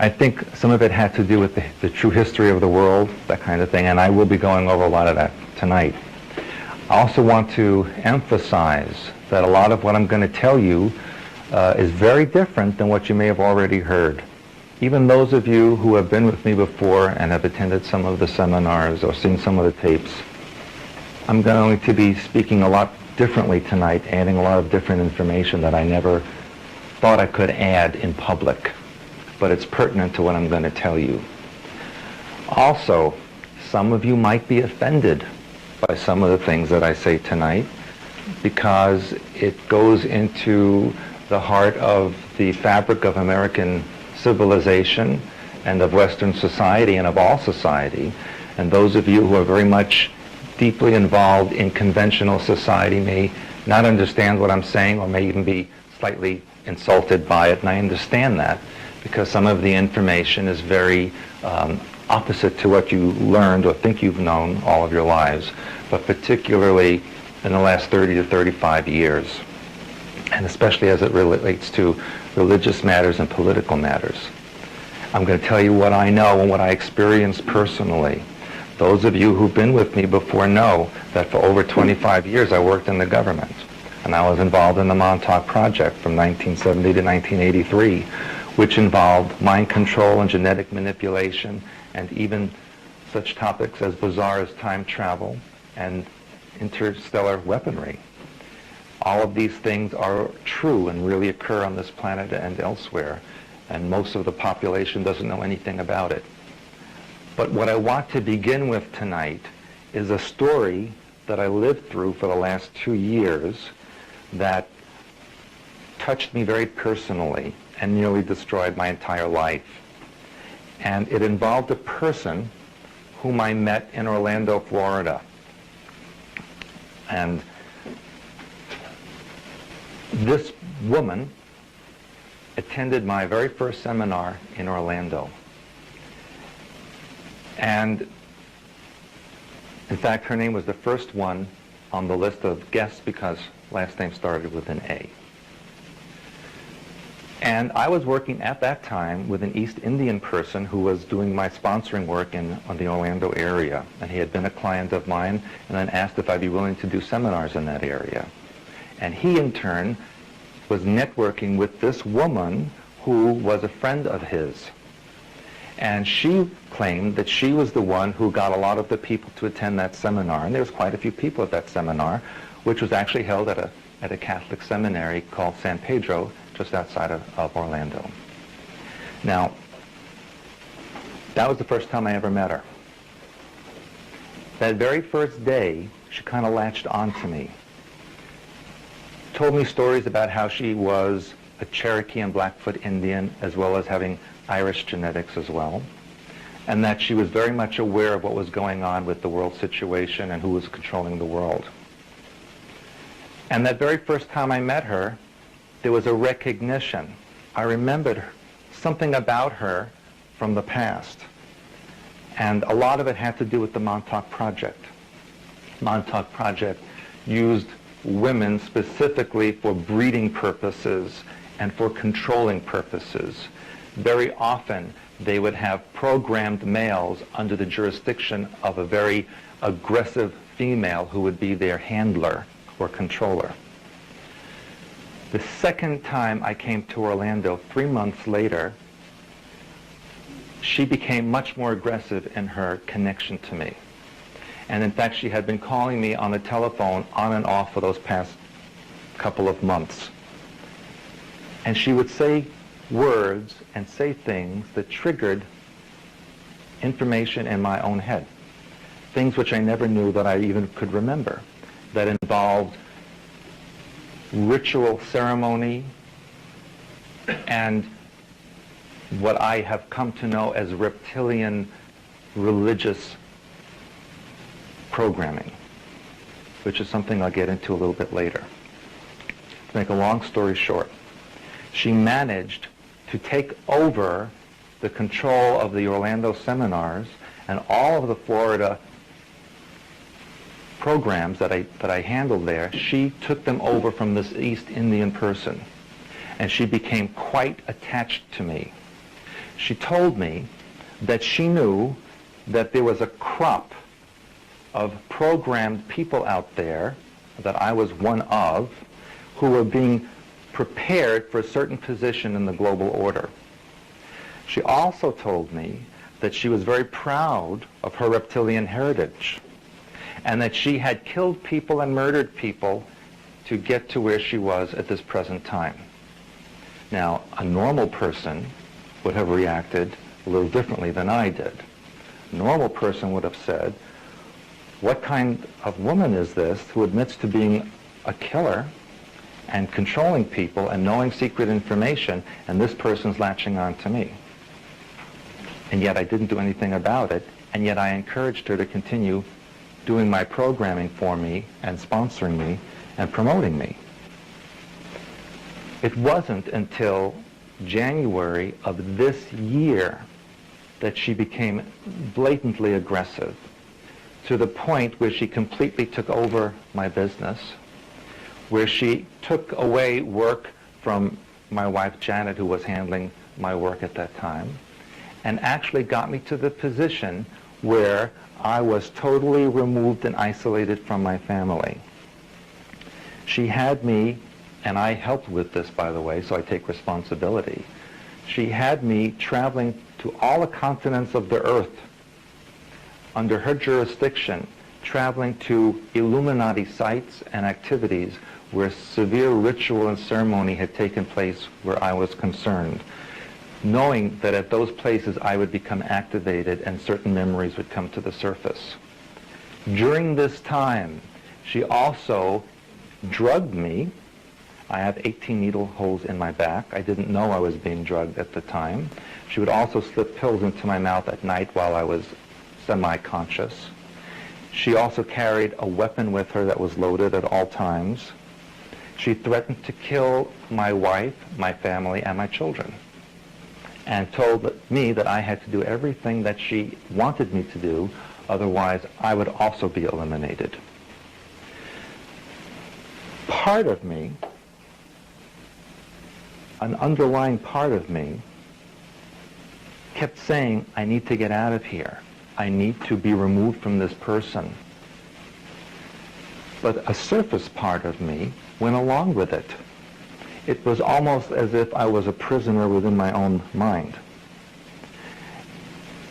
I think some of it had to do with the true history of the world, that kind of thing, and I will be going over a lot of that tonight. I also want to emphasize that a lot of what I'm going to tell you is very different than what you may have already heard. Even those of you who have been with me before and have attended some of the seminars or seen some of the tapes, I'm going to be speaking a lot differently tonight, adding a lot of different information that I never thought I could add in public, but it's pertinent to what I'm going to tell you. Also, some of you might be offended by some of the things that I say tonight because it goes into the heart of the fabric of American civilization and of Western society and of all society. And those of you who are very much deeply involved in conventional society may not understand what I'm saying or may even be slightly insulted by it, and I understand that because some of the information is very opposite to what you learned or think you've known all of your lives, but particularly in the last 30 to 35 years, and especially as it relates to religious matters and political matters. I'm going to tell you what I know and what I experienced personally. Those of you who've been with me before know that for over 25 years I worked in the government, and I was involved in the Montauk Project from 1970 to 1983, which involved mind control and genetic manipulation and even such topics as bizarre as time travel and interstellar weaponry. All of these things are true and really occur on this planet and elsewhere, and most of the population doesn't know anything about it. But what I want to begin with tonight is a story that I lived through for the last 2 years that touched me very personally and nearly destroyed my entire life. And it involved a person whom I met in Orlando, Florida. And this woman attended my very first seminar in Orlando. And in fact, her name was the first one on the list of guests because last name started with an A. And I was working at that time with an East Indian person who was doing my sponsoring work in the Orlando area. And he had been a client of mine and then asked if I'd be willing to do seminars in that area. And he, in turn, was networking with this woman who was a friend of his. And she claimed that she was the one who got a lot of the people to attend that seminar. And there was quite a few people at that seminar, which was actually held at a Catholic seminary called San Pedro, just outside of Orlando. Now, that was the first time I ever met her. That very first day, she kind of latched on to me. Told me stories about how she was a Cherokee and Blackfoot Indian, as well as having Irish genetics as well, and that she was very much aware of what was going on with the world situation and who was controlling the world. And that very first time I met her, there was a recognition. I remembered something about her from the past. And a lot of it had to do with the Montauk Project. Montauk Project used women specifically for breeding purposes and for controlling purposes. Very often, they would have programmed males under the jurisdiction of a very aggressive female who would be their handler or controller. The second time I came to Orlando, 3 months later, she became much more aggressive in her connection to me. And in fact, she had been calling me on the telephone on and off for those past couple of months. And she would say words and say things that triggered information in my own head. Things which I never knew that I even could remember, that involved ritual ceremony and what I have come to know as reptilian religious programming, which is something I'll get into a little bit later. To make a long story short, she managed to take over the control of the Orlando seminars and all of the Florida programs that I handled there. She took them over from this East Indian person, and she became quite attached to me. She told me that she knew that there was a crop of programmed people out there, that I was one of, who were being prepared for a certain position in the global order. She also told me that she was very proud of her reptilian heritage, and that she had killed people and murdered people to get to where she was at this present time. Now, a normal person would have reacted a little differently than I did. A normal person would have said, what kind of woman is this who admits to being a killer and controlling people and knowing secret information, and this person's latching on to me? And yet I didn't do anything about it, and yet I encouraged her to continue doing my programming for me and sponsoring me and promoting me. It wasn't until January of this year that she became blatantly aggressive, to the point where she completely took over my business, where she took away work from my wife Janet, who was handling my work at that time, and actually got me to the position where I was totally removed and isolated from my family. She had me, and I helped with this, by the way, so I take responsibility. She had me traveling to all the continents of the earth under her jurisdiction, traveling to illuminati sites and activities where severe ritual and ceremony had taken place where I was concerned, knowing that at those places I would become activated and certain memories would come to the surface. During this time, she also drugged me. I have 18 needle holes in my back. I didn't know I was being drugged at the time. She would also slip pills into my mouth at night while I was semi-conscious. She also carried a weapon with her that was loaded at all times. She threatened to kill my wife, my family, and my children, and told me that I had to do everything that she wanted me to do, otherwise I would also be eliminated. Part of me, an underlying part of me, kept saying, I need to get out of here. I need to be removed from this person. But a surface part of me went along with it. It was almost as if I was a prisoner within my own mind.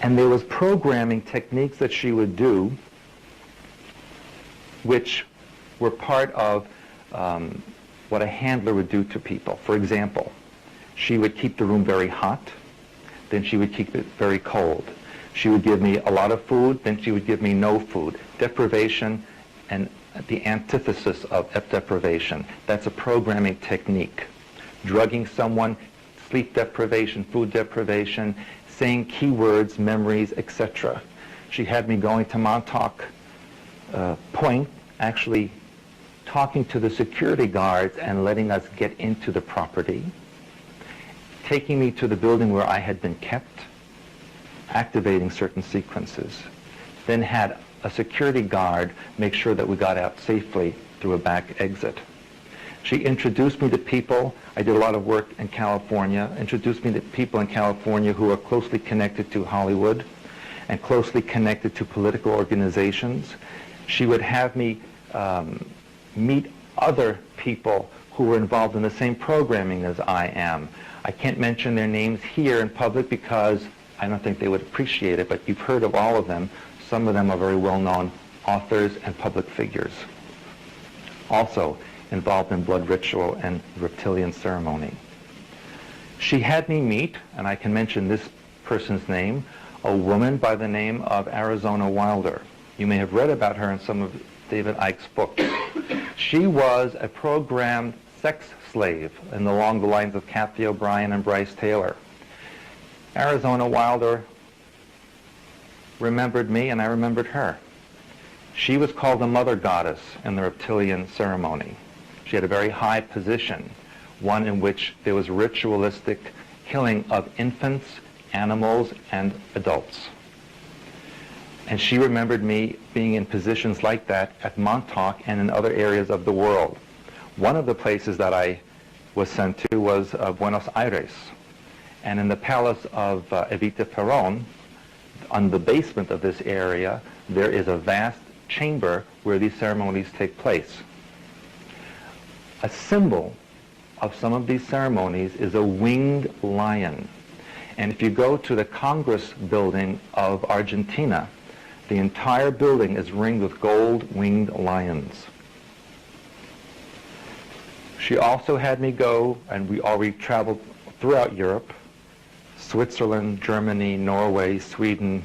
And there was programming techniques that she would do which were part of what a handler would do to people. For example, she would keep the room very hot, then she would keep it very cold. She would give me a lot of food, then she would give me no food. Deprivation and the antithesis of deprivation. That's a programming technique. Drugging someone, sleep deprivation, food deprivation, saying keywords, memories, etc. She had me going to Montauk Point, actually talking to the security guards and letting us get into the property, taking me to the building where I had been kept, activating certain sequences, then had a security guard make sure that we got out safely through a back exit. She introduced me to people. I did a lot of work in California, introduced me to people in California who are closely connected to Hollywood and closely connected to political organizations. She would have me meet other people who were involved in the same programming as I am. I can't mention their names here in public because I don't think they would appreciate it, but you've heard of all of them. Some of them are very well-known authors and public figures. Also involved in blood ritual and reptilian ceremony. She had me meet, and I can mention this person's name, a woman by the name of Arizona Wilder. You may have read about her in some of David Icke's books. She was a programmed sex slave along the lines of Kathy O'Brien and Bryce Taylor. Arizona Wilder remembered me, and I remembered her. She was called the mother goddess in the reptilian ceremony. She had a very high position, one in which there was ritualistic killing of infants, animals, and adults. And she remembered me being in positions like that at Montauk and in other areas of the world. One of the places that I was sent to was Buenos Aires. And in the palace of Evita Peron, on the basement of this area, there is a vast chamber where these ceremonies take place. A symbol of some of these ceremonies is a winged lion. And if you go to the Congress building of Argentina, the entire building is ringed with gold winged lions. She also had me go, and we already traveled throughout Europe, Switzerland, Germany, Norway, Sweden.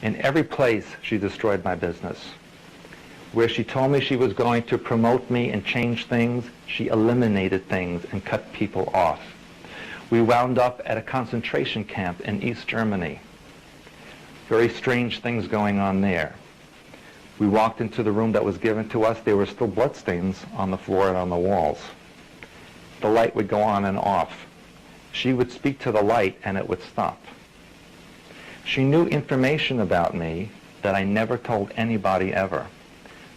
In every place, she destroyed my business. Where she told me she was going to promote me and change things, she eliminated things and cut people off. We wound up at a concentration camp in East Germany. Very strange things going on there. We walked into the room that was given to us. There were still bloodstains on the floor and on the walls. The light would go on and off. She would speak to the light and it would stop. She knew information about me that I never told anybody ever.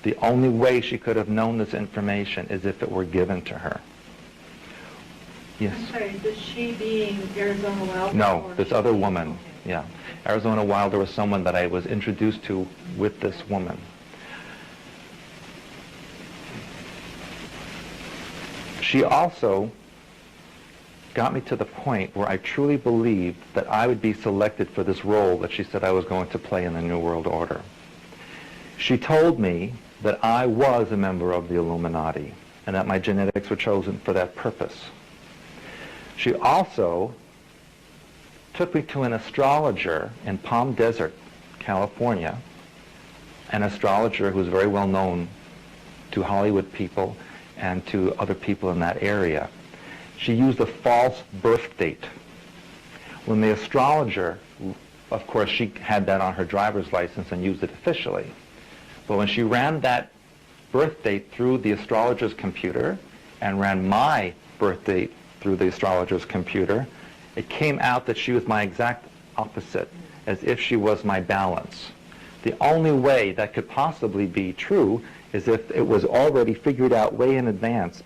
The only way she could have known this information is if it were given to her. Yes? I'm sorry, is she being Arizona Wilder? No, this other woman. Yeah. Arizona Wilder was someone that I was introduced to with this woman. She also got me to the point where I truly believed that I would be selected for this role that she said I was going to play in the New World Order. She told me that I was a member of the Illuminati and that my genetics were chosen for that purpose. She also took me to an astrologer in Palm Desert, California, an astrologer who's very well known to Hollywood people and to other people in that area. She used a false birth date. When the astrologer, of course she had that on her driver's license and used it officially, but when she ran that birth date through the astrologer's computer and ran my birth date through the astrologer's computer, it came out that she was my exact opposite, as if she was my balance. The only way that could possibly be true is if it was already figured out way in advance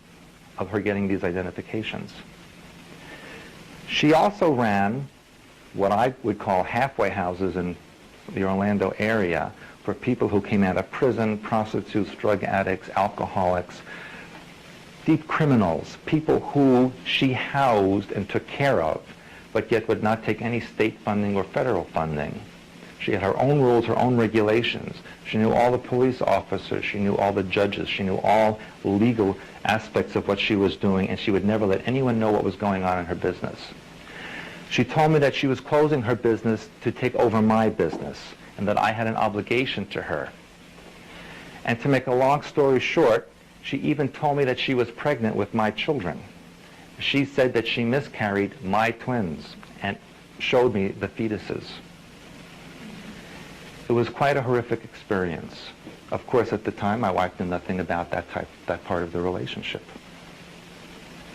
of her getting these identifications. She also ran what I would call halfway houses in the Orlando area for people who came out of prison, prostitutes, drug addicts, alcoholics, deep criminals, people who she housed and took care of, but yet would not take any state funding or federal funding. She had her own rules, her own regulations. She knew all the police officers, she knew all the judges, she knew all legal aspects of what she was doing, and she would never let anyone know what was going on in her business. She told me that she was closing her business to take over my business, and that I had an obligation to her. And to make a long story short, she even told me that she was pregnant with my children. She said that she miscarried my twins and showed me the fetuses. It was quite a horrific experience. Of course, at the time, my wife knew nothing about that part of the relationship.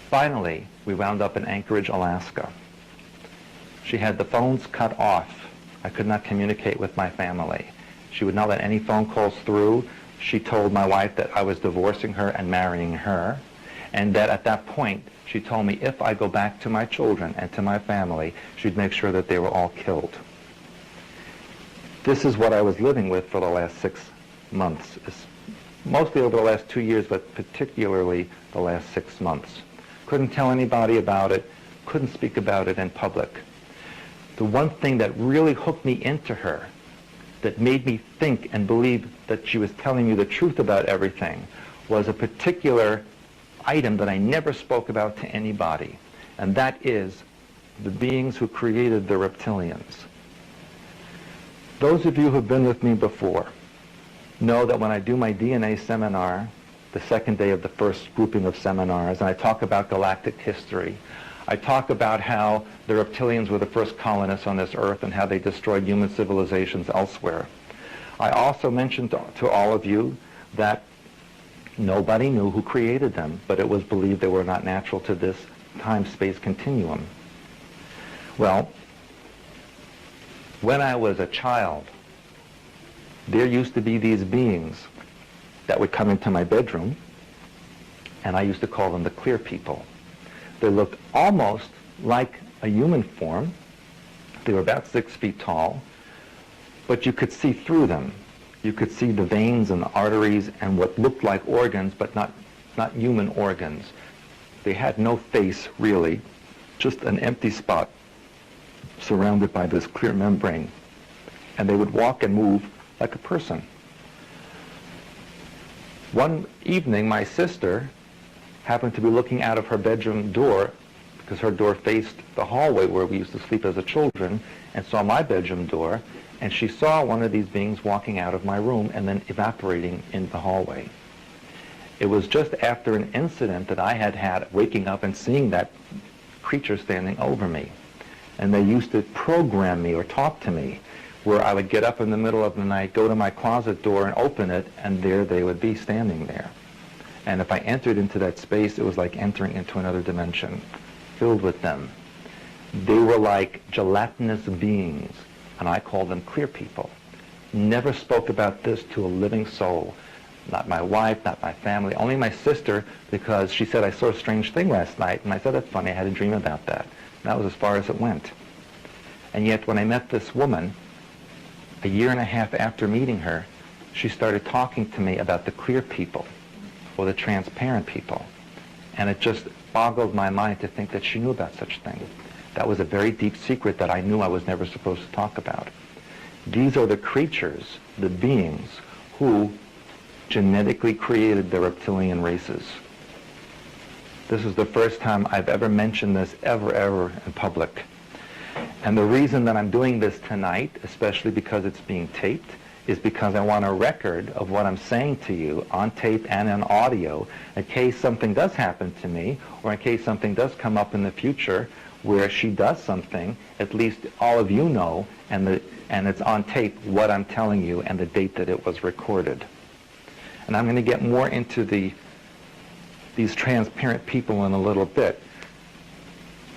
Finally, we wound up in Anchorage, Alaska. She had the phones cut off. I could not communicate with my family. She would not let any phone calls through. She told my wife that I was divorcing her and marrying her, and that at that point, she told me if I go back to my children and to my family, she'd make sure that they were all killed. This is what I was living with for the last 6 months. It's mostly over the last 2 years, but particularly the last 6 months. Couldn't tell anybody about it, couldn't speak about it in public. The one thing that really hooked me into her, that made me think and believe that she was telling me the truth about everything, was a particular item that I never spoke about to anybody, and that is the beings who created the reptilians. Those of you who have been with me before know that when I do my DNA seminar, the second day of the first grouping of seminars, and I talk about galactic history, I talk about how the reptilians were the first colonists on this earth and how they destroyed human civilizations elsewhere. I also mentioned to all of you that nobody knew who created them, but it was believed they were not natural to this time-space continuum. Well, when I was a child, there used to be these beings that would come into my bedroom, and I used to call them the clear people. They looked almost like a human form. They were about 6 feet tall, but you could see through them. You could see the veins and the arteries and what looked like organs, but not human organs. They had no face, really, just an empty spot surrounded by this clear membrane. And they would walk and move like a person. One evening, my sister happened to be looking out of her bedroom door, because her door faced the hallway where we used to sleep as children, and saw my bedroom door, and she saw one of these beings walking out of my room and then evaporating in the hallway. It was just after an incident that I had had, waking up and seeing that creature standing over me. And they used to program me or talk to me, where I would get up in the middle of the night, go to my closet door and open it, and there they would be standing there. And if I entered into that space, it was like entering into another dimension, filled with them. They were like gelatinous beings, and I called them clear people. Never spoke about this to a living soul. Not my wife, not my family, only my sister, because she said, I saw a strange thing last night, and I said, that's funny, I had a dream about that. And that was as far as it went. And yet when I met this woman, a year and a half after meeting her, she started talking to me about the clear people, or the transparent people. And it just boggled my mind to think that she knew about such things. That was a very deep secret that I knew I was never supposed to talk about. These are the creatures, the beings, who genetically created the reptilian races. This is the first time I've ever mentioned this ever in public. And the reason that I'm doing this tonight, especially because it's being taped, is because I want a record of what I'm saying to you on tape and on audio, in case something does happen to me, or in case something does come up in the future where she does something. At least all of you know, and it's on tape what I'm telling you and the date that it was recorded. And I'm going to get more into these transparent people in a little bit.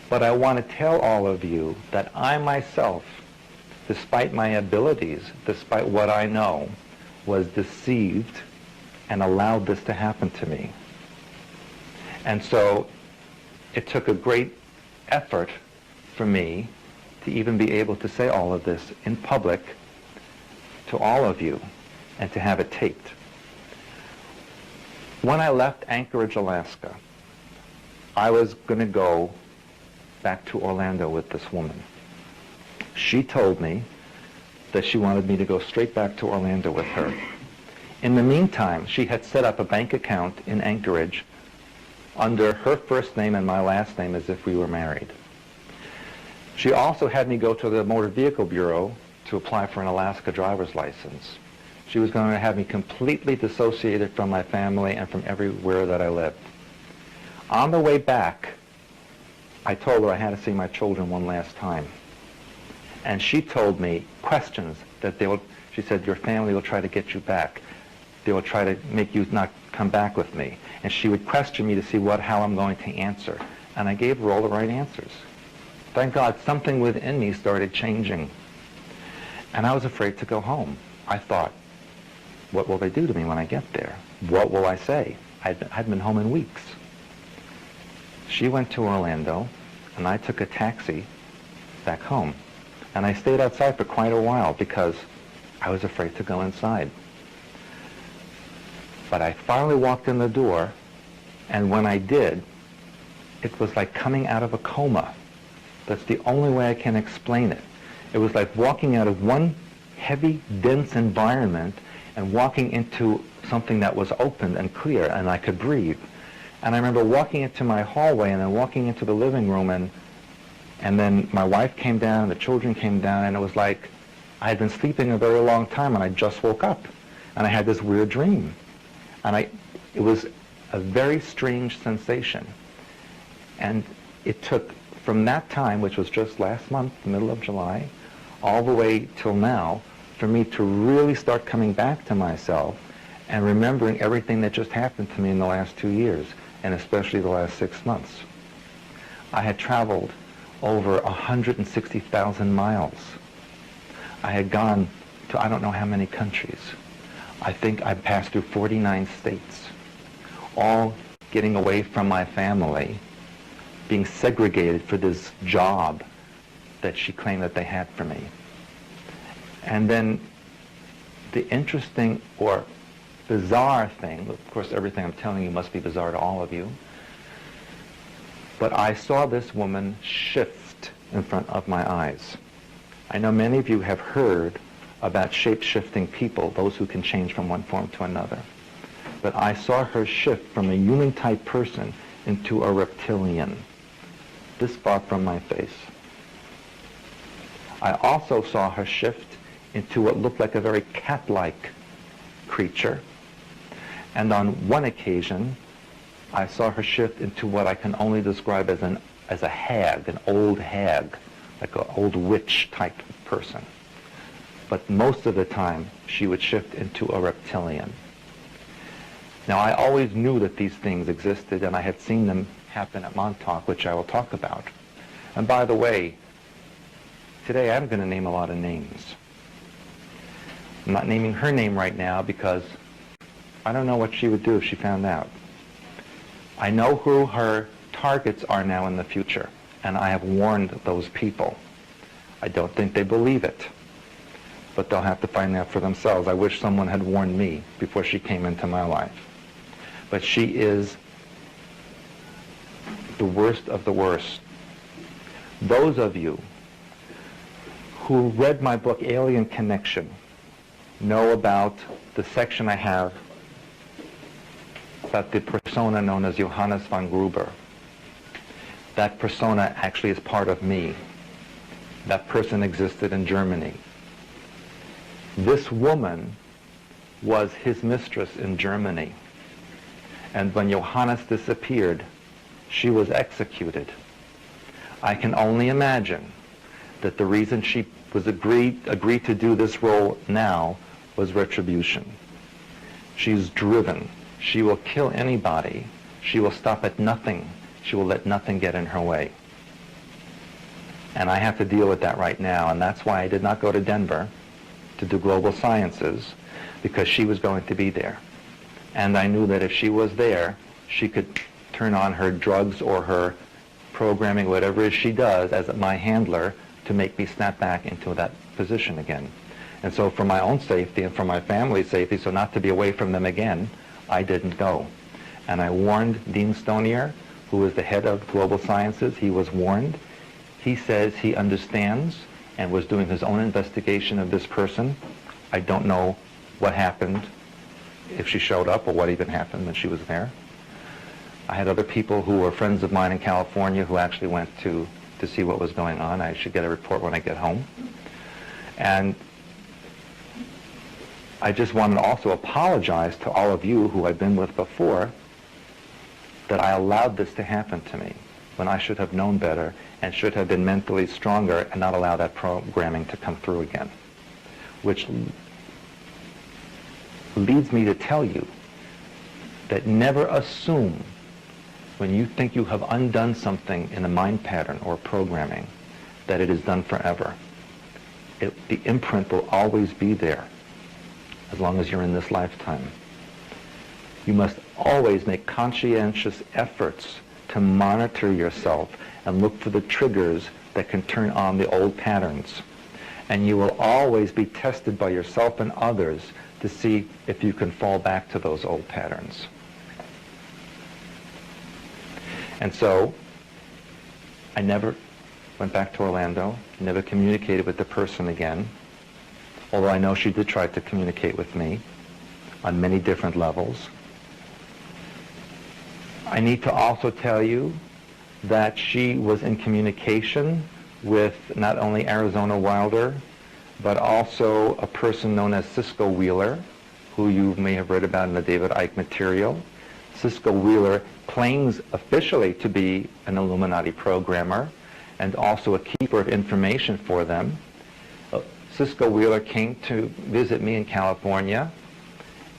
But I want to tell all of you that I myself, despite my abilities, despite what I know, was deceived and allowed this to happen to me. And so it took a great effort for me to even be able to say all of this in public to all of you and to have it taped. When I left Anchorage, Alaska, I was going to go back to Orlando with this woman. She told me that she wanted me to go straight back to Orlando with her. In the meantime, she had set up a bank account in Anchorage under her first name and my last name as if we were married. She also had me go to the Motor Vehicle Bureau to apply for an Alaska driver's license. She was going to have me completely dissociated from my family and from everywhere that I lived. On the way back, I told her I had to see my children one last time. And she told me questions that she said, your family will try to get you back. They will try to make you not come back with me. And she would question me to see how I'm going to answer. And I gave her all the right answers. Thank God, something within me started changing. And I was afraid to go home. I thought, what will they do to me when I get there? What will I say? I hadn't been home in weeks. She went to Orlando, and I took a taxi back home. And I stayed outside for quite a while because I was afraid to go inside. But I finally walked in the door, and when I did, it was like coming out of a coma. That's the only way I can explain it. It was like walking out of one heavy, dense environment and walking into something that was open and clear, and I could breathe. And I remember walking into my hallway and then walking into the living room, and then my wife came down, the children came down, and it was like I had been sleeping a very long time, and I just woke up. And I had this weird dream. And it was a very strange sensation. And it took, from that time, which was just last month, the middle of July, all the way till now, for me to really start coming back to myself and remembering everything that just happened to me in the last 2 years, and especially the last 6 months. I had traveled over 160,000 miles. I had gone to I don't know how many countries. I think I passed through 49 states, all getting away from my family being segregated for this job that she claimed that they had for me. And then the interesting or bizarre thing, of course everything I'm telling you must be bizarre to all of you, but I saw this woman shift in front of my eyes. I know many of you have heard about shape-shifting people, those who can change from one form to another. But I saw her shift from a human-type person into a reptilian, this far from my face. I also saw her shift into what looked like a very cat-like creature. And on one occasion, I saw her shift into what I can only describe as a hag, an old hag, like an old witch-type person. But most of the time, she would shift into a reptilian. Now, I always knew that these things existed, and I had seen them happen at Montauk, which I will talk about. And by the way, today I'm going to name a lot of names. I'm not naming her name right now because I don't know what she would do if she found out. I know who her targets are now in the future, and I have warned those people. I don't think they believe it, but they'll have to find out for themselves. I wish someone had warned me before she came into my life. But she is the worst of the worst. Those of you who read my book, Alien Connection, know about the section I have about the persona known as Johannes von Gruber. That persona actually is part of me. That person existed in Germany. This woman was his mistress in Germany. And when Johannes disappeared, she was executed. I can only imagine that the reason she was agreed to do this role now was retribution. She's driven. She will kill anybody. She will stop at nothing. She will let nothing get in her way. And I have to deal with that right now, and that's why I did not go to Denver to do global sciences, because she was going to be there. And I knew that if she was there, she could turn on her drugs or her programming, whatever it is she does, as my handler to make me snap back into that position again. And so for my own safety and for my family's safety, so not to be away from them again, I didn't go. And I warned Dean Stonier, who was the head of global sciences. He was warned. He says he understands and was doing his own investigation of this person. I don't know what happened, if she showed up or what even happened when she was there. I had other people who were friends of mine in California who actually went to see what was going on. I should get a report when I get home. And I just wanted to also apologize to all of you who I've been with before that I allowed this to happen to me when I should have known better and should have been mentally stronger and not allow that programming to come through again. Which leads me to tell you that never assume when you think you have undone something in a mind pattern or programming that it is done forever. The imprint will always be there as long as you're in this lifetime. You must always make conscientious efforts to monitor yourself and look for the triggers that can turn on the old patterns. And you will always be tested by yourself and others to see if you can fall back to those old patterns. And so, I never went back to Orlando, never communicated with the person again, although I know she did try to communicate with me on many different levels. I need to also tell you that she was in communication with not only Arizona Wilder, but also a person known as Cisco Wheeler, who you may have read about in the David Icke material. Cisco Wheeler claims officially to be an Illuminati programmer and also a keeper of information for them. Cisco Wheeler came to visit me in California,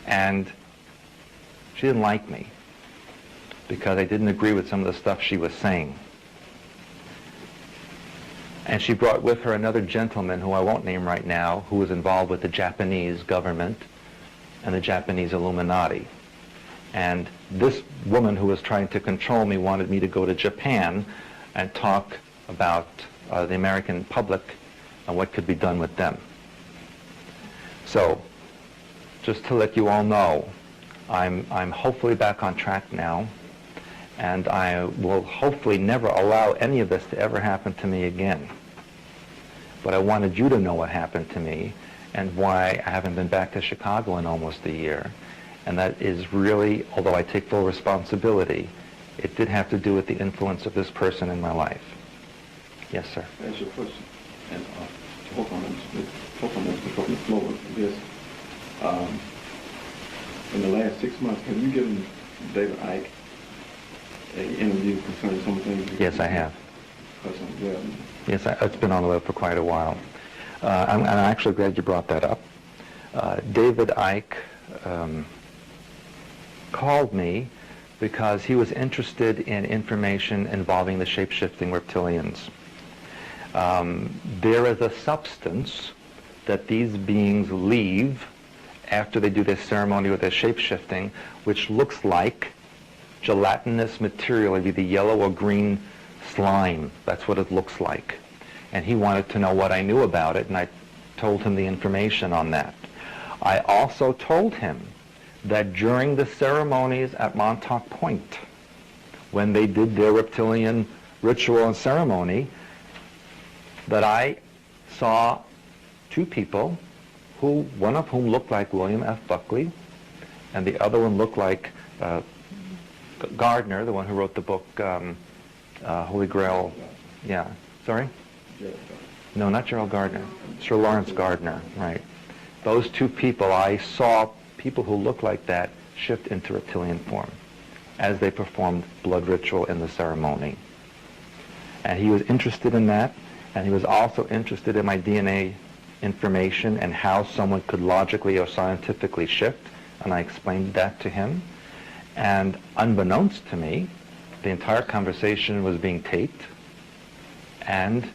and she didn't like me because I didn't agree with some of the stuff she was saying. And she brought with her another gentleman who I won't name right now, who was involved with the Japanese government and the Japanese Illuminati. And this woman who was trying to control me wanted me to go to Japan and talk about the American public and what could be done with them. So, just to let you all know, I'm hopefully back on track now, and I will hopefully never allow any of this to ever happen to me again. But I wanted you to know what happened to me and why I haven't been back to Chicago in almost a year. And that is really, although I take full responsibility, it did have to do with the influence of this person in my life. Yes, sir. That's your question. And to hook on this before we flow with this. In the last 6 months, have you given David Icke an interview concerning some things? Yes, I have. Yes, it's been on the web for quite a while. I'm actually glad you brought that up. David Icke called me because he was interested in information involving the shape-shifting reptilians. There is a substance that these beings leave after they do this ceremony with their shape-shifting, which looks like gelatinous material, either yellow or green slime. That's what it looks like. And he wanted to know what I knew about it, and I told him the information on that. I also told him that during the ceremonies at Montauk Point, when they did their reptilian ritual and ceremony, that I saw two people, one of whom looked like William F. Buckley, and the other one looked like Gardner, the one who wrote the book Holy Grail. Yeah, sorry? No, not Gerald Gardner. Sir Lawrence Gardner, right. Those two people, I saw people who looked like that shift into reptilian form as they performed blood ritual in the ceremony. And he was interested in that, and he was also interested in my DNA information and how someone could logically or scientifically shift, and I explained that to him. And unbeknownst to me, the entire conversation was being taped, and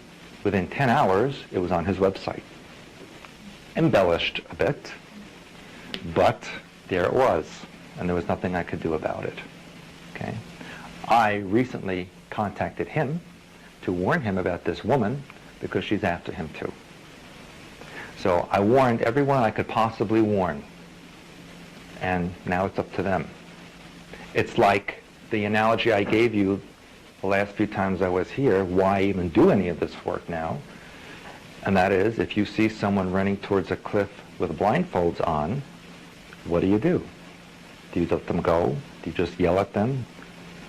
within 10 hours, it was on his website. Embellished a bit, but there it was, and there was nothing I could do about it. Okay? I recently contacted him to warn him about this woman because she's after him too. So I warned everyone I could possibly warn, and now it's up to them. It's like the analogy I gave you the last few times I was here, why even do any of this work now? And that is, if you see someone running towards a cliff with blindfolds on, what do? Do you let them go? Do you just yell at them?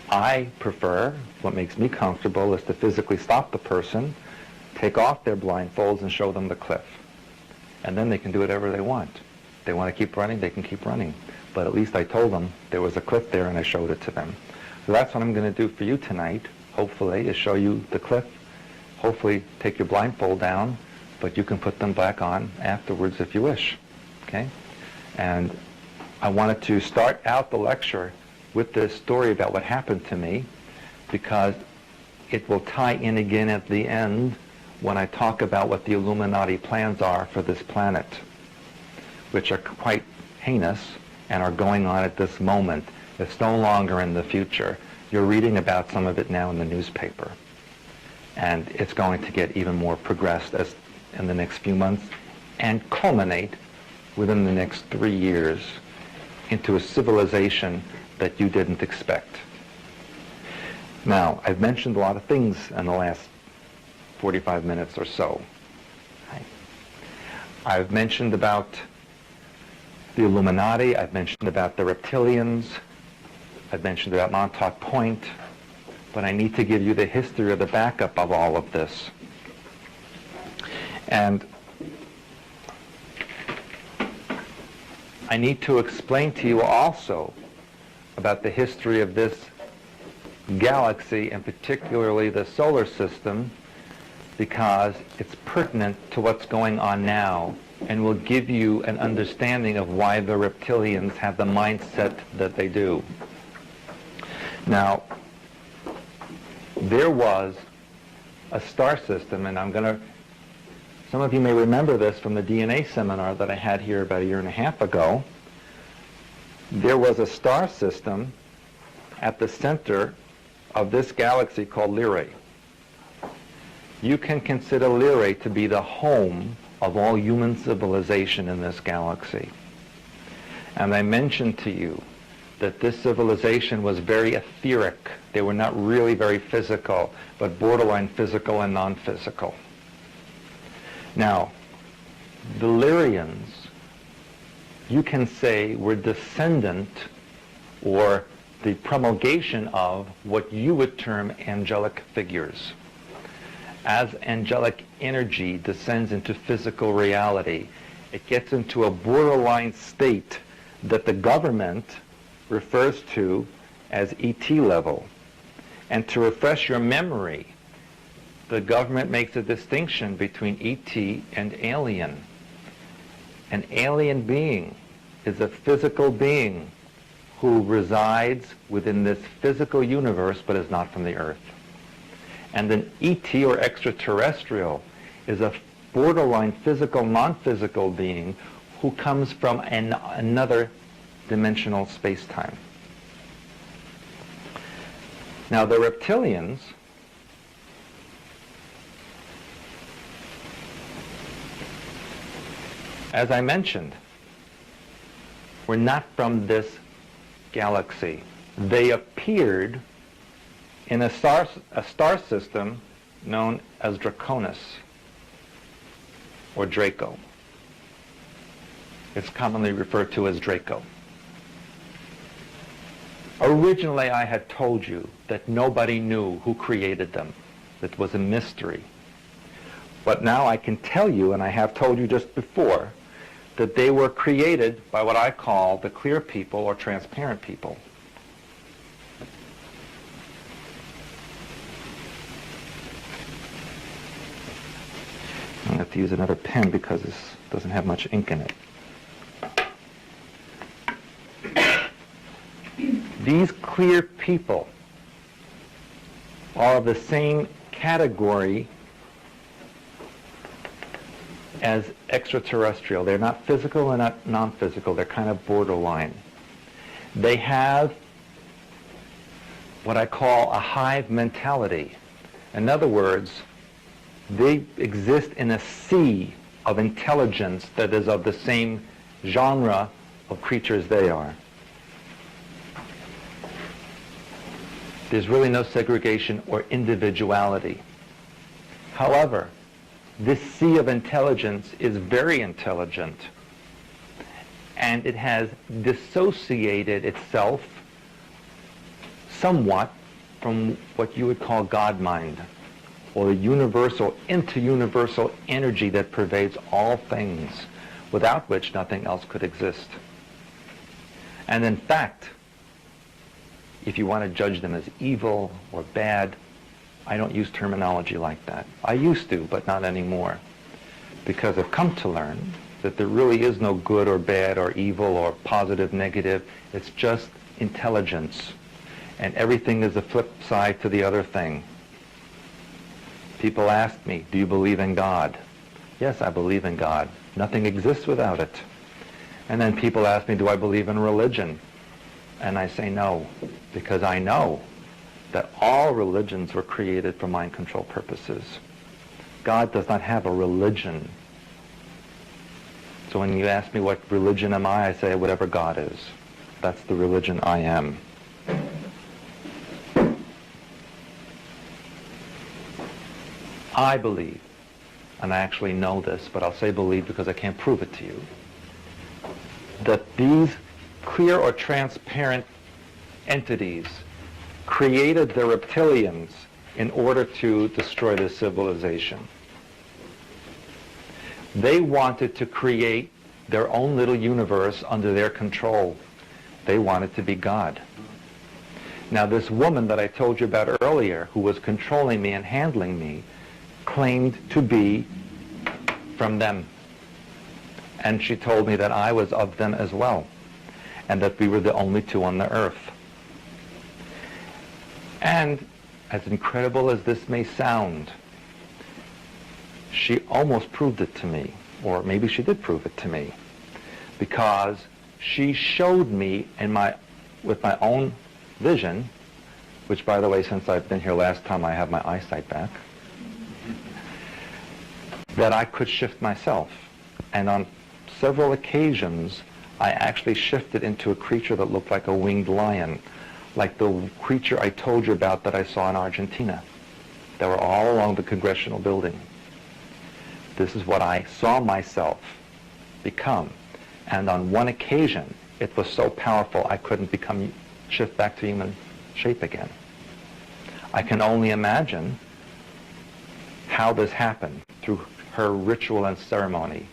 I prefer, what makes me comfortable is to physically stop the person, take off their blindfolds and show them the cliff. And then they can do whatever they want. If they want to keep running, they can keep running. But at least I told them there was a cliff there and I showed it to them. So that's what I'm going to do for you tonight, hopefully, is show you the cliff. Hopefully take your blindfold down, but you can put them back on afterwards if you wish. Okay? And I wanted to start out the lecture with this story about what happened to me because it will tie in again at the end when I talk about what the Illuminati plans are for this planet, which are quite heinous and are going on at this moment. It's no longer in the future. You're reading about some of it now in the newspaper. And it's going to get even more progressed as in the next few months and culminate within the next 3 years into a civilization that you didn't expect. Now, I've mentioned a lot of things in the last 45 minutes or so. I've mentioned about the Illuminati, I've mentioned about the Reptilians, I've mentioned about Montauk Point, but I need to give you the history or the backup of all of this. And I need to explain to you also about the history of this galaxy, and particularly the solar system, because it's pertinent to what's going on now and will give you an understanding of why the reptilians have the mindset that they do. Now, there was a star system, and some of you may remember this from the DNA seminar that I had here about 1.5 years ago. there was a star system at the center of this galaxy called Lyrae. You can consider Lyrae to be the home of all human civilization in this galaxy. And I mentioned to you that this civilization was very etheric. They were not really very physical, but borderline physical and non-physical. Now, the Lyrians, you can say, were descendant or the promulgation of what you would term angelic figures. As angelic energy descends into physical reality, it gets into a borderline state that the government refers to as ET level. And to refresh your memory, the government makes a distinction between ET and alien. An alien being is a physical being who resides within this physical universe but is not from the earth. And an ET or extraterrestrial is a borderline physical, non-physical being who comes from another dimensional space-time. Now the reptilians as I mentioned, were not from this galaxy. They appeared in a star system known as Draconis, or Draco. It's commonly referred to as Draco. Originally, I had told you that nobody knew who created them. It was a mystery. But now I can tell you, and I have told you just before, that they were created by what I call the clear people or transparent people. I have to use another pen because this doesn't have much ink in it. These clear people are of the same category as extraterrestrial. They're not physical and not non-physical. They're kind of borderline. They have what I call a hive mentality. In other words, they exist in a sea of intelligence that is of the same genre of creatures they are. There's really no segregation or individuality. However, this sea of intelligence is very intelligent, and it has dissociated itself somewhat from what you would call God mind, or the universal, inter-universal energy that pervades all things, without which nothing else could exist. And in fact, if you want to judge them as evil or bad, I don't use terminology like that. I used to, but not anymore, because I've come to learn that there really is no good or bad or evil or positive, negative. It's just intelligence, and everything is a flip side to the other thing. People ask me, do you believe in God? Yes, I believe in God. Nothing exists without it. And then people ask me, do I believe in religion? And I say no, because I know that all religions were created for mind control purposes. God does not have a religion. So when you ask me what religion am I say whatever God is. That's the religion I am. I believe, and I actually know this, but I'll say believe because I can't prove it to you, that these clear or transparent entities created the reptilians in order to destroy this civilization. They wanted to create their own little universe under their control. They wanted to be God. Now this woman that I told you about earlier, who was controlling me and handling me, claimed to be from them. And she told me that I was of them as well, and that we were the only two on the earth. And as incredible as this may sound, she almost proved it to me, or maybe she did prove it to me, because she showed me with my own vision, which, by the way, since I've been here last time, I have my eyesight back, that I could shift myself. And on several occasions, I actually shifted into a creature that looked like a winged lion, like the creature I told you about that I saw in Argentina. They were all along the Congressional building. This is what I saw myself become. And on one occasion, it was so powerful I couldn't shift back to human shape again. I can only imagine how this happened through her ritual and ceremony.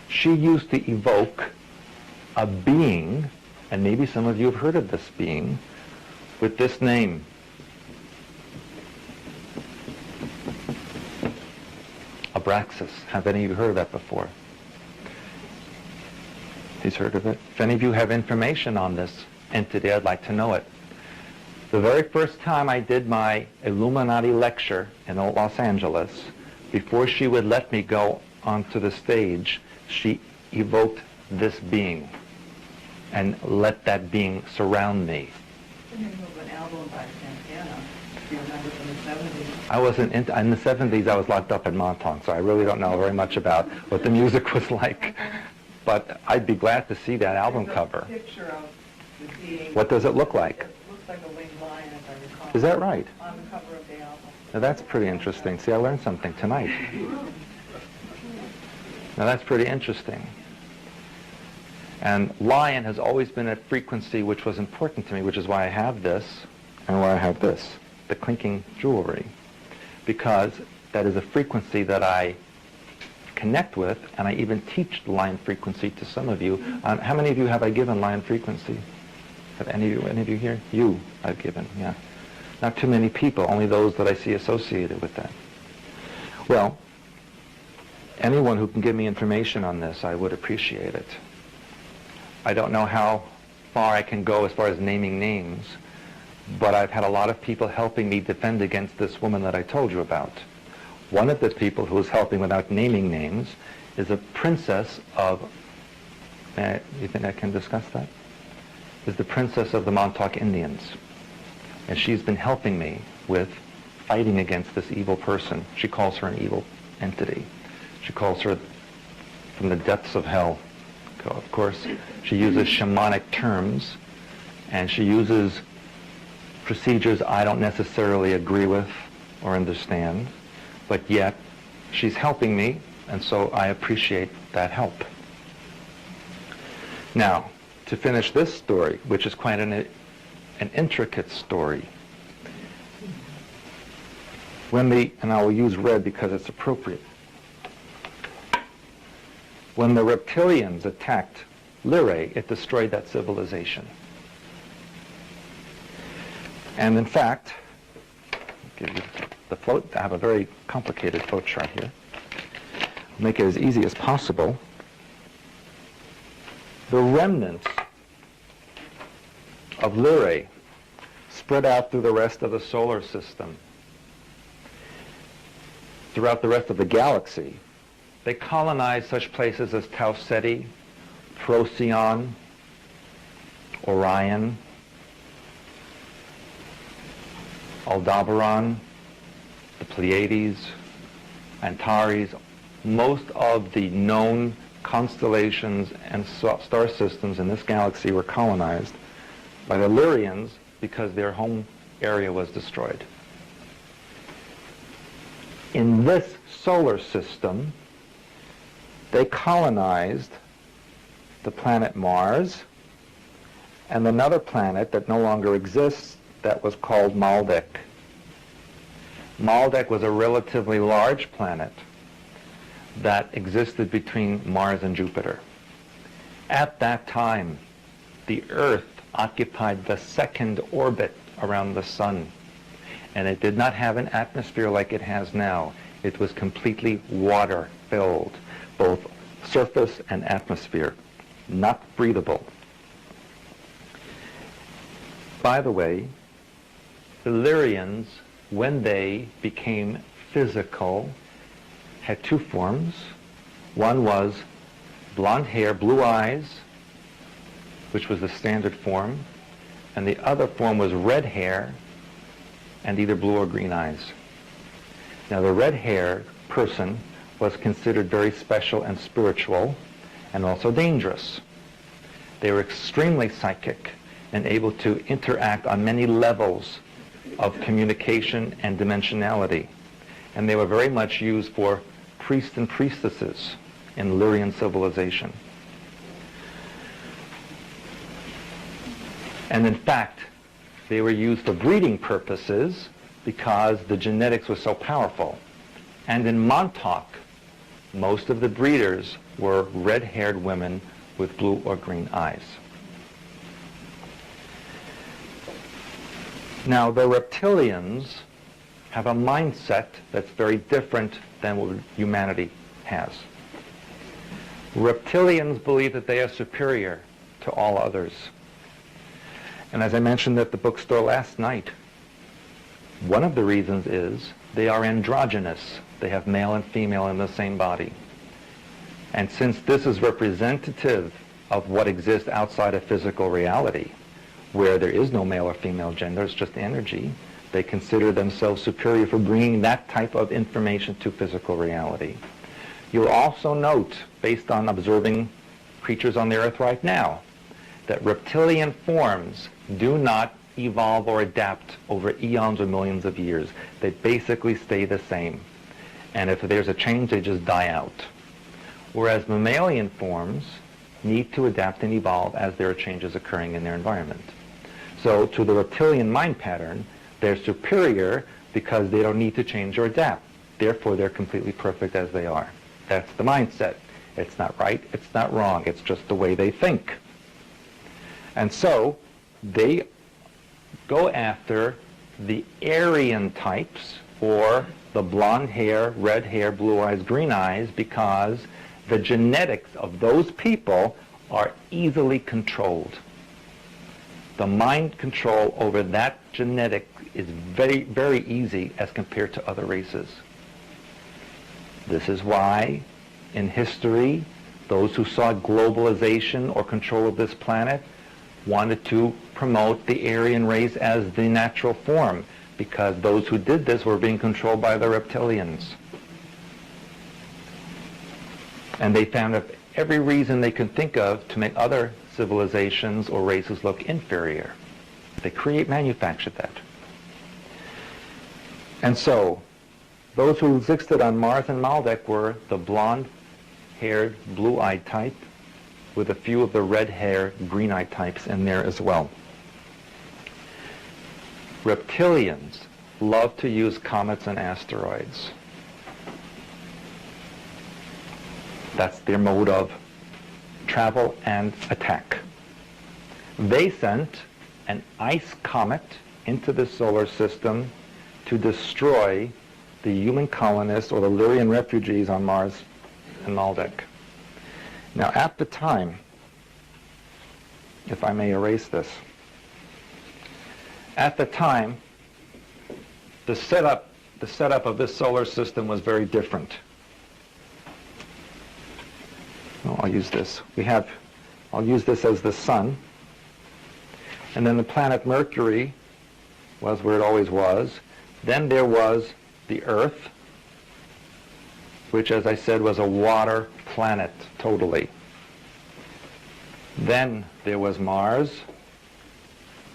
She used to evoke a being, and maybe some of you have heard of this being, with this name. Abraxas. Have any of you heard of that before? He's heard of it? If any of you have information on this entity, I'd like to know it. The very first time I did my Illuminati lecture in Los Angeles, before she would let me go onto the stage, she evoked this being and let that being surround me. The name of an album by Santana, if you remember, from the 70s. I wasn't in the 70s. I was locked up in Montauk, so I really don't know very much about what the music was like. But I'd be glad to see that album cover. There's a picture of the being. What does it look like? It looks like a winged lion, if I recall. Is that right? On the cover of the album. Now that's pretty interesting. See, I learned something tonight. Now that's pretty interesting. And lion has always been a frequency which was important to me, which is why I have this and why I have this, the clinking jewelry, because that is a frequency that I connect with, and I even teach lion frequency to some of you. How many of you have I given lion frequency? Have any of you here? You, I've given, yeah. Not too many people, only those that I see associated with that. Well, anyone who can give me information on this, I would appreciate it. I don't know how far I can go as far as naming names, but I've had a lot of people helping me defend against this woman that I told you about. One of the people who is helping without naming names is a princess of, you think I can discuss that? Is the princess of the Montauk Indians. And she's been helping me with fighting against this evil person. She calls her an evil entity. She calls her from the depths of hell. Of course, she uses shamanic terms, and she uses procedures I don't necessarily agree with or understand, but yet she's helping me, and so I appreciate that help. Now, to finish this story, which is quite an intricate story, and I will use red because it's appropriate. When the Reptilians attacked Lyrae, it destroyed that civilization. And in fact, I'll give you the float. I have a very complicated float chart here. I'll make it as easy as possible. The remnants of Lyrae spread out through the rest of the solar system, throughout the rest of the galaxy. They colonized such places as Tau Ceti, Procyon, Orion, Aldebaran, the Pleiades, Antares. Most of the known constellations and star systems in this galaxy were colonized by the Lyrians because their home area was destroyed. In this solar system, they colonized the planet Mars and another planet that no longer exists that was called Maldek. Maldek was a relatively large planet that existed between Mars and Jupiter. At that time, the Earth occupied the second orbit around the Sun, and it did not have an atmosphere like it has now. It was completely water-filled, both surface and atmosphere, not breathable. By the way, the Lyrians, when they became physical, had two forms. One was blonde hair, blue eyes, which was the standard form, and the other form was red hair and either blue or green eyes. Now the red-haired person was considered very special and spiritual and also dangerous. They were extremely psychic and able to interact on many levels of communication and dimensionality. And they were very much used for priests and priestesses in Illyrian civilization. And in fact, they were used for breeding purposes because the genetics was so powerful. And in Montauk, most of the breeders were red-haired women with blue or green eyes. Now, the reptilians have a mindset that's very different than what humanity has. Reptilians believe that they are superior to all others. And as I mentioned at the bookstore last night, one of the reasons is they are androgynous. They have male and female in the same body. And since this is representative of what exists outside of physical reality, where there is no male or female gender, it's just energy, they consider themselves superior for bringing that type of information to physical reality. You'll also note, based on observing creatures on the earth right now, that reptilian forms do not evolve or adapt over eons or millions of years. They basically stay the same. And if there's a change, they just die out. Whereas mammalian forms need to adapt and evolve as there are changes occurring in their environment. So to the reptilian mind pattern, they're superior because they don't need to change or adapt. Therefore, they're completely perfect as they are. That's the mindset. It's not right, it's not wrong, it's just the way they think. And so they go after the Aryan types, or the blonde hair, red hair, blue eyes, green eyes, because the genetics of those people are easily controlled. The mind control over that genetic is very, very easy as compared to other races. This is why in history, those who saw globalization or control of this planet wanted to promote the Aryan race as the natural form, because those who did this were being controlled by the reptilians. And they found every reason they could think of to make other civilizations or races look inferior. They manufactured that. And so, those who existed on Mars and Maldek were the blonde-haired, blue-eyed type, with a few of the red-haired, green-eyed types in there as well. Reptilians love to use comets and asteroids. That's their mode of travel and attack. They sent an ice comet into the solar system to destroy the human colonists or the Illyrian refugees on Mars and Maldek. Now, at the time, if I may erase this, at the time, the setup of this solar system was very different. Well, I'll use this. I'll use this as the sun, and then the planet Mercury was where it always was. Then there was the Earth, which, as I said, was a water planet totally. Then there was Mars,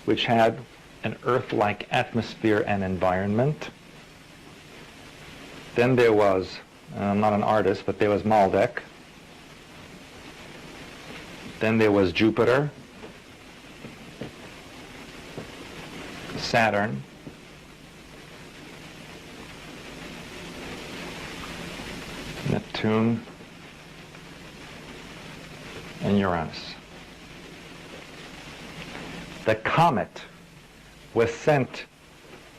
which had an Earth-like atmosphere and environment. Then there was, I'm not an artist, but there was Maldek. Then there was Jupiter, Saturn, Neptune, and Uranus. The comet was sent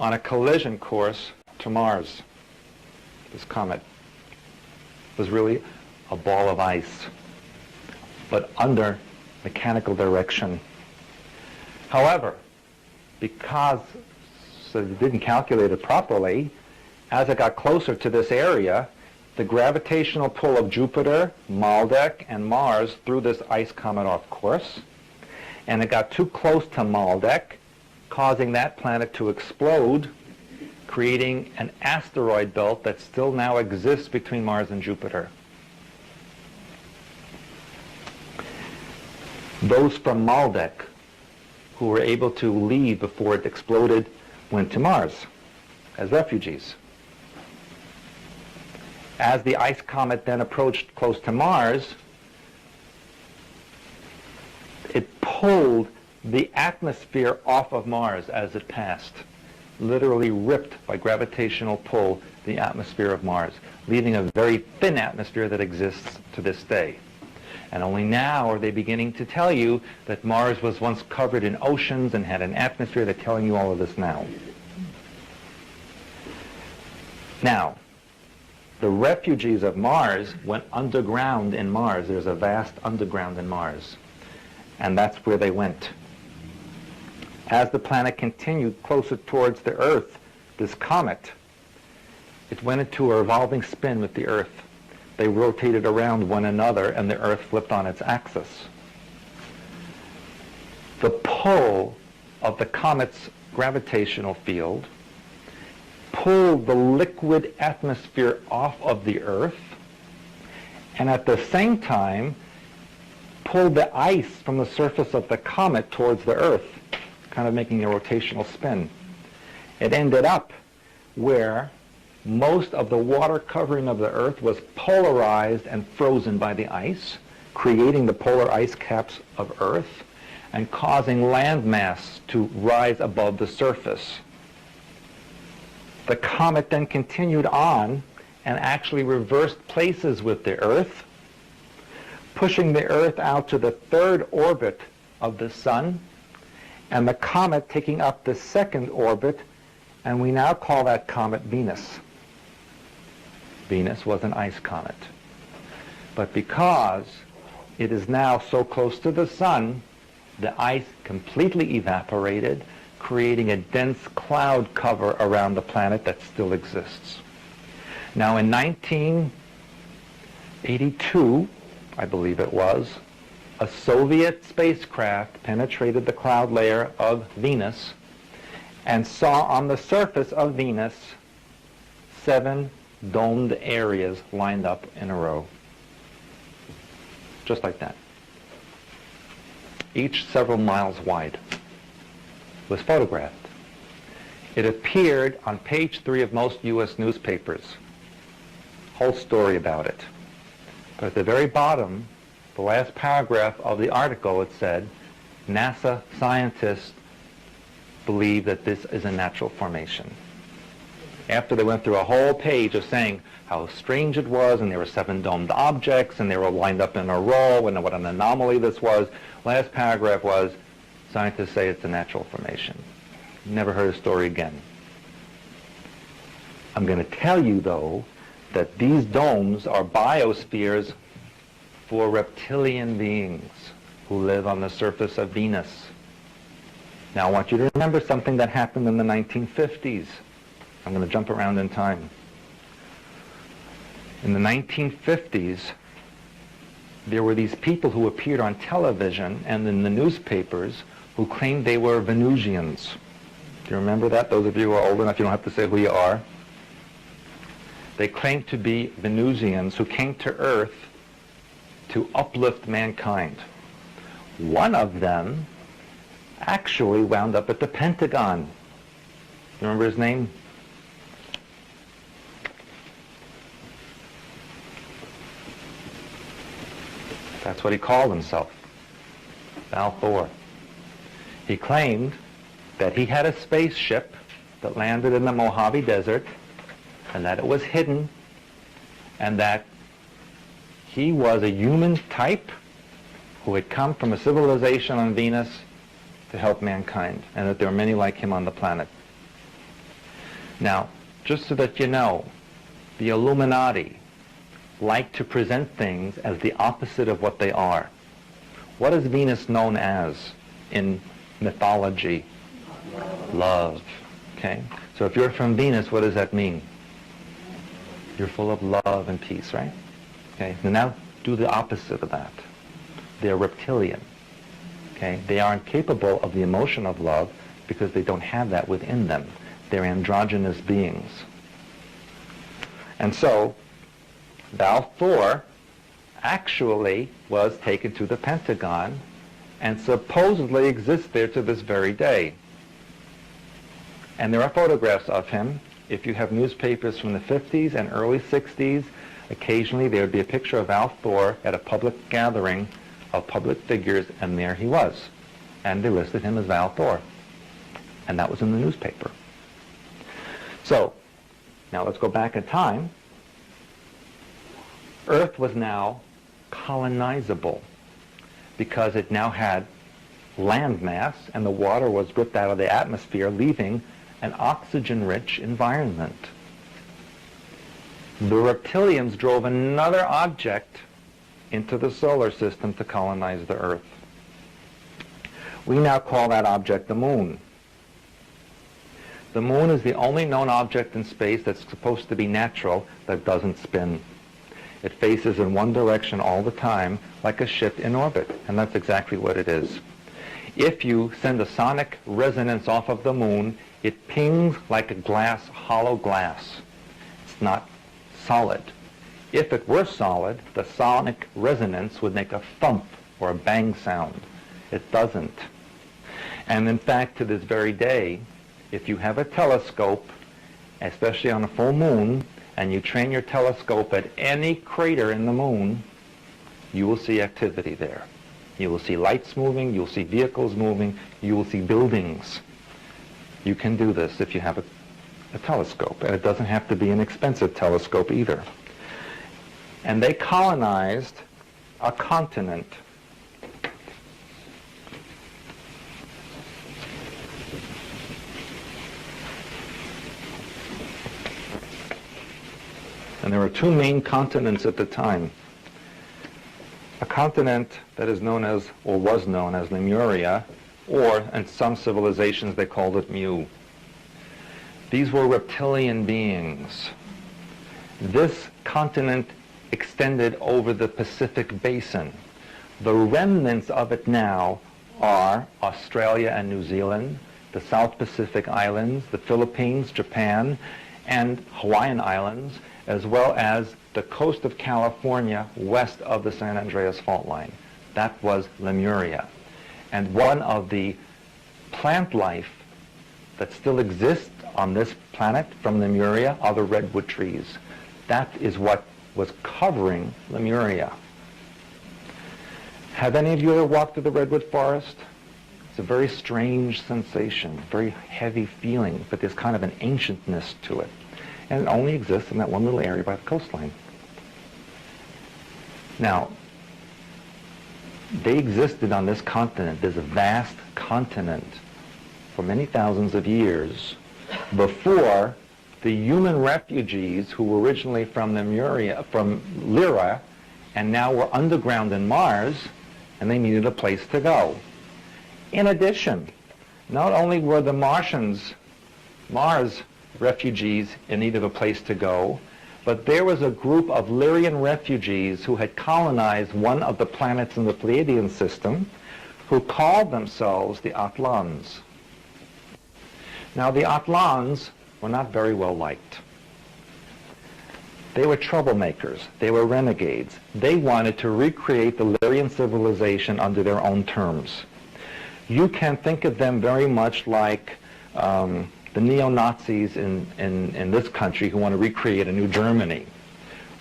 on a collision course to Mars. This comet was really a ball of ice, but under mechanical direction. However, because it didn't calculate it properly, as it got closer to this area, the gravitational pull of Jupiter, Maldek, and Mars threw this ice comet off course, and it got too close to Maldek, causing that planet to explode, creating an asteroid belt that still now exists between Mars and Jupiter. Those from Maldek who were able to leave before it exploded went to Mars as refugees. As the ice comet then approached close to Mars, it pulled the atmosphere off of Mars as it passed, literally ripped by gravitational pull the atmosphere of Mars, leaving a very thin atmosphere that exists to this day. And only now are they beginning to tell you that Mars was once covered in oceans and had an atmosphere. They're telling you all of this now. Now, the refugees of Mars went underground in Mars. There's a vast underground in Mars. And that's where they went. As the planet continued closer towards the Earth, this comet, it went into a revolving spin with the Earth. They rotated around one another, and the Earth flipped on its axis. The pull of the comet's gravitational field pulled the liquid atmosphere off of the Earth, and at the same time pulled the ice from the surface of the comet towards the Earth, kind of making a rotational spin. It ended up where most of the water covering of the Earth was polarized and frozen by the ice, creating the polar ice caps of Earth and causing landmass to rise above the surface. The comet then continued on and actually reversed places with the Earth, pushing the Earth out to the third orbit of the Sun, and the comet taking up the second orbit, and we now call that comet Venus. Venus was an ice comet. But because it is now so close to the Sun, the ice completely evaporated, creating a dense cloud cover around the planet that still exists. Now in 1982, I believe it was, a Soviet spacecraft penetrated the cloud layer of Venus and saw on the surface of Venus 7 domed areas lined up in a row. Just like that. Each several miles wide. Was photographed. It appeared on page 3 of most U.S. newspapers. Whole story about it. But at the very bottom, the last paragraph of the article, it said, NASA scientists believe that this is a natural formation. After they went through a whole page of saying how strange it was, and there were 7 domed objects, and they were lined up in a row, and what an anomaly this was, last paragraph was, scientists say it's a natural formation. Never heard a story again. I'm going to tell you, though, that these domes are biospheres for reptilian beings who live on the surface of Venus. Now, I want you to remember something that happened in the 1950s. I'm going to jump around in time. In the 1950s, there were these people who appeared on television and in the newspapers who claimed they were Venusians. Do you remember that? Those of you who are old enough, you don't have to say who you are. They claimed to be Venusians who came to Earth to uplift mankind. One of them actually wound up at the Pentagon. You remember his name? That's what he called himself, Balfour. He claimed that he had a spaceship that landed in the Mojave Desert and that it was hidden and that he was a human type who had come from a civilization on Venus to help mankind, and that there were many like him on the planet. Now, just so that you know, the Illuminati like to present things as the opposite of what they are. What is Venus known as in mythology? Love. Okay? So if you're from Venus, what does that mean? You're full of love and peace, right? Okay? Now do the opposite of that. They're reptilian. Okay? They aren't capable of the emotion of love because they don't have that within them. They're androgynous beings. And so, Balfour actually was taken to the Pentagon and supposedly exists there to this very day. And there are photographs of him. If you have newspapers from the 50s and early 60s, occasionally there would be a picture of Balfour at a public gathering of public figures, and there he was. And they listed him as Balfour. And that was in the newspaper. So, now let's go back in time. Earth was now colonizable because it now had land mass and the water was ripped out of the atmosphere, leaving an oxygen-rich environment. The reptilians drove another object into the solar system to colonize the Earth. We now call that object the moon. The moon is the only known object in space that's supposed to be natural that doesn't spin. It faces in one direction all the time, like a ship in orbit, and that's exactly what it is. If you send a sonic resonance off of the moon, it pings like a glass, hollow glass. It's not solid. If it were solid, the sonic resonance would make a thump or a bang sound. It doesn't. And in fact, to this very day, if you have a telescope, especially on a full moon, and you train your telescope at any crater in the moon, you will see activity there. You will see lights moving, you'll see vehicles moving, you will see buildings. You can do this if you have a telescope, and it doesn't have to be an expensive telescope either. And they colonized a continent. And there were two main continents at the time. A continent that is known as, or was known as, Lemuria, or in some civilizations they called it Mu. These were reptilian beings. This continent extended over the Pacific Basin. The remnants of it now are Australia and New Zealand, the South Pacific Islands, the Philippines, Japan, and Hawaiian Islands, as well as the coast of California west of the San Andreas Fault Line. That was Lemuria. And one of the plant life that still exists on this planet from Lemuria are the redwood trees. That is what was covering Lemuria. Have any of you ever walked through the redwood forest? It's a very strange sensation, very heavy feeling, but there's kind of an ancientness to it. And it only exists in that one little area by the coastline. Now, they existed on this continent, this vast continent, for many thousands of years before the human refugees who were originally from Lemuria, from Lyra, and now were underground in Mars, and they needed a place to go. In addition, not only were the Martians, Mars refugees, in need of a place to go, but there was a group of Lyrian refugees who had colonized one of the planets in the Pleiadian system, who called themselves the Atlans. Now, the Atlans were not very well liked. They were troublemakers. They were renegades. They wanted to recreate the Lyrian civilization under their own terms. You can think of them very much like the neo-Nazis in this country who want to recreate a new Germany.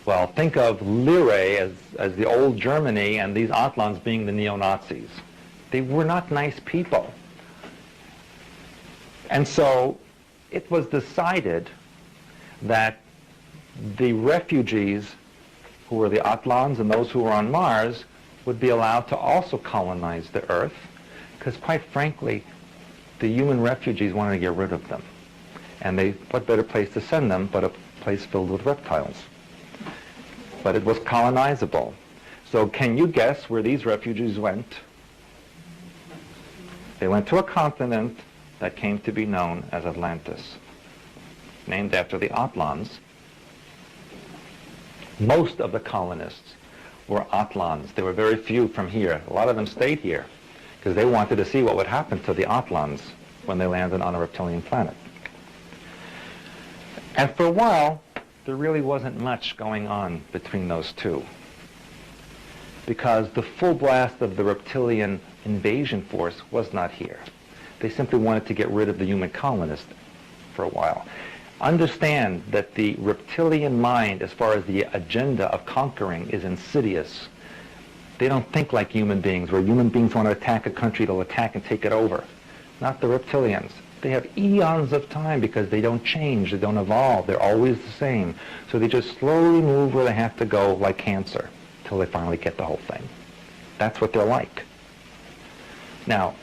Well, think of Lyra as the old Germany and these Atlans being the neo-Nazis. They were not nice people. And so it was decided that the refugees who were the Atlans and those who were on Mars would be allowed to also colonize the Earth, because quite frankly, the human refugees wanted to get rid of them. And what better place to send them but a place filled with reptiles. But it was colonizable. So can you guess where these refugees went? They went to a continent that came to be known as Atlantis, named after the Atlans. Most of the colonists were Atlans. There were very few from here. A lot of them stayed here, because they wanted to see what would happen to the Atlans when they landed on a reptilian planet. And for a while, there really wasn't much going on between those two, because the full blast of the reptilian invasion force was not here. They simply wanted to get rid of the human colonists for a while. Understand that the reptilian mind, as far as the agenda of conquering, is insidious. They don't think like human beings, where human beings want to attack a country, they'll attack and take it over. Not the reptilians. They have eons of time because they don't change, they don't evolve, they're always the same. So they just slowly move where they have to go, like cancer, till they finally get the whole thing. That's what they're like. Now,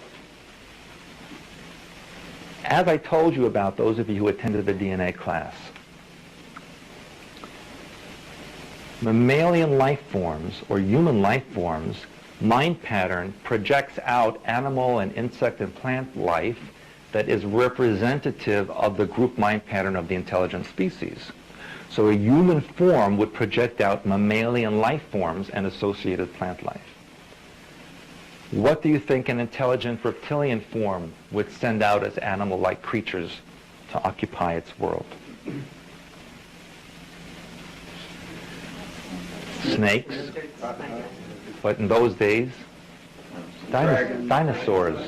as I told you about, those of you who attended the DNA class, mammalian life forms, or human life forms, mind pattern projects out animal and insect and plant life that is representative of the group mind pattern of the intelligent species. So a human form would project out mammalian life forms and associated plant life. What do you think an intelligent reptilian form would send out as animal-like creatures to occupy its world? Snakes, but in those days, dinosaurs.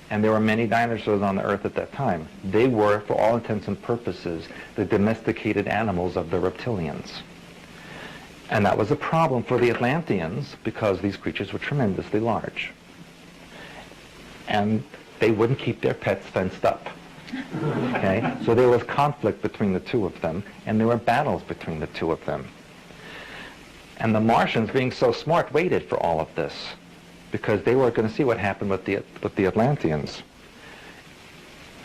And there were many dinosaurs on the earth at that time. They were, for all intents and purposes, the domesticated animals of the reptilians. And that was a problem for the Atlanteans because these creatures were tremendously large. And they wouldn't keep their pets fenced up. Okay? So there was conflict between the two of them, and there were battles between the two of them. And the Martians, being so smart, waited for all of this because they were going to see what happened with the Atlanteans.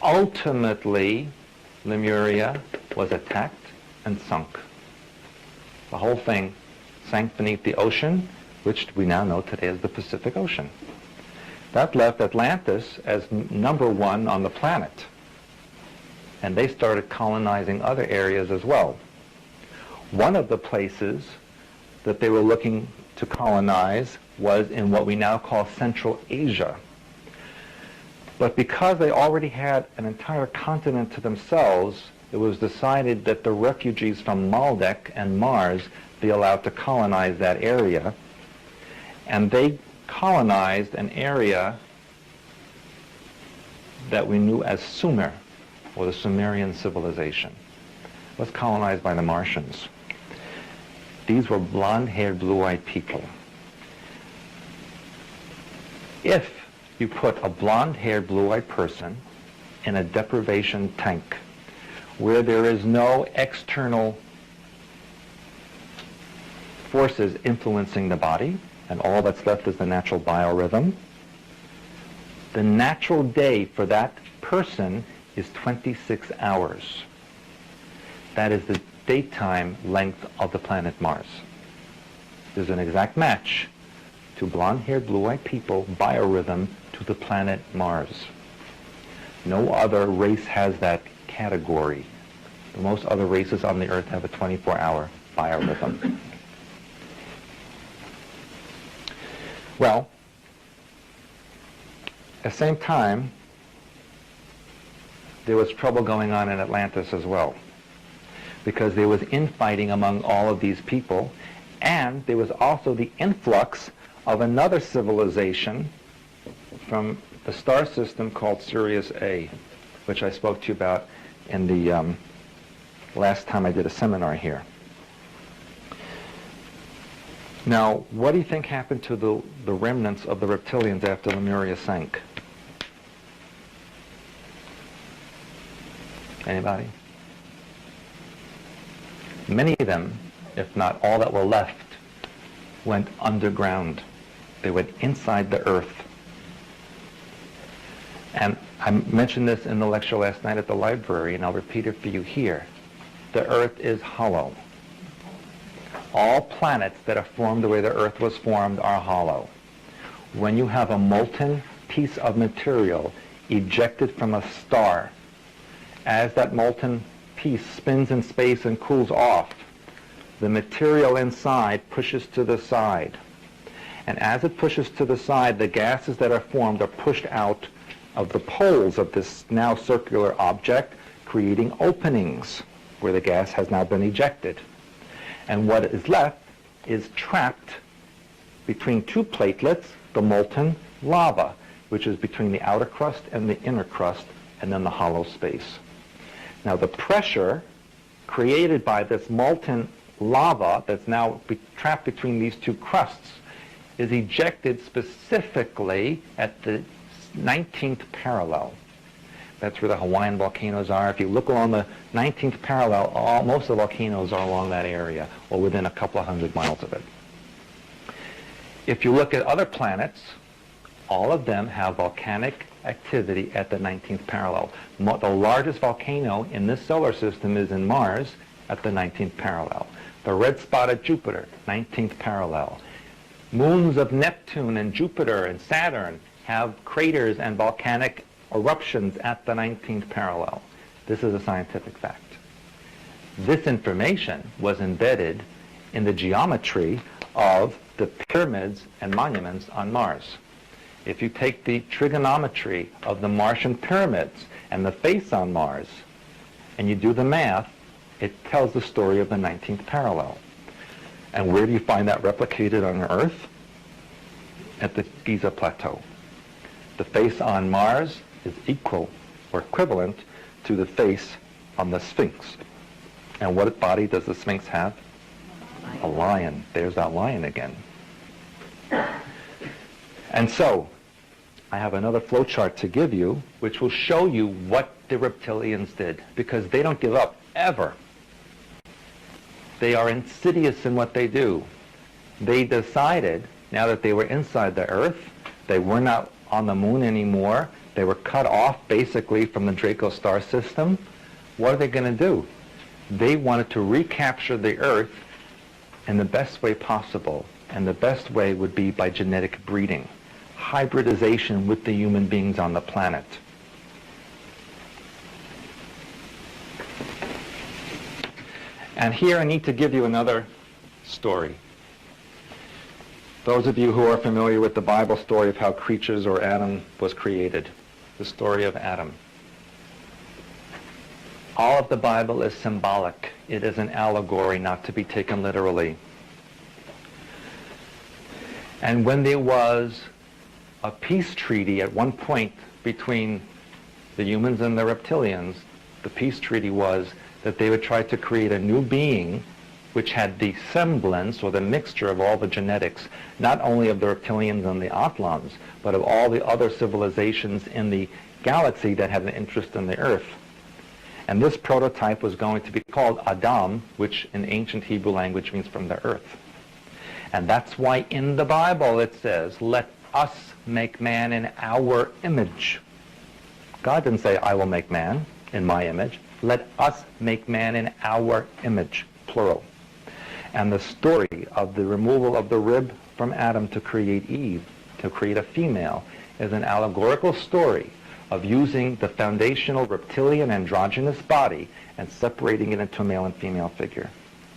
Ultimately, Lemuria was attacked and sunk. The whole thing sank beneath the ocean, which we now know today as the Pacific Ocean. That left Atlantis as number one on the planet. And they started colonizing other areas as well. One of the places that they were looking to colonize was in what we now call Central Asia. But because they already had an entire continent to themselves, it was decided that the refugees from Maldek and Mars be allowed to colonize that area. And they colonized an area that we knew as Sumer, or the Sumerian civilization. It was colonized by the Martians. These were blonde-haired, blue-eyed people. If you put a blonde-haired, blue-eyed person in a deprivation tank where there is no external forces influencing the body, and all that's left is the natural biorhythm, the natural day for that person is 26 hours. That is the daytime length of the planet Mars. There's an exact match to blonde-haired, blue-eyed people biorhythm to the planet Mars. No other race has that category. Most other races on the Earth have a 24-hour biorhythm. Well, at the same time, there was trouble going on in Atlantis as well, because there was infighting among all of these people, and there was also the influx of another civilization from the star system called Sirius A, which I spoke to you about in the last time I did a seminar here. Now, what do you think happened to the remnants of the reptilians after Lemuria sank? Anybody? Many of them, if not all that were left, went underground. They went inside the earth. And I mentioned this in the lecture last night at the library, and I'll repeat it for you here. The earth is hollow. All planets that are formed the way the earth was formed are hollow. When you have a molten piece of material ejected from a star, as that molten piece spins in space and cools off, the material inside pushes to the side. And as it pushes to the side, the gases that are formed are pushed out of the poles of this now circular object, creating openings where the gas has now been ejected. And what is left is trapped between two platelets, the molten lava, which is between the outer crust and the inner crust, and then the hollow space. Now the pressure created by this molten lava that's now trapped between these two crusts is ejected specifically at the 19th parallel. That's where the Hawaiian volcanoes are. If you look along the 19th parallel, most of the volcanoes are along that area, or within a couple of hundred miles of it. If you look at other planets, all of them have volcanic activity at the 19th parallel. The largest volcano in this solar system is in Mars at the 19th parallel. The red spot at Jupiter, 19th parallel. Moons of Neptune and Jupiter and Saturn have craters and volcanic eruptions at the 19th parallel. This is a scientific fact. This information was embedded in the geometry of the pyramids and monuments on Mars. If you take the trigonometry of the Martian pyramids and the face on Mars, and you do the math, it tells the story of the 19th parallel. And where do you find that replicated on Earth? At the Giza Plateau. The face on Mars is equal or equivalent to the face on the Sphinx. And what body does the Sphinx have? A lion. There's that lion again. And so, I have another flowchart to give you, which will show you what the reptilians did, because they don't give up, ever. They are insidious in what they do. They decided, now that they were inside the Earth, they were not on the moon anymore, they were cut off basically from the Draco star system. What are they going to do? They wanted to recapture the Earth in the best way possible, and the best way would be by genetic breeding, hybridization with the human beings on the planet. And here I need to give you another story. Those of you who are familiar with the Bible story of how creatures or Adam was created, the story of Adam. All of the Bible is symbolic. It is an allegory, not to be taken literally. And when there was a peace treaty at one point between the humans and the reptilians, the peace treaty was that they would try to create a new being which had the semblance or the mixture of all the genetics, not only of the reptilians and the Atlans, but of all the other civilizations in the galaxy that had an interest in the Earth. And this prototype was going to be called Adam, which in ancient Hebrew language means from the earth. And that's why in the Bible it says, let us make man in our image. God didn't say, I will make man in my image. Let us make man in our image, plural. And the story of the removal of the rib from Adam to create Eve, to create a female, is an allegorical story of using the foundational reptilian androgynous body and separating it into a male and female figure.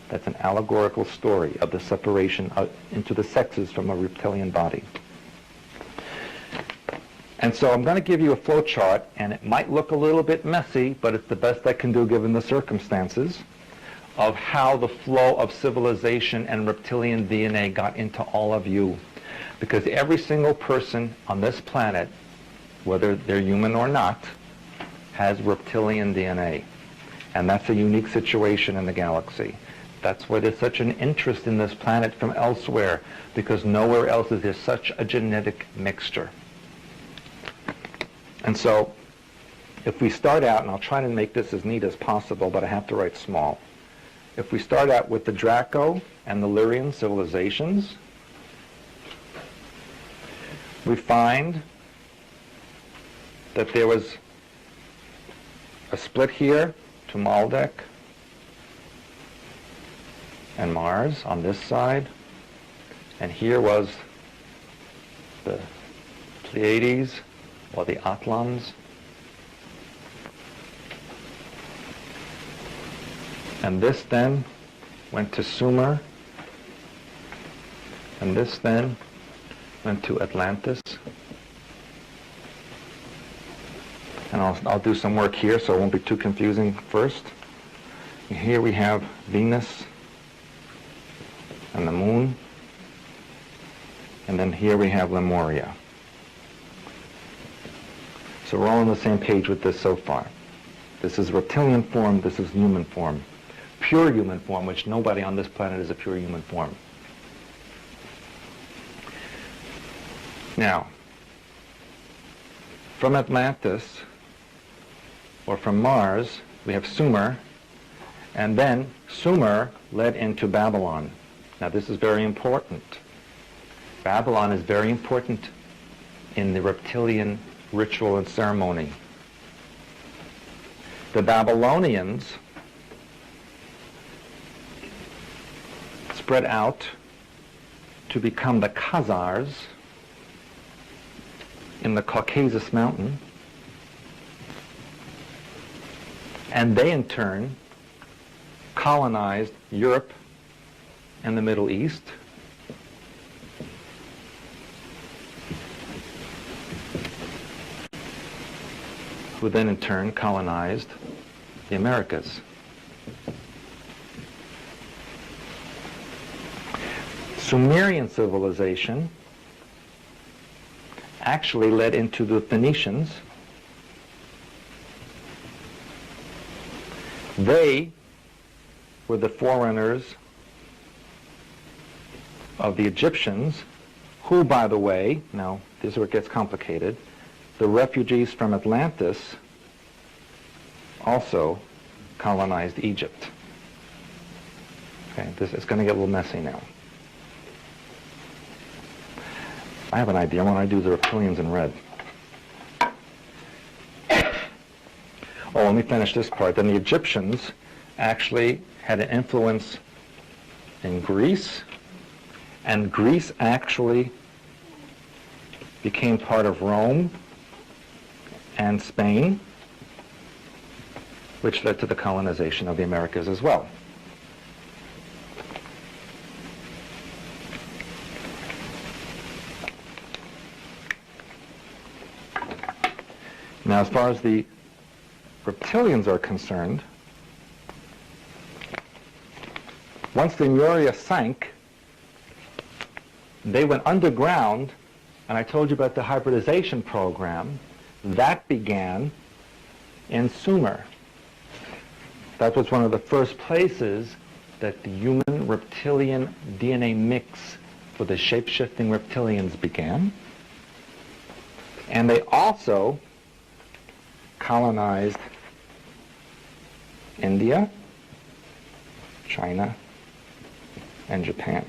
That's an allegorical story of the separation into the sexes from a reptilian body. And so I'm going to give you a flow chart, and it might look a little bit messy, but it's the best I can do given the circumstances, of how the flow of civilization and reptilian DNA got into all of you. Because every single person on this planet, whether they're human or not, has reptilian DNA. And that's a unique situation in the galaxy. That's why there's such an interest in this planet from elsewhere, because nowhere else is there such a genetic mixture. And so, if we start out, and I'll try to make this as neat as possible, but I have to write small. If we start out with the Draco and the Lyrian civilizations, we find that there was a split here to Maldek and Mars on this side, and here was the Pleiades, or the Atlans, and this then went to Sumer, and this then went to Atlantis. And I'll do some work here so it won't be too confusing first. And here we have Venus and the moon. And then here we have Lemuria. So we're all on the same page with this so far. This is reptilian form, this is human form. Pure human form, which nobody on this planet is a pure human form. Now, from Atlantis, or from Mars, we have Sumer, and then Sumer led into Babylon. Now this is very important. Babylon is very important in the reptilian ritual and ceremony. The Babylonians spread out to become the Khazars in the Caucasus Mountain, and they in turn colonized Europe and the Middle East. Who then in turn colonized the Americas. Sumerian civilization actually led into the Phoenicians. They were the forerunners of the Egyptians, who, by the way, now this is where it gets complicated, the refugees from Atlantis also colonized Egypt. Okay, this is going to get a little messy now. I have an idea. I want to do the reptilians in red. Oh, let me finish this part. Then the Egyptians actually had an influence in Greece, and Greece actually became part of Rome and Spain, which led to the colonization of the Americas as well. Now, as far as the reptilians are concerned, once the Lemuria sank, they went underground, and I told you about the hybridization program. That began in Sumer. That was one of the first places that the human reptilian DNA mix for the shape-shifting reptilians began. And they also colonized India, China, and Japan.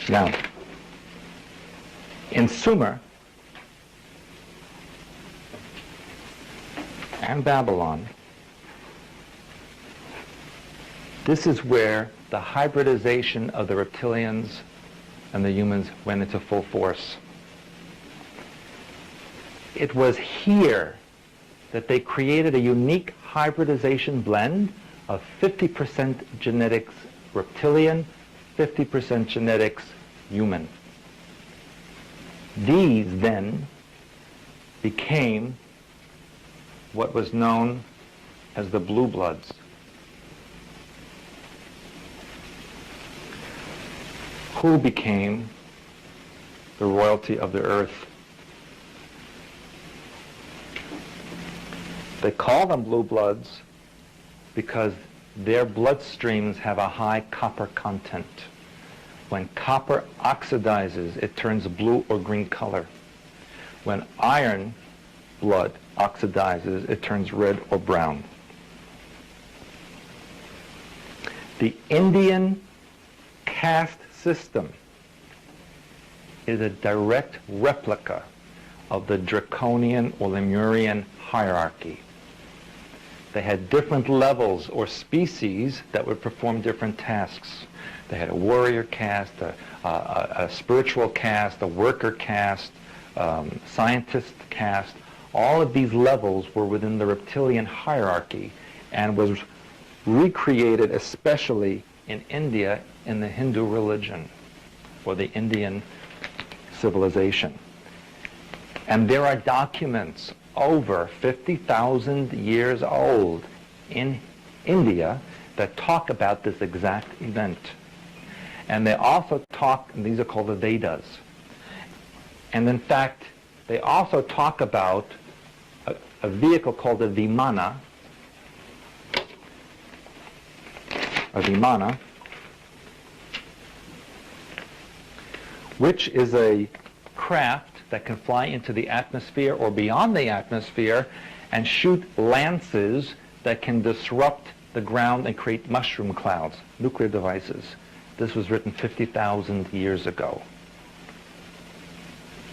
Now, in Sumer and Babylon, this is where the hybridization of the reptilians and the humans went into full force. It was here that they created a unique hybridization blend of 50% genetics reptilian, 50% genetics human. These then became what was known as the blue bloods, who became the royalty of the earth. They call them blue bloods because their bloodstreams have a high copper content. When copper oxidizes, it turns blue or green color. When iron blood oxidizes, it turns red or brown. The Indian caste system is a direct replica of the Draconian or Lemurian hierarchy. They had different levels or species that would perform different tasks. They had a warrior caste, a spiritual caste, a worker caste, scientist caste. All of these levels were within the reptilian hierarchy and was recreated especially in India in the Hindu religion or the Indian civilization. And there are documents over 50,000 years old in India that talk about this exact event. And they also talk, and these are called the Vedas. And in fact, they also talk about a vehicle called a Vimana, which is a craft that can fly into the atmosphere or beyond the atmosphere and shoot lances that can disrupt the ground and create mushroom clouds, nuclear devices. This was written 50,000 years ago.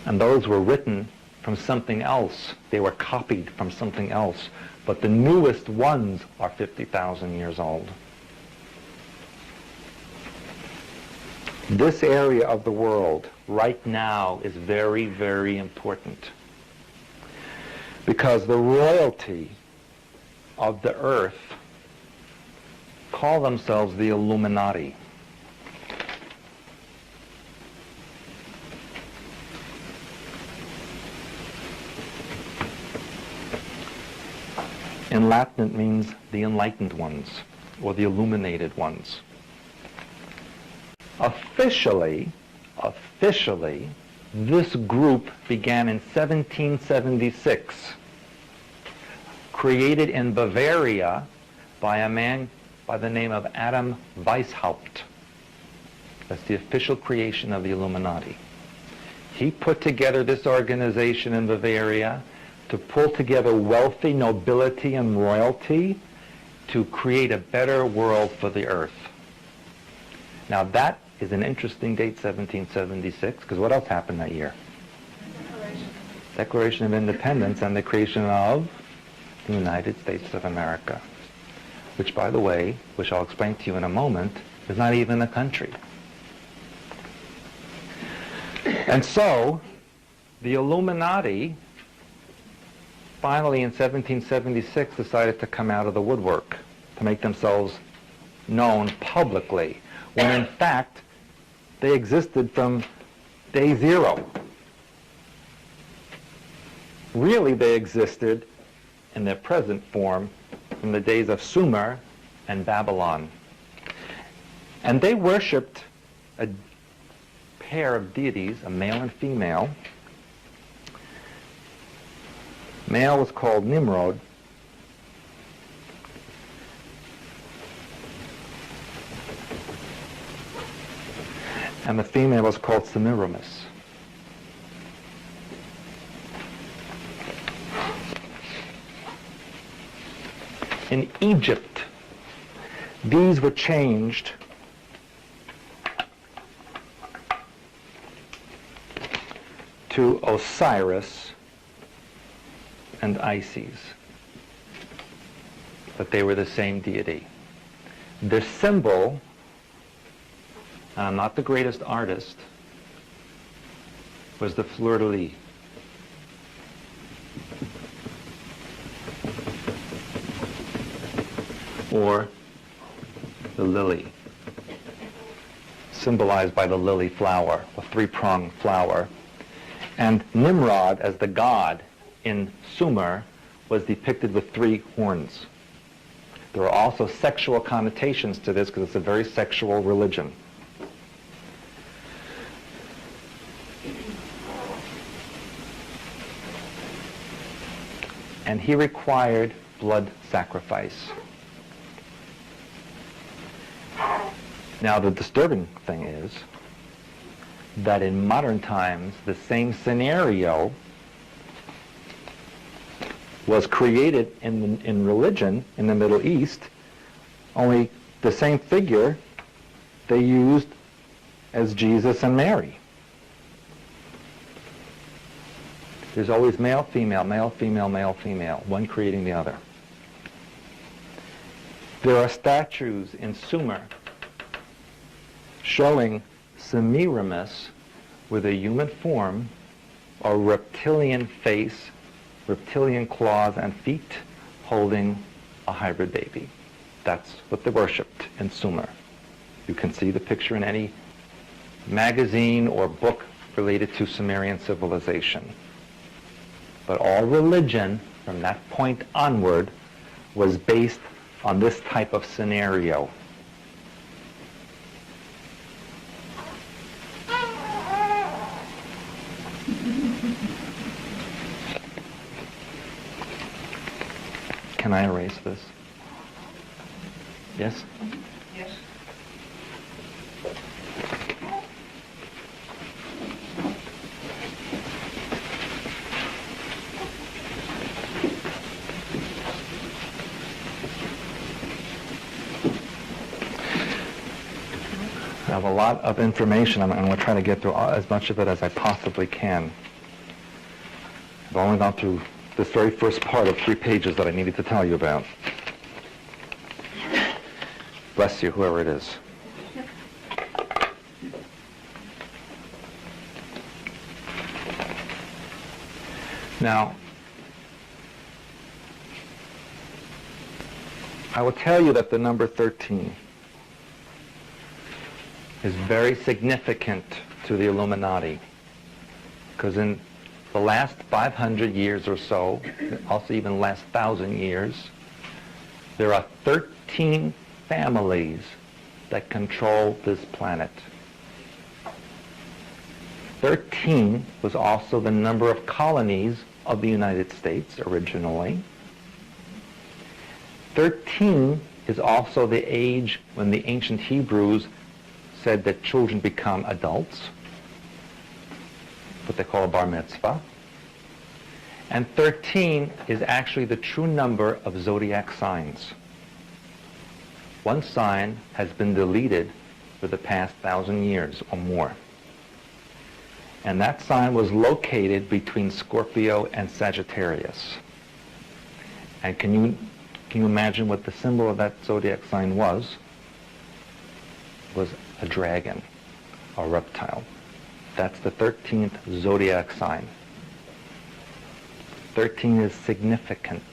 And those were written from something else. They were copied from something else. But the newest ones are 50,000 years old. This area of the world right now is very, very important because the royalty of the earth call themselves the Illuminati. In Latin, it means the enlightened ones or the illuminated ones. Officially, this group began in 1776, created in Bavaria by a man by the name of Adam Weishaupt. That's the official creation of the Illuminati. He put together this organization in Bavaria to pull together wealthy nobility and royalty to create a better world for the earth. Now that is an interesting date, 1776, because what else happened that year? Declaration of Independence and the creation of the United States of America, which, by the way, which I'll explain to you in a moment, is not even a country. And so, the Illuminati finally in 1776 decided to come out of the woodwork to make themselves known publicly, when in fact they existed from day zero. Really, they existed in their present form from the days of Sumer and Babylon. And they worshipped a pair of deities, a male and female. Male was called Nimrod. And the female was called Semiramis. In Egypt, these were changed to Osiris and Isis, but they were the same deity. Their symbol, I'm not the greatest artist, was the fleur-de-lis. Or the lily, symbolized by the lily flower, a three-pronged flower. And Nimrod, as the god in Sumer, was depicted with three horns. There are also sexual connotations to this because it's a very sexual religion. And he required blood sacrifice. Now, the disturbing thing is that in modern times, the same scenario was created in religion in the Middle East, only the same figure they used as Jesus and Mary. There's always male, female, male, female, male, female, one creating the other. There are statues in Sumer showing Semiramis with a human form, a reptilian face, reptilian claws and feet, holding a hybrid baby. That's what they worshipped in Sumer. You can see the picture in any magazine or book related to Sumerian civilization. But all religion from that point onward was based on this type of scenario. Can I erase this? Yes? Yes. I have a lot of information. I'm going to try to get through as much of it as I possibly can. I've only gone through this very first part of 3 pages that I needed to tell you about. Bless you, whoever it is. Now, I will tell you that the number 13 is very significant to the Illuminati, because in the last 500 years or so, also even last 1,000 years, there are 13 families that control this planet. 13 was also the number of colonies of the United States originally. 13 is also the age when the ancient Hebrews said that children become adults, what they call a bar mitzvah. And 13 is actually the true number of zodiac signs. One sign has been deleted for the past 1,000 years or more. And that sign was located between Scorpio and Sagittarius. And can you imagine what the symbol of that zodiac sign was? It was a dragon, a reptile. That's the 13th zodiac sign. 13 is significant.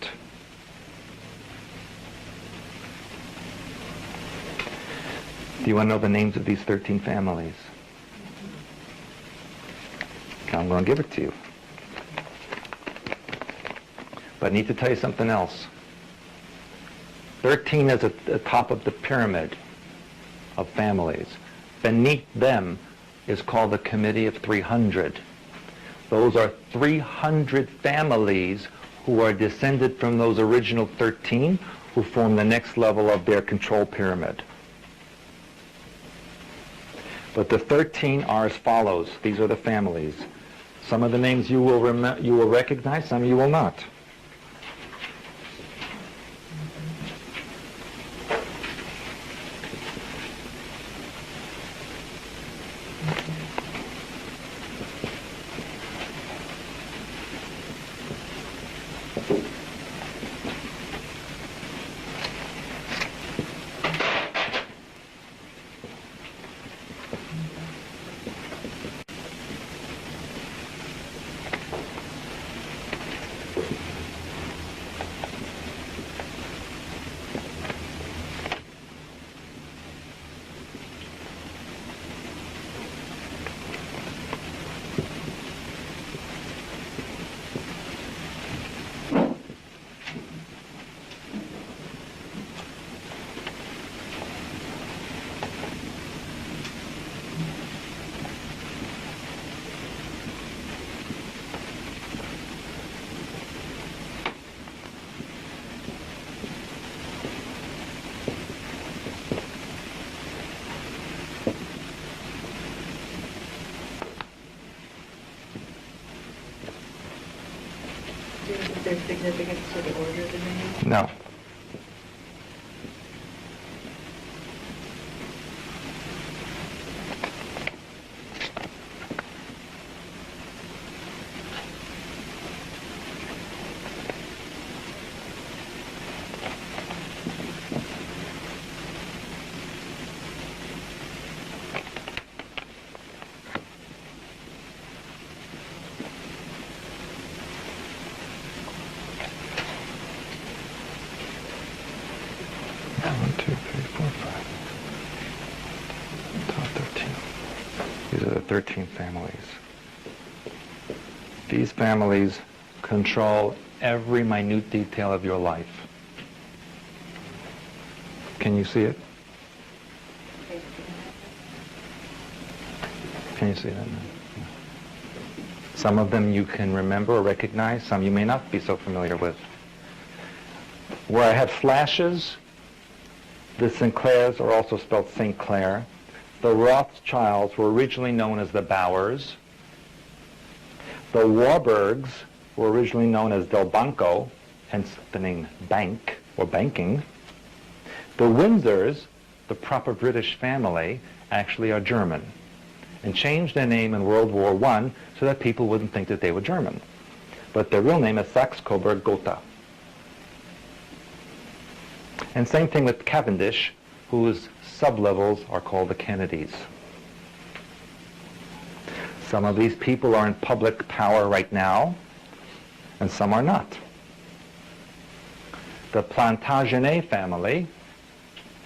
Do you want to know the names of these 13 families? I'm going to give it to you. But I need to tell you something else. 13 is at the top of the pyramid of families. Beneath them is called the Committee of 300. Those are 300 families who are descended from those original 13 who form the next level of their control pyramid. But the 13 are as follows. These are the families. Some of the names you will recognize, some you will not. Is there significance to the order of the names? No. are the 13 families. These families control every minute detail of your life. Can you see it? Can you see that now? Some of them you can remember or recognize, some you may not be so familiar with. Where I have slashes, the Sinclairs are also spelled St. Clair. The Rothschilds were originally known as the Bowers. The Warburgs were originally known as Del Banco, hence the name bank or banking. The Windsors, the proper British family, actually are German and changed their name in World War I so that people wouldn't think that they were German. But their real name is Saxe-Coburg-Gotha. And same thing with Cavendish, whose sublevels are called the Kennedys. Some of these people are in public power right now, and some are not. The Plantagenet family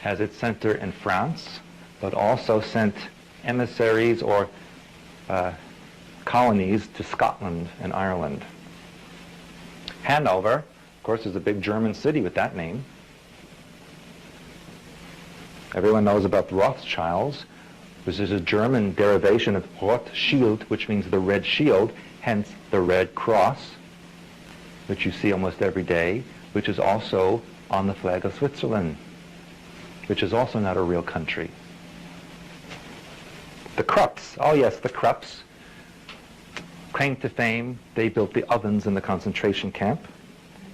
has its center in France, but also sent emissaries or colonies to Scotland and Ireland. Hanover, of course, is a big German city with that name. Everyone knows about the Rothschilds, which is a German derivation of Rothschild, which means the red shield, hence the Red Cross, which you see almost every day, which is also on the flag of Switzerland, which is also not a real country. The Krupps, oh yes, the Krupps, claim to fame, they built the ovens in the concentration camp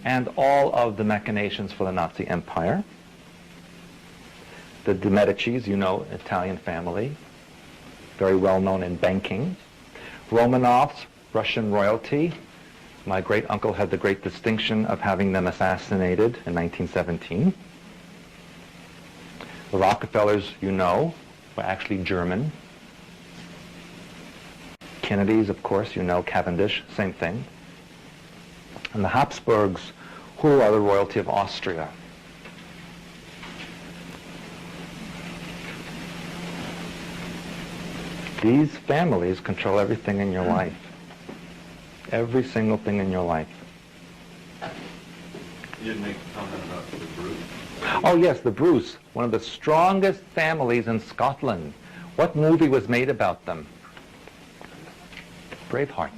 and all of the machinations for the Nazi Empire. The de Medicis, you know, Italian family, very well known in banking. Romanovs, Russian royalty. My great uncle had the great distinction of having them assassinated in 1917. The Rockefellers, you know, were actually German. Kennedys, of course, you know, Cavendish, same thing. And the Habsburgs, who are the royalty of Austria. These families control everything in your life. Every single thing in your life. You didn't make a comment about the Bruce. Oh yes, the Bruce, one of the strongest families in Scotland. What movie was made about them? Braveheart.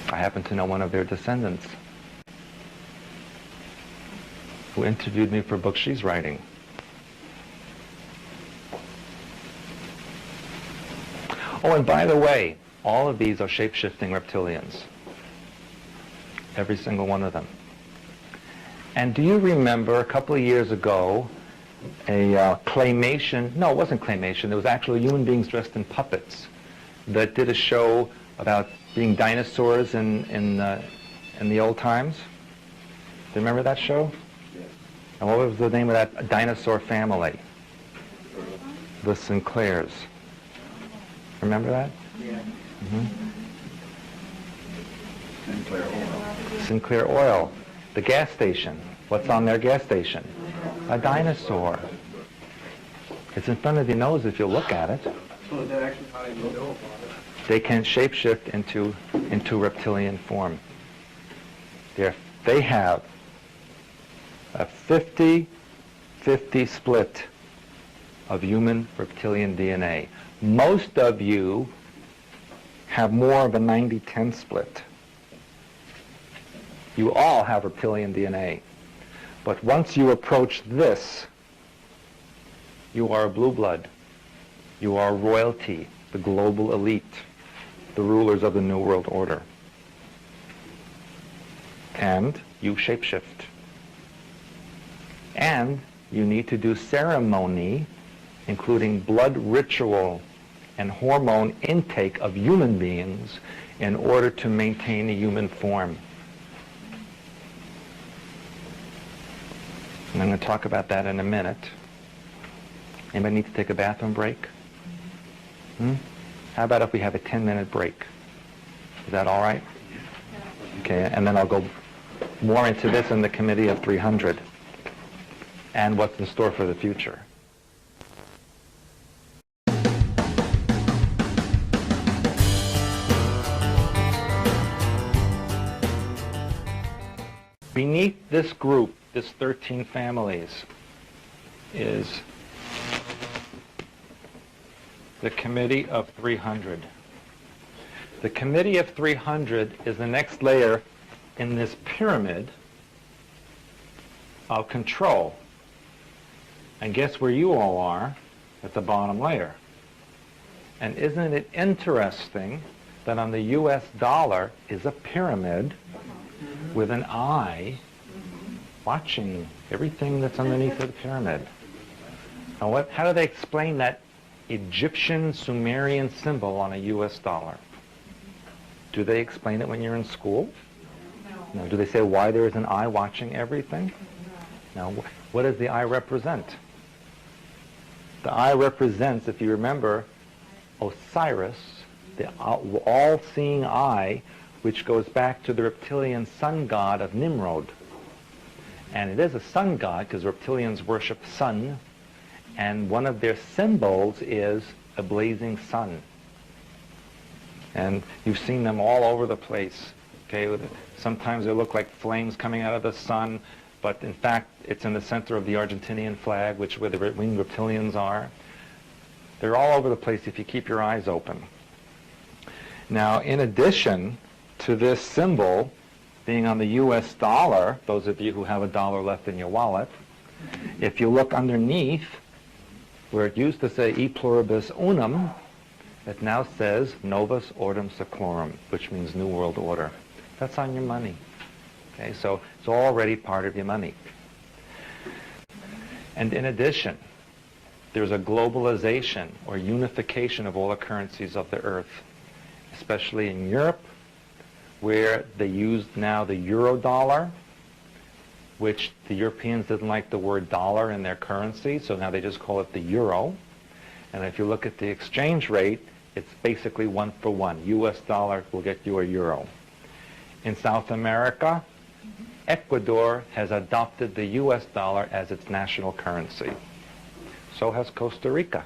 I happen to know one of their descendants who interviewed me for a book she's writing. Oh, and by the way, all of these are shape-shifting reptilians. Every single one of them. And do you remember a couple of years ago a claymation, no, it wasn't claymation, it was actually human beings dressed in puppets that did a show about being dinosaurs in the old times? Do you remember that show? Yes. And what was the name of that dinosaur family? The Sinclairs. Remember that? Yeah. Sinclair Oil. Sinclair Oil. The gas station. What's on their gas station? A dinosaur. It's in front of your nose if you look at it. So is that actually how you know about it? They can shapeshift into reptilian form. They have a 50-50 split of human reptilian DNA. Most of you have more of a 90-10 split. You all have reptilian DNA. But once you approach this, you are a blue blood. You are royalty, the global elite, the rulers of the New World Order. And you shapeshift. And you need to do ceremony, including blood ritual and hormone intake of human beings in order to maintain a human form. And I'm going to talk about that in a minute. Anybody need to take a bathroom break? How about if we have a 10-minute break? Is that all right? Okay, and then I'll go more into this in the committee of 300. and what's in store for the future. Beneath this group, this 13 families, is the Committee of 300. The Committee of 300 is the next layer in this pyramid of control. And guess where you all are? At the bottom layer. And isn't it interesting that on the US dollar is a pyramid with an eye watching everything that's underneath the pyramid? Now how do they explain that Egyptian Sumerian symbol on a US dollar? Do they explain it when you're in school? No. Do they say why there is an eye watching everything? No. What does the eye represent? The eye represents, if you remember, Osiris, the all-seeing eye, which goes back to the reptilian sun god of Nimrod. And it is a sun god because reptilians worship sun, and one of their symbols is a blazing sun. And you've seen them all over the place. Okay, sometimes they look like flames coming out of the sun, but in fact it's in the center of the Argentinian flag, which where the winged reptilians are. They're all over the place if you keep your eyes open. Now, in addition to this symbol being on the US dollar, those of you who have a dollar left in your wallet, if you look underneath where it used to say e pluribus unum, it now says novus ordem seclorum, which means New World Order. That's on your money. Okay, so it's already part of your money. And in addition, there's a globalization or unification of all the currencies of the earth, especially in Europe, where they use now the euro dollar, which the Europeans didn't like the word dollar in their currency, so now they just call it the euro. And if you look at the exchange rate, it's basically 1 for 1. US dollar will get you a euro. In South America, Ecuador has adopted the US dollar as its national currency. So has Costa Rica.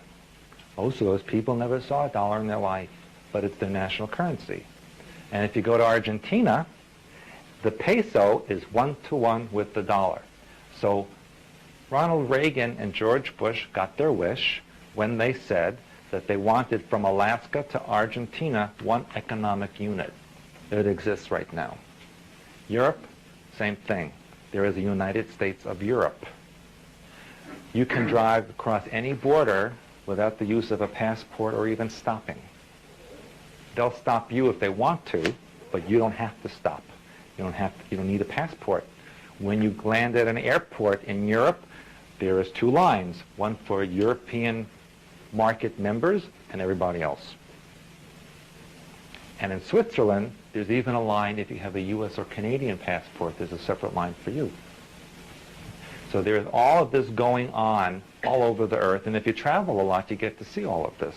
Most of those people never saw a dollar in their life, but it's their national currency. And if you go to Argentina, the peso is 1 to 1 with the dollar. So Ronald Reagan and George Bush got their wish when they said that they wanted from Alaska to Argentina one economic unit. It exists right now. Europe, same thing. There is a United States of Europe. You can drive across any border without the use of a passport or even stopping. They'll stop you if they want to, but you don't have to stop. You don't need a passport. When you land at an airport in Europe, there is 2 lines, one for European market members and everybody else. And in Switzerland, there's even a line if you have a US or Canadian passport, there's a separate line for you. So there's all of this going on all over the earth, and if you travel a lot, you get to see all of this.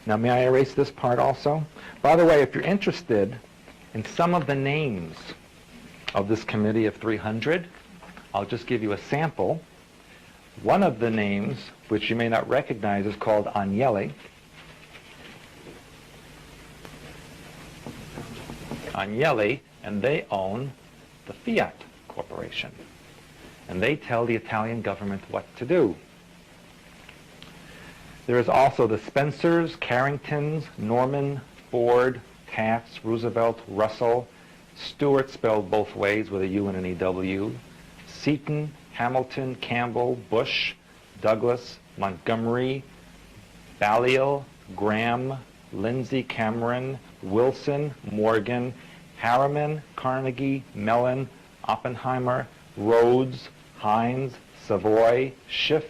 Now, may I erase this part also? By the way, if you're interested in some of the names of this Committee of 300, I'll just give you a sample. One of the names, which you may not recognize, is called Agnelli. Agnelli, and they own the Fiat Corporation. And they tell the Italian government what to do. There is also the Spencers, Carringtons, Norman, Ford, Tafts, Roosevelt, Russell, Stewart spelled both ways with a U and an EW, Seaton, Hamilton, Campbell, Bush, Douglas, Montgomery, Balliol, Graham, Lindsay, Cameron, Wilson, Morgan, Harriman, Carnegie, Mellon, Oppenheimer, Rhodes, Hines, Savoy, Schiff,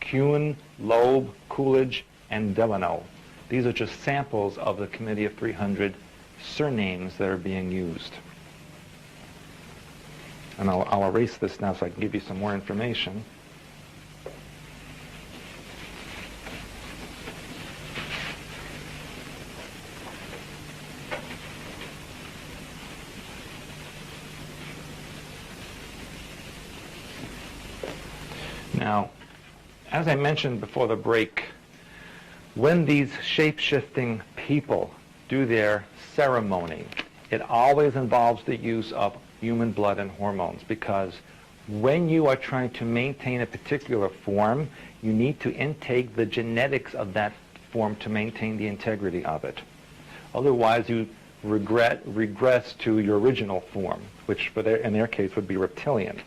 Kuhn, Loeb, Coolidge, and Delano. These are just samples of the Committee of 300 surnames that are being used. And I'll erase this now so I can give you some more information. Now, as I mentioned before the break, when these shape-shifting people do their ceremony, it always involves the use of human blood and hormones, because when you are trying to maintain a particular form, you need to intake the genetics of that form to maintain the integrity of it. Otherwise, you regress to your original form, which in their case would be reptilian.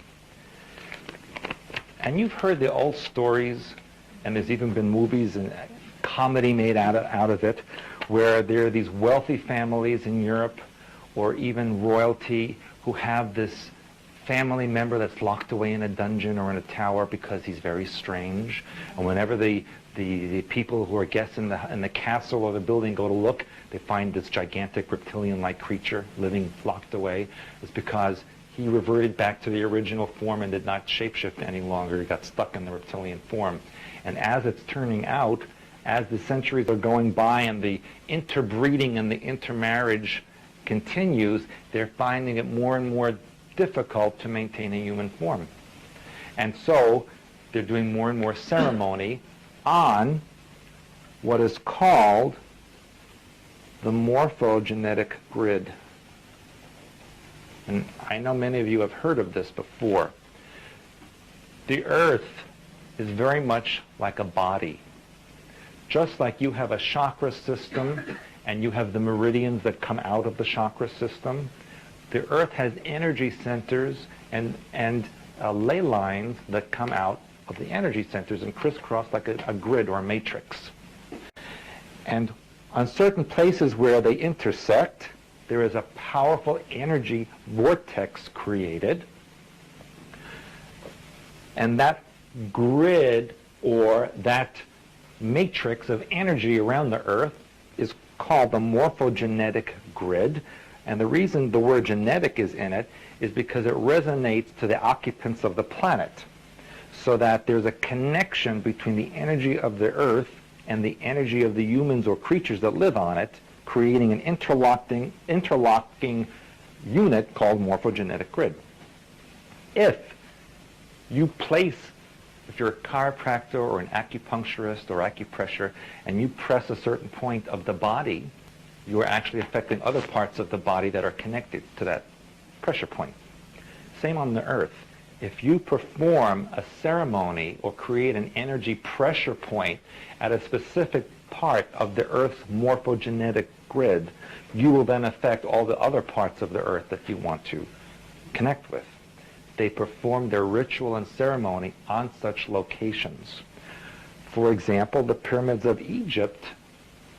And you've heard the old stories, and there's even been movies and comedy made out of it, where there are these wealthy families in Europe, or even royalty, who have this family member that's locked away in a dungeon or in a tower because he's very strange. And whenever the people who are guests in the castle or the building go to look, they find this gigantic reptilian-like creature living locked away. It's because he reverted back to the original form and did not shapeshift any longer. He got stuck in the reptilian form. And as it's turning out, as the centuries are going by and the interbreeding and the intermarriage continues, they're finding it more and more difficult to maintain a human form. And so they're doing more and more ceremony on what is called the morphogenetic grid. And I know many of you have heard of this before. The Earth is very much like a body. Just like you have a chakra system and you have the meridians that come out of the chakra system, the Earth has energy centers and ley lines that come out of the energy centers and crisscross like a grid or a matrix. And on certain places where they intersect, there is a powerful energy vortex created. And that grid or that matrix of energy around the Earth is called the morphogenetic grid. And the reason the word genetic is in it is because it resonates to the occupants of the planet, so that there's a connection between the energy of the Earth and the energy of the humans or creatures that live on it, creating an interlocking unit called morphogenetic grid. If you're a chiropractor or an acupuncturist or acupressure, and you press a certain point of the body, you are actually affecting other parts of the body that are connected to that pressure point. Same on the Earth. If you perform a ceremony or create an energy pressure point at a specific part of the Earth's morphogenetic grid, you will then affect all the other parts of the Earth that you want to connect with. They perform their ritual and ceremony on such locations. For example, the pyramids of Egypt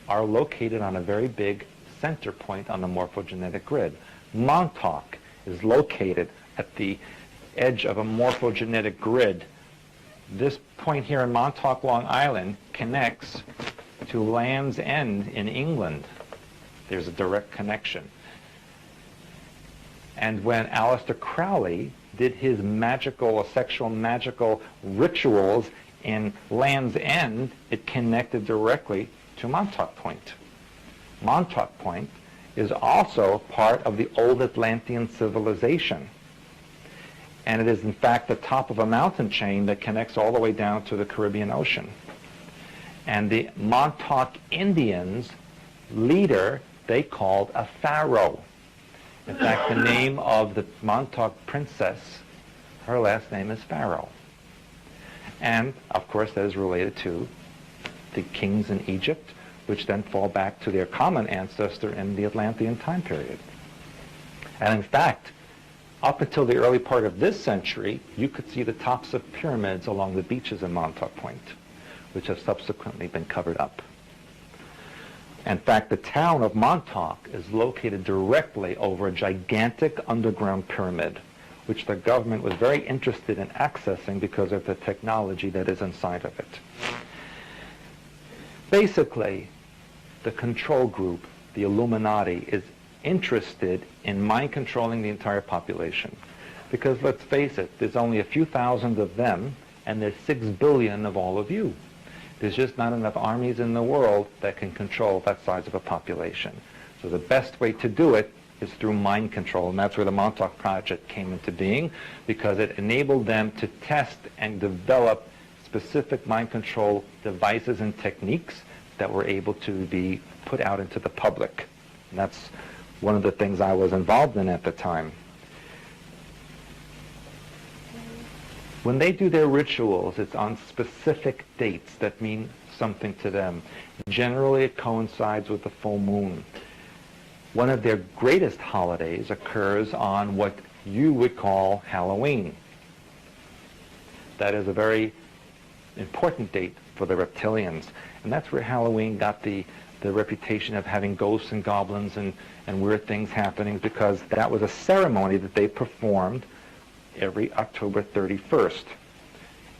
are located on a very big center point on the morphogenetic grid. Montauk is located at the edge of a morphogenetic grid. This point here in Montauk, Long Island, connects to Land's End in England. There's a direct connection. And when Aleister Crowley did his sexual magical rituals in Land's End, it connected directly to Montauk Point. Montauk Point is also part of the old Atlantean civilization. And it is in fact the top of a mountain chain that connects all the way down to the Caribbean Ocean. And the Montauk Indians' leader, they called a pharaoh. In fact, the name of the Montauk princess, her last name is Pharaoh. And, of course, that is related to the kings in Egypt, which then fall back to their common ancestor in the Atlantean time period. And in fact, up until the early part of this century, you could see the tops of pyramids along the beaches in Montauk Point, which have subsequently been covered up. In fact, the town of Montauk is located directly over a gigantic underground pyramid, which the government was very interested in accessing because of the technology that is inside of it. Basically, the control group, the Illuminati, is interested in mind controlling the entire population. Because let's face it, there's only a few thousand of them, and there's 6 billion of all of you. There's just not enough armies in the world that can control that size of a population. So the best way to do it is through mind control, and that's where the Montauk Project came into being, because it enabled them to test and develop specific mind control devices and techniques that were able to be put out into the public. And that's one of the things I was involved in at the time. When they do their rituals, it's on specific dates that mean something to them. Generally, it coincides with the full moon. One of their greatest holidays occurs on what you would call Halloween. That is a very important date for the reptilians. And that's where Halloween got the reputation of having ghosts and goblins and weird things happening, because that was a ceremony that they performed every October 31st.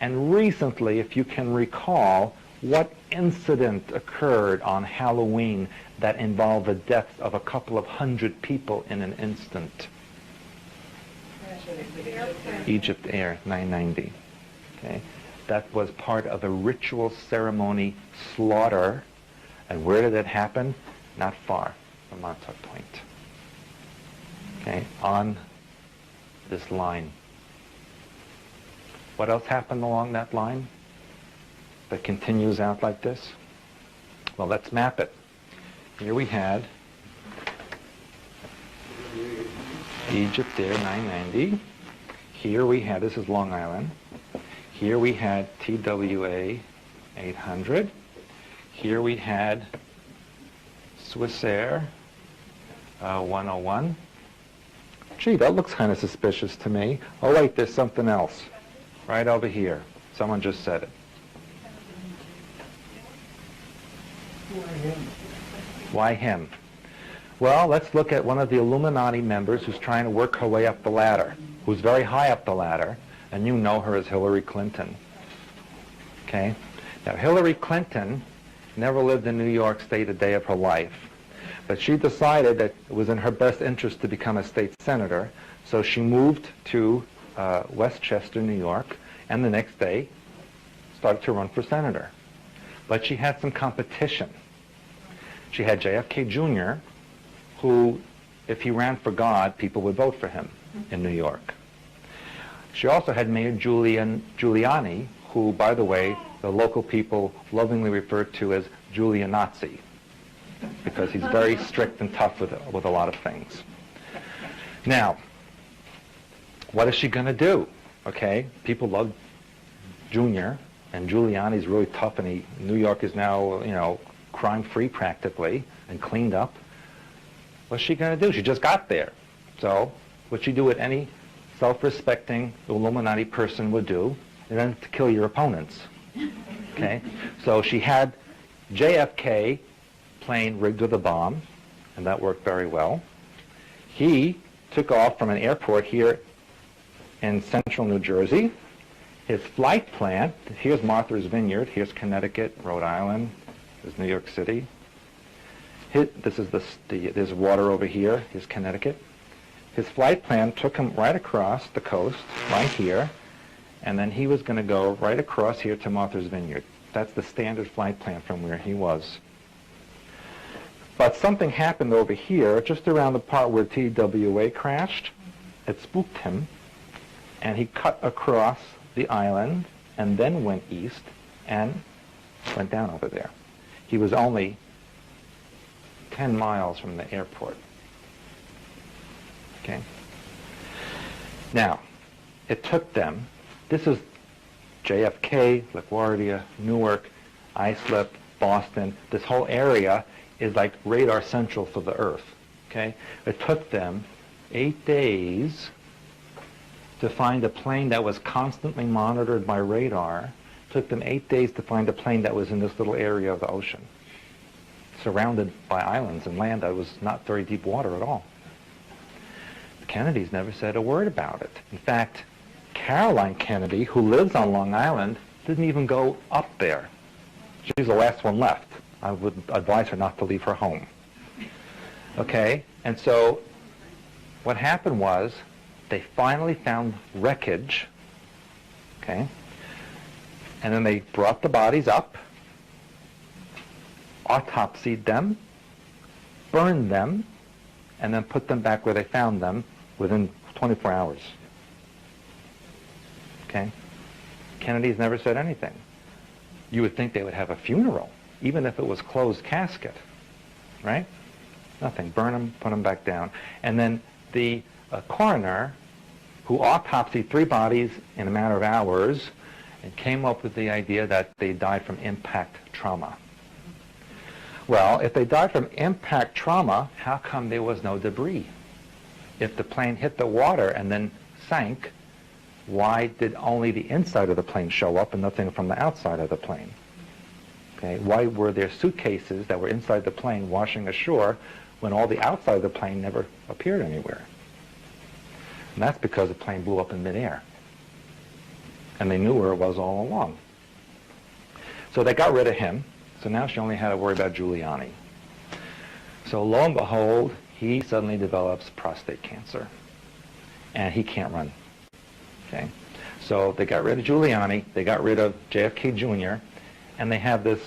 And recently, if you can recall, what incident occurred on Halloween that involved the deaths of a couple of hundred people in an instant? Egypt Air 990. Okay. That was part of a ritual ceremony slaughter. And where did it happen? Not far from Montauk Point. Okay, on this line. What else happened along that line that continues out like this? Well, let's map it. Here we had Egypt Air 990. Here we had, this is Long Island. Here we had TWA 800. Here we had Swiss Air 101. Gee, that looks kind of suspicious to me. Oh wait, there's something else. Right over here. Someone just said it. Why him? Well, let's look at one of the Illuminati members who's trying to work her way up the ladder, who's very high up the ladder, and you know her as Hillary Clinton. Okay? Now, Hillary Clinton never lived in New York State a day of her life, but she decided that it was in her best interest to become a state senator, so she moved to Westchester, New York, and the next day started to run for senator. But she had some competition. She had JFK Jr., who, if he ran for God, people would vote for him in New York. She also had Mayor Giuliani, who, by the way, the local people lovingly refer to as Giulianazi, because he's very strict and tough with a lot of things. Now, what is she going to do? Okay, people love Junior, and Giuliani's really tough, and New York is now, you know, crime-free practically and cleaned up. What's she going to do? She just got there. So, what you do what any self-respecting Illuminati person would do, and then to kill your opponents. Okay, so she had JFK plane rigged with a bomb, and that worked very well. He took off from an airport here in central New Jersey. His flight plan, here's Martha's Vineyard, here's Connecticut, Rhode Island, here's New York City. This is there's water over here, here's Connecticut. His flight plan took him right across the coast, right here, and then he was going to go right across here to Martha's Vineyard. That's the standard flight plan from where he was. But something happened over here, just around the part where TWA crashed. It spooked him, and he cut across the island and then went east and went down over there. He was only 10 miles from the airport. Okay. Now, it took them, this is JFK, LaGuardia, Newark, Islip, Boston. This whole area is like radar central for the Earth. Okay. It took them 8 days to find a plane that was constantly monitored by radar. It took them 8 days to find a plane that was in this little area of the ocean, surrounded by islands and land that was not very deep water at all. The Kennedys never said a word about it. In fact, Caroline Kennedy, who lives on Long Island, didn't even go up there. She's the last one left. I would advise her not to leave her home. Okay, and so what happened was they finally found wreckage, okay, and then they brought the bodies up, autopsied them, burned them, and then put them back where they found them within 24 hours. Okay? Kennedy's never said anything. You would think they would have a funeral, even if it was closed casket, right? Nothing. Burn them, put them back down. And then the coroner, who autopsied 3 bodies in a matter of hours, and came up with the idea that they died from impact trauma. Well, if they died from impact trauma, how come there was no debris? If the plane hit the water and then sank, why did only the inside of the plane show up and nothing from the outside of the plane? Okay, why were there suitcases that were inside the plane washing ashore when all the outside of the plane never appeared anywhere? And that's because the plane blew up in midair. And they knew where it was all along. So they got rid of him. So now she only had to worry about Giuliani. So lo and behold, he suddenly develops prostate cancer. And he can't run. Okay? So they got rid of Giuliani. They got rid of JFK Jr. And they have this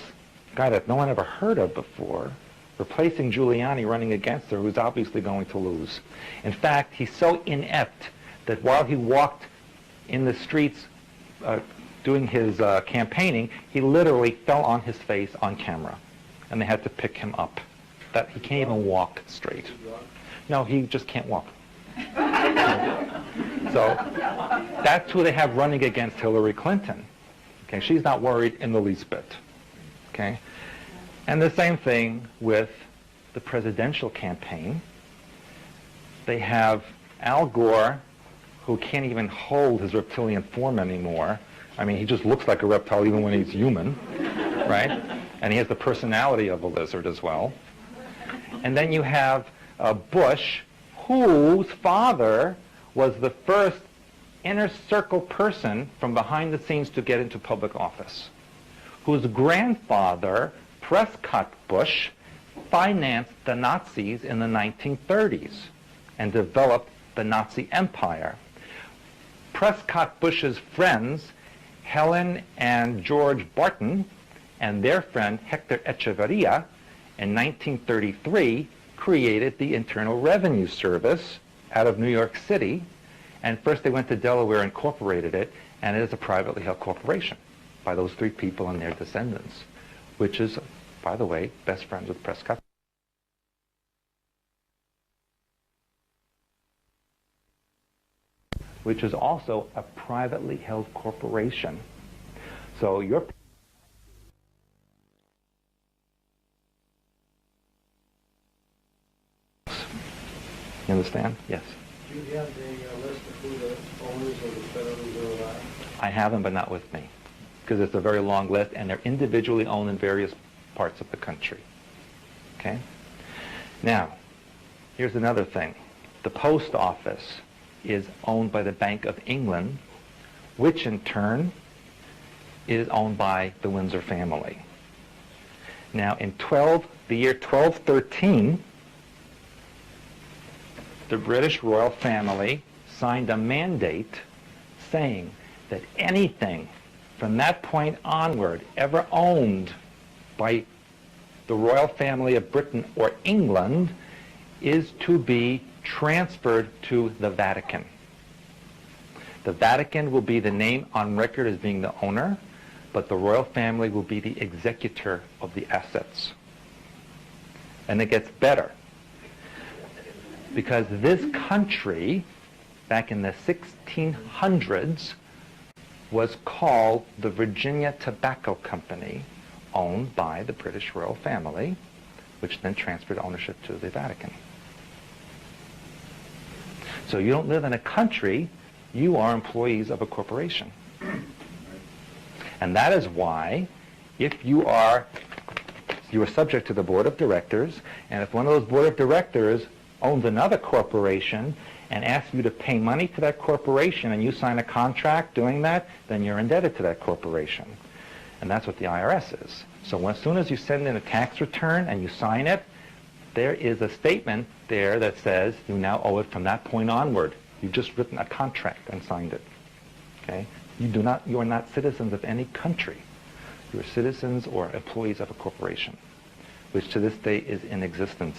guy that no one ever heard of before replacing Giuliani, running against her, who's obviously going to lose. In fact, he's so inept that while he walked in the streets doing his campaigning, he literally fell on his face on camera, and they had to pick him up. That he can't even walk straight. No, he just can't walk. So that's who they have running against Hillary Clinton. Okay, she's not worried in the least bit. Okay, and the same thing with the presidential campaign. They have Al Gore, who can't even hold his reptilian form anymore. I mean, he just looks like a reptile even when he's human, right? And he has the personality of a lizard as well. And then you have Bush, whose father was the first inner circle person from behind the scenes to get into public office, whose grandfather, Prescott Bush, financed the Nazis in the 1930s and developed the Nazi Empire. Prescott Bush's friends, Helen and George Barton, and their friend Hector Echeverria, in 1933, created the Internal Revenue Service out of New York City. And first they went to Delaware and incorporated it, and it is a privately held corporation by those 3 people and their descendants, which is, by the way, best friends with Prescott. Which is also a privately held corporation. So your You understand? Yes. Do you have the list of who the owners of the Federal Reserve are? I have them, but not with me, because it's a very long list, and they're individually owned in various parts of the country. Okay? Now, here's another thing. The post office is owned by the Bank of England, which in turn is owned by the Windsor family. Now, in the year 1213, the British royal family signed a mandate saying that anything from that point onward ever owned by the royal family of Britain or England is to be transferred to the Vatican. The Vatican will be the name on record as being the owner, but the royal family will be the executor of the assets. And it gets better, because this country, back in the 1600s, was called the Virginia Tobacco Company, owned by the British royal family, which then transferred ownership to the Vatican. So you don't live in a country, you are employees of a corporation. And that is why, if you are subject to the board of directors, and if one of those board of directors owns another corporation and asks you to pay money to that corporation and you sign a contract doing that, then you're indebted to that corporation. And that's what the IRS is. So as soon as you send in a tax return and you sign it, there is a statement there that says you now owe it from that point onward. You've just written a contract and signed it. Okay? You are not citizens of any country. You are citizens or employees of a corporation, which to this day is in existence.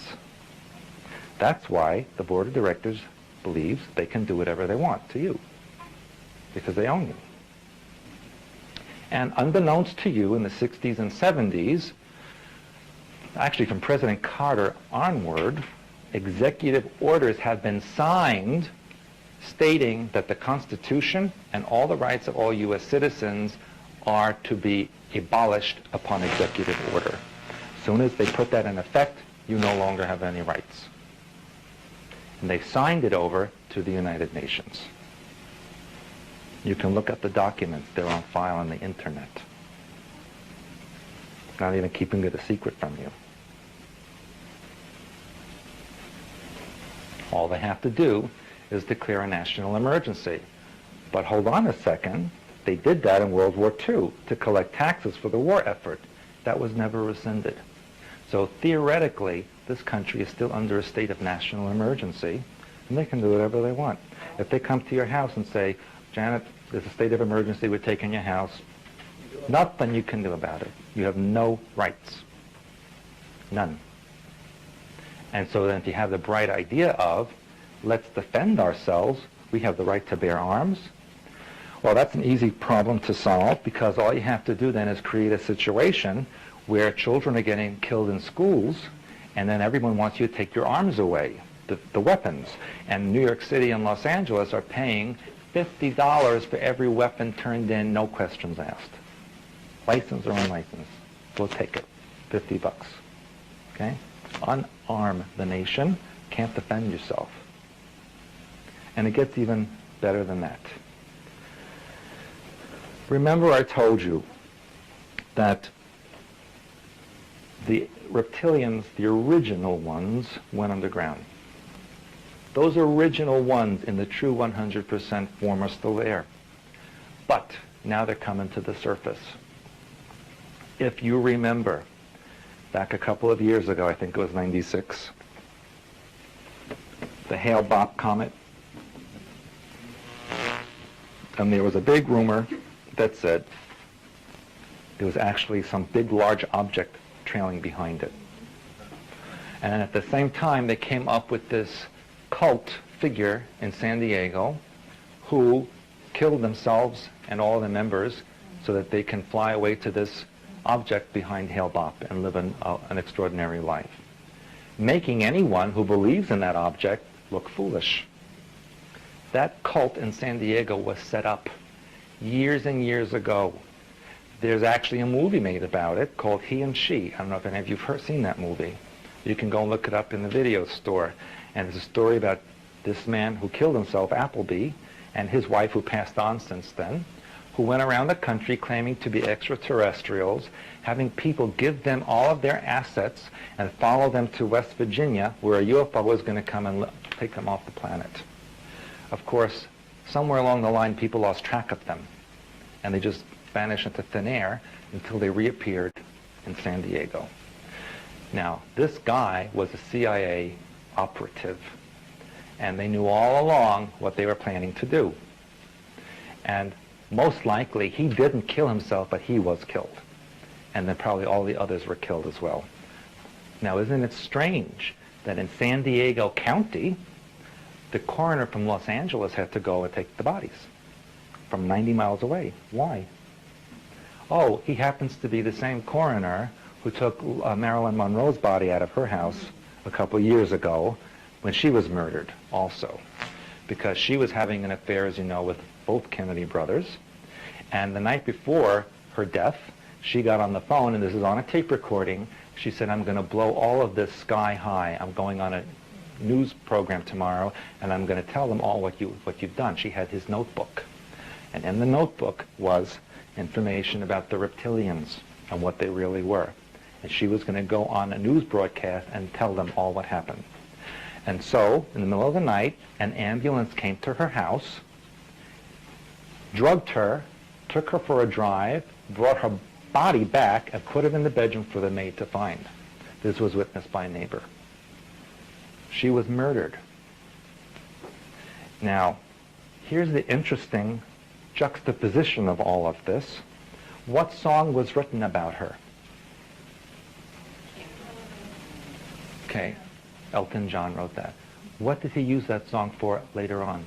That's why the board of directors believes they can do whatever they want to you, because they own you. And unbeknownst to you, in the 60s and 70s, actually from President Carter onward, executive orders have been signed stating that the Constitution and all the rights of all U.S. citizens are to be abolished upon executive order. As soon as they put that in effect, you no longer have any rights. And they signed it over to the United Nations. You can look at the documents. They're on file on the internet. Not even keeping it a secret from you. All they have to do is declare a national emergency. But hold on a second. They did that in World War II to collect taxes for the war effort. That was never rescinded. So theoretically, this country is still under a state of national emergency, and they can do whatever they want. If they come to your house and say, Janet, there's a state of emergency, we're taking your house, nothing you can do about it. You have no rights. None. And so then if you have the bright idea of, let's defend ourselves, we have the right to bear arms, well, that's an easy problem to solve, because all you have to do then is create a situation where children are getting killed in schools, and then everyone wants you to take your arms away, the weapons. And New York City and Los Angeles are paying $50 for every weapon turned in, no questions asked. License or unlicensed, we'll take it, $50. Okay? Unarm the nation, can't defend yourself. And it gets even better than that. Remember I told you that the reptilians, the original ones, went underground. Those original ones in the true 100% form are still there. But now they're coming to the surface. If you remember, back a couple of years ago, I think it was 96, the Hale-Bopp comet, and there was a big rumor that said there was actually some big, large object trailing behind it. And at the same time, they came up with this cult figure in San Diego who killed themselves and all the members so that they can fly away to this object behind Hale-Bopp and live an extraordinary life, making anyone who believes in that object look foolish. That cult in San Diego was set up years and years ago. There's actually a movie made about it called He and She. I don't know if any of you have seen that movie. You can go and look it up in the video store. And it's a story about this man who killed himself, Appleby, and his wife who passed on since then, who went around the country claiming to be extraterrestrials, having people give them all of their assets and follow them to West Virginia, where a UFO was going to come and take them off the planet. Of course, somewhere along the line, people lost track of them, and they just vanished into thin air until they reappeared in San Diego. Now, this guy was a CIA operative, and they knew all along what they were planning to do. And most likely, he didn't kill himself, but he was killed. And then probably all the others were killed as well. Now, isn't it strange that in San Diego County, the coroner from Los Angeles had to go and take the bodies from 90 miles away? Why? Oh, he happens to be the same coroner who took Marilyn Monroe's body out of her house a couple years ago when she was murdered also, because she was having an affair, as you know, with both Kennedy brothers. And the night before her death, she got on the phone, and this is on a tape recording. She said, I'm going to blow all of this sky high. I'm going on a news program tomorrow, and I'm going to tell them all what you've done. She had his notebook. And in the notebook was information about the reptilians and what they really were. And she was going to go on a news broadcast and tell them all what happened. And so, in the middle of the night, an ambulance came to her house, drugged her, took her for a drive, brought her body back, and put it in the bedroom for the maid to find. This was witnessed by a neighbor. She was murdered. Now, here's the interesting juxtaposition of all of this. What song was written about her? Okay, Elton John wrote that. What did he use that song for later on?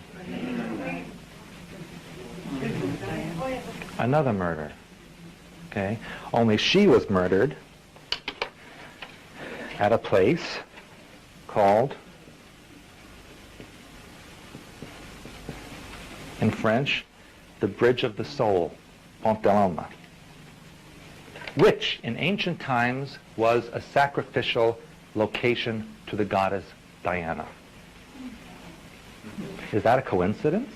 Another murder. Okay? Only she was murdered at a place called, in French, the Bridge of the Soul, Pont de l'Alma, which in ancient times was a sacrificial location to the goddess Diana. Is that a coincidence?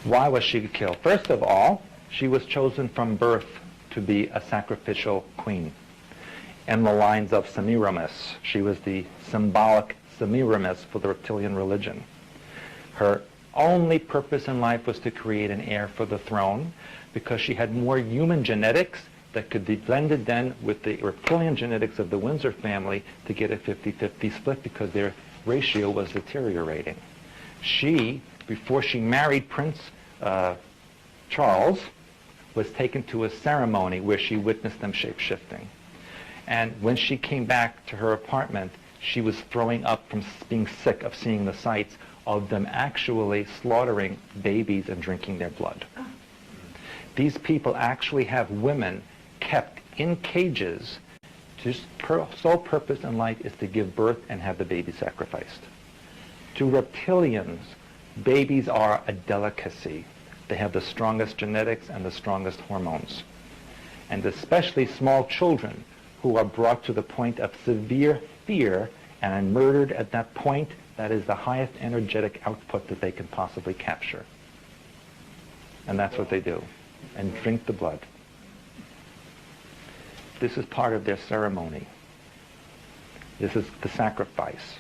Why was she killed? First of all, she was chosen from birth to be a sacrificial queen. In the lines of Semiramis, she was the symbolic Semiramis for the reptilian religion. Her only purpose in life was to create an heir for the throne because she had more human genetics that could be blended then with the reptilian genetics of the Windsor family to get a 50-50 split because their ratio was deteriorating. She, before she married Prince Charles, was taken to a ceremony where she witnessed them shape-shifting. And when she came back to her apartment, she was throwing up from being sick of seeing the sights of them actually slaughtering babies and drinking their blood. These people actually have women kept in cages. Just sole purpose in life is to give birth and have the baby sacrificed. To reptilians, babies are a delicacy. They have the strongest genetics and the strongest hormones. And especially small children who are brought to the point of severe fear and are murdered at that point, that is the highest energetic output that they can possibly capture. And that's what they do. And drink the blood. This is part of their ceremony. This is the sacrifice.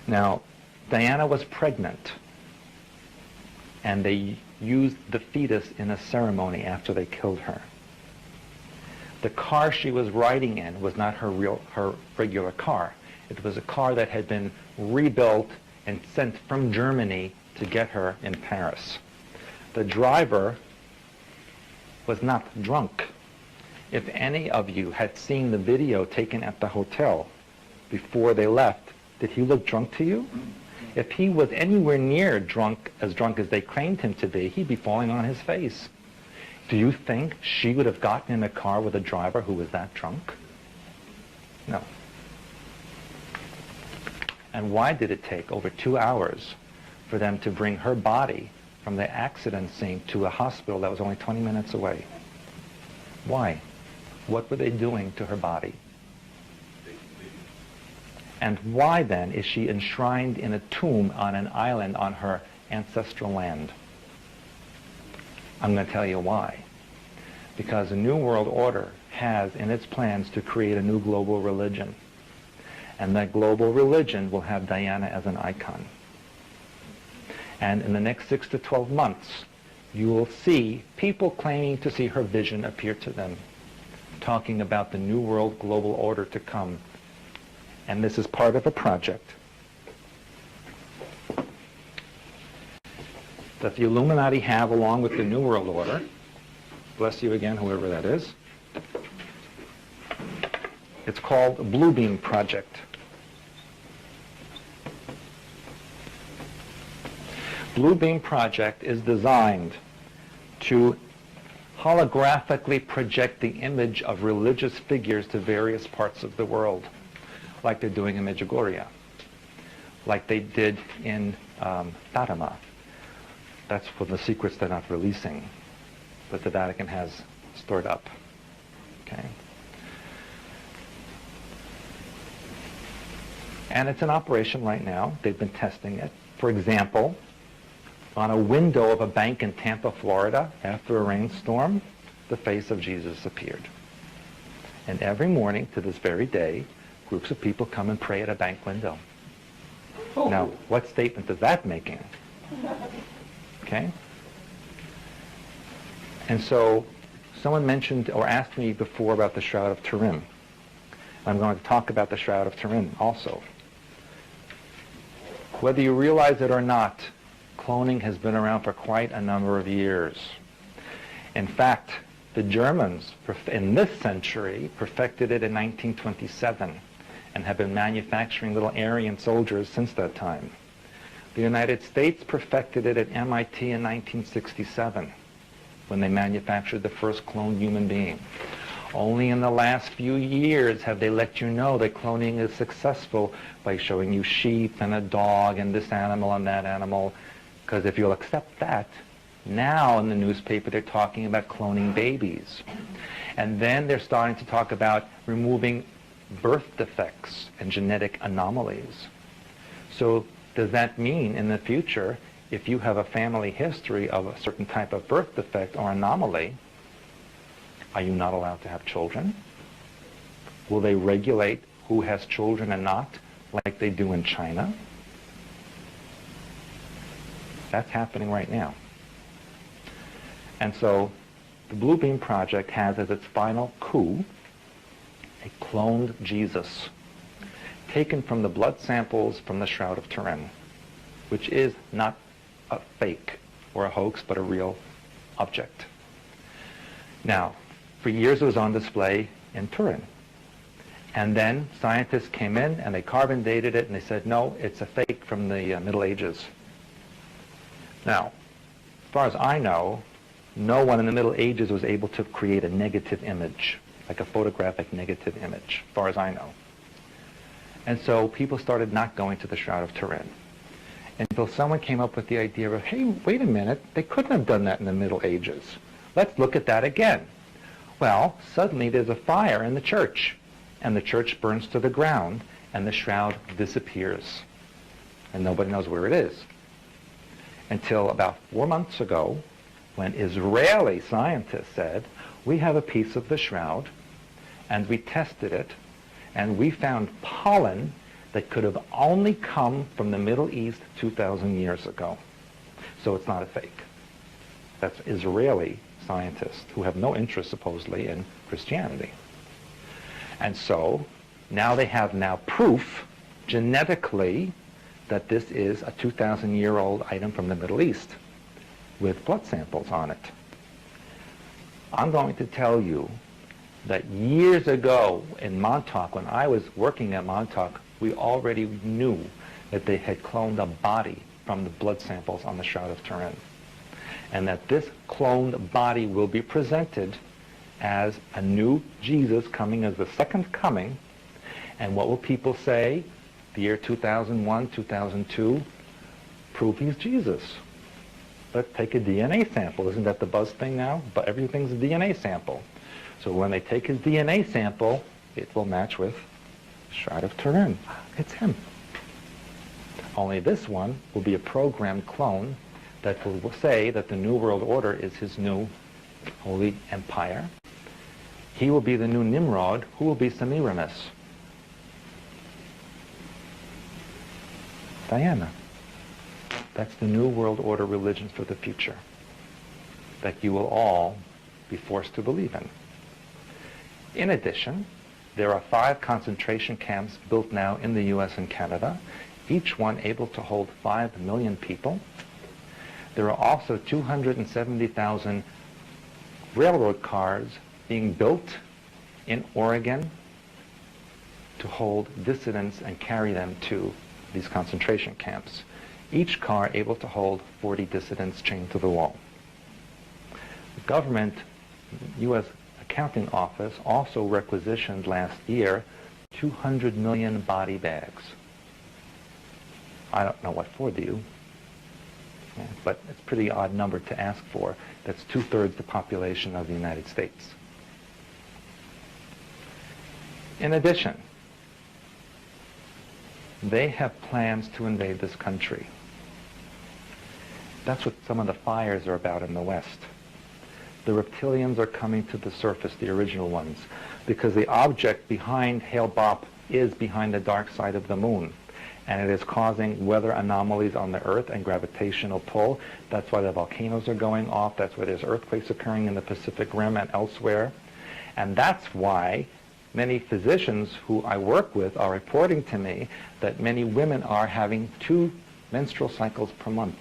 Now, Diana was pregnant, and they used the fetus in a ceremony after they killed her. The car she was riding in was not her regular car. It was a car that had been rebuilt and sent from Germany to get her in Paris. The driver was not drunk. If any of you had seen the video taken at the hotel before they left, did he look drunk to you? If he was anywhere near drunk as they claimed him to be, he'd be falling on his face. Do you think she would have gotten in a car with a driver who was that drunk? No. And why did it take over 2 hours for them to bring her body from the accident scene to a hospital that was only 20 minutes away? Why? What were they doing to her body? And why then is she enshrined in a tomb on an island on her ancestral land? I'm going to tell you why. Because the New World Order has in its plans to create a new global religion. And that global religion will have Diana as an icon. And in the next 6 to 12 months, you will see people claiming to see her vision appear to them, talking about the New World global order to come. And this is part of a project that the Illuminati have along with the New World Order. Bless you again, whoever that is. It's called the Blue Beam Project. Blue Beam Project is designed to holographically project the image of religious figures to various parts of the world, like they're doing in Medjugorje, like they did in Fatima. That's for the secrets they're not releasing, but the Vatican has stored up. Okay. And it's in operation right now. They've been testing it. For example, on a window of a bank in Tampa, Florida, after a rainstorm, the face of Jesus appeared. And every morning to this very day, groups of people come and pray at a bank window. Oh. Now, what statement is that making? Okay? And so, someone mentioned or asked me before about the Shroud of Turin. I'm going to talk about the Shroud of Turin also. Whether you realize it or not, cloning has been around for quite a number of years. In fact, the Germans, in this century, perfected it in 1927 and have been manufacturing little Aryan soldiers since that time. The United States perfected it at MIT in 1967 when they manufactured the first cloned human being. Only in the last few years have they let you know that cloning is successful by showing you sheep and a dog and this animal and that animal. Because if you'll accept that, now in the newspaper they're talking about cloning babies. And then they're starting to talk about removing birth defects and genetic anomalies. So does that mean in the future, if you have a family history of a certain type of birth defect or anomaly, are you not allowed to have children? Will they regulate who has children and not, like they do in China? That's happening right now. And so the Blue Beam Project has as its final coup a cloned Jesus, taken from the blood samples from the Shroud of Turin, which is not a fake or a hoax, but a real object. Now, for years it was on display in Turin. And then scientists came in and they carbon dated it and they said, no, it's a fake from the Middle Ages. Now, as far as I know, no one in the Middle Ages was able to create a negative image, like a photographic negative image, as far as I know. And so people started not going to the Shroud of Turin until someone came up with the idea of, hey, wait a minute, they couldn't have done that in the Middle Ages. Let's look at that again. Well, suddenly there's a fire in the church, and the church burns to the ground, and the shroud disappears. And nobody knows where it is. Until about 4 months ago, when Israeli scientists said, we have a piece of the shroud, and we tested it, and we found pollen that could have only come from the Middle East 2,000 years ago. So it's not a fake. That's Israeli scientists who have no interest, supposedly, in Christianity. And so now they have proof, genetically, that this is a 2,000-year-old item from the Middle East with blood samples on it. I'm going to tell you that years ago in Montauk, when I was working at Montauk, we already knew that they had cloned a body from the blood samples on the Shroud of Turin. And that this cloned body will be presented as a new Jesus coming as the second coming. And what will people say? The year 2001, 2002, prove he's Jesus. Let's take a DNA sample. Isn't that the buzz thing now? But everything's a DNA sample. So when they take his DNA sample, it will match with Shroud of Turin. It's him. Only this one will be a programmed clone that will say that the New World Order is his new holy empire. He will be the new Nimrod, who will be Semiramis. Diana. That's the New World Order religion for the future that you will all be forced to believe in. In addition, there are 5 concentration camps built now in the US and Canada, each one able to hold 5 million people. There are also 270,000 railroad cars being built in Oregon to hold dissidents and carry them to these concentration camps. Each car able to hold 40 dissidents chained to the wall. The government, U.S. Accounting Office, also requisitioned last year 200 million body bags. I don't know what for, do you? Yeah, but it's a pretty odd number to ask for. That's 2/3 the population of the United States. In addition, they have plans to invade this country. That's what some of the fires are about in the West. The reptilians are coming to the surface, the original ones, because the object behind Hale-Bopp is behind the dark side of the moon. And it is causing weather anomalies on the Earth and gravitational pull. That's why the volcanoes are going off. That's why there's earthquakes occurring in the Pacific Rim and elsewhere. And that's why many physicians who I work with are reporting to me that many women are having 2 menstrual cycles per month.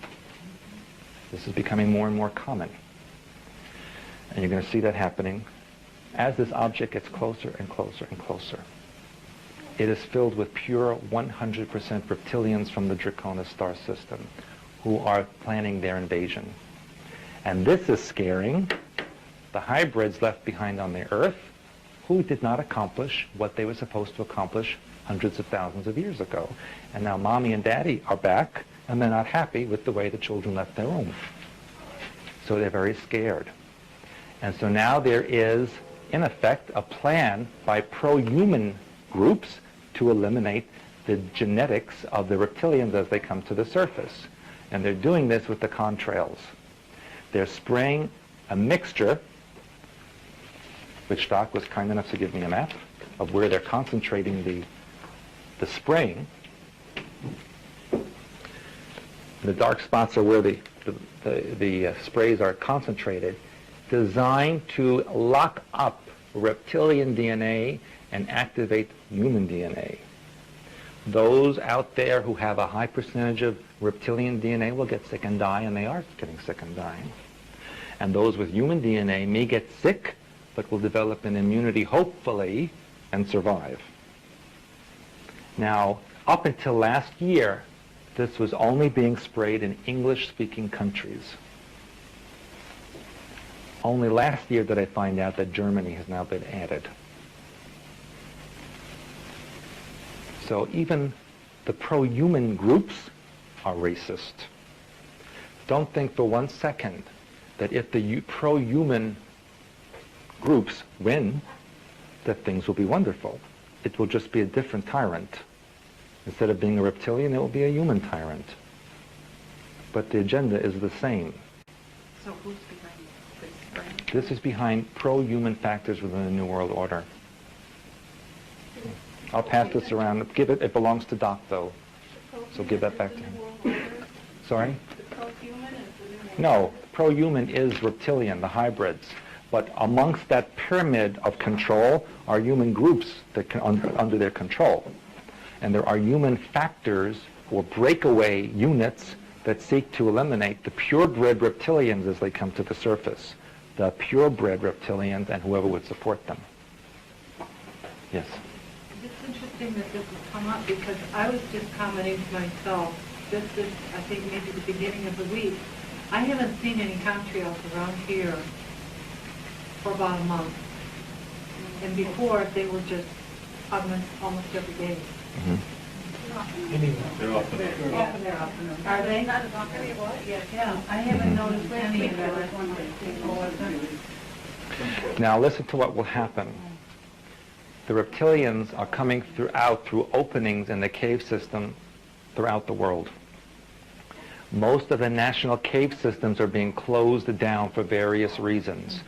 This is becoming more and more common. And you're going to see that happening as this object gets closer and closer and closer. It is filled with pure 100% reptilians from the Draconis star system who are planning their invasion. And this is scaring the hybrids left behind on the Earth who did not accomplish what they were supposed to accomplish hundreds of thousands of years ago. And now mommy and daddy are back, and they're not happy with the way the children left their home. So they're very scared. And so now there is, in effect, a plan by pro-human groups to eliminate the genetics of the reptilians as they come to the surface. And they're doing this with the contrails. They're spraying a mixture, which Doc was kind enough to give me a map of where they're concentrating the spraying. The dark spots are where the sprays are concentrated, designed to lock up reptilian DNA and activate human DNA. Those out there who have a high percentage of reptilian DNA will get sick and die, and they are getting sick and dying. And those with human DNA may get sick, but will develop an immunity, hopefully, and survive. Now, up until last year, this was only being sprayed in English-speaking countries. Only last year did I find out that Germany has now been added. So even the pro-human groups are racist. Don't think for 1 second that if the pro-human groups win, that things will be wonderful. It will just be a different tyrant. Instead of being a reptilian, it will be a human tyrant. But the agenda is the same. So who's behind this brand? This is behind pro-human factors within the New World Order. I'll pass this around. Give it. It belongs to Doc, though. So give that back to him. Sorry? The pro-human is the new world No. order? Pro-human is reptilian, the hybrids. But amongst that pyramid of control are human groups that under their control. And there are human factors or breakaway units that seek to eliminate the purebred reptilians as they come to the surface. The purebred reptilians and whoever would support them. Yes? It's interesting that this has come up because I was just commenting to myself, this is, I think, maybe the beginning of the week. I haven't seen any contrails around here for about a month. And before, they were just almost every day. They're often Are they? Not as often as it was? Yeah, I haven't noticed any of it. Now listen to what will happen. The reptilians are coming through openings in the cave system throughout the world. Most of the national cave systems are being closed down for various reasons.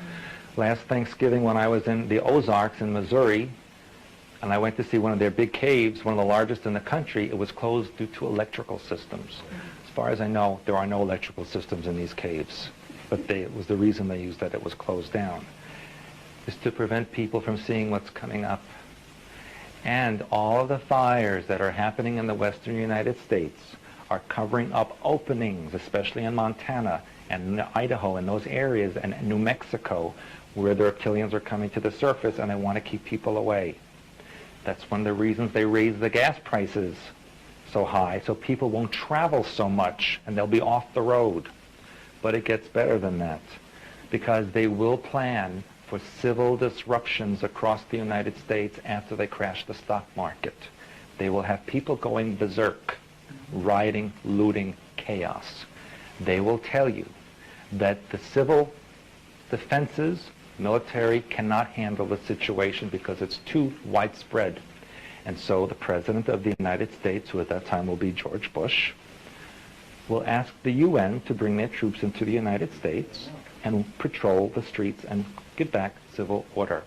Last Thanksgiving when I was in the Ozarks in Missouri, and I went to see one of their big caves, one of the largest in the country, it was closed due to electrical systems. As far as I know, there are no electrical systems in these caves, but it was the reason they used that it was closed down. Is to prevent people from seeing what's coming up. And all of the fires that are happening in the western United States are covering up openings, especially in Montana and Idaho and those areas, and New Mexico, where the reptilians are coming to the surface, and they want to keep people away. That's one of the reasons they raise the gas prices so high, so people won't travel so much, and they'll be off the road. But it gets better than that, because they will plan for civil disruptions across the United States after they crash the stock market. They will have people going berserk, rioting, looting, chaos. They will tell you that the civil defenses, military cannot handle the situation because it's too widespread. And so the President of the United States, who at that time will be George Bush, will ask the UN to bring their troops into the United States and patrol the streets and give back civil order.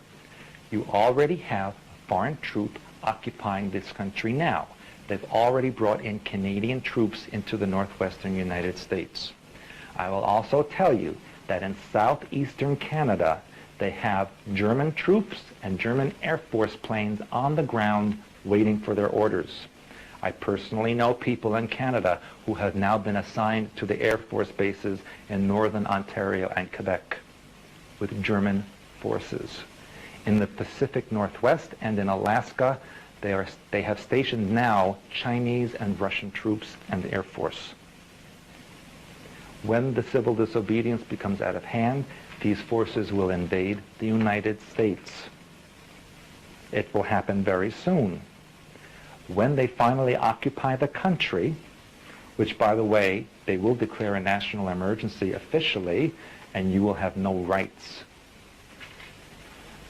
You already have a foreign troop occupying this country now. They've already brought in Canadian troops into the northwestern United States. I will also tell you that in southeastern Canada, they have German troops and German Air Force planes on the ground waiting for their orders. I personally know people in Canada who have now been assigned to the Air Force bases in northern Ontario and Quebec with German forces. In the Pacific Northwest and in Alaska, They have stationed now Chinese and Russian troops and the Air Force. When the civil disobedience becomes out of hand, these forces will invade the United States. It will happen very soon. When they finally occupy the country, which, by the way, they will declare a national emergency officially, and you will have no rights.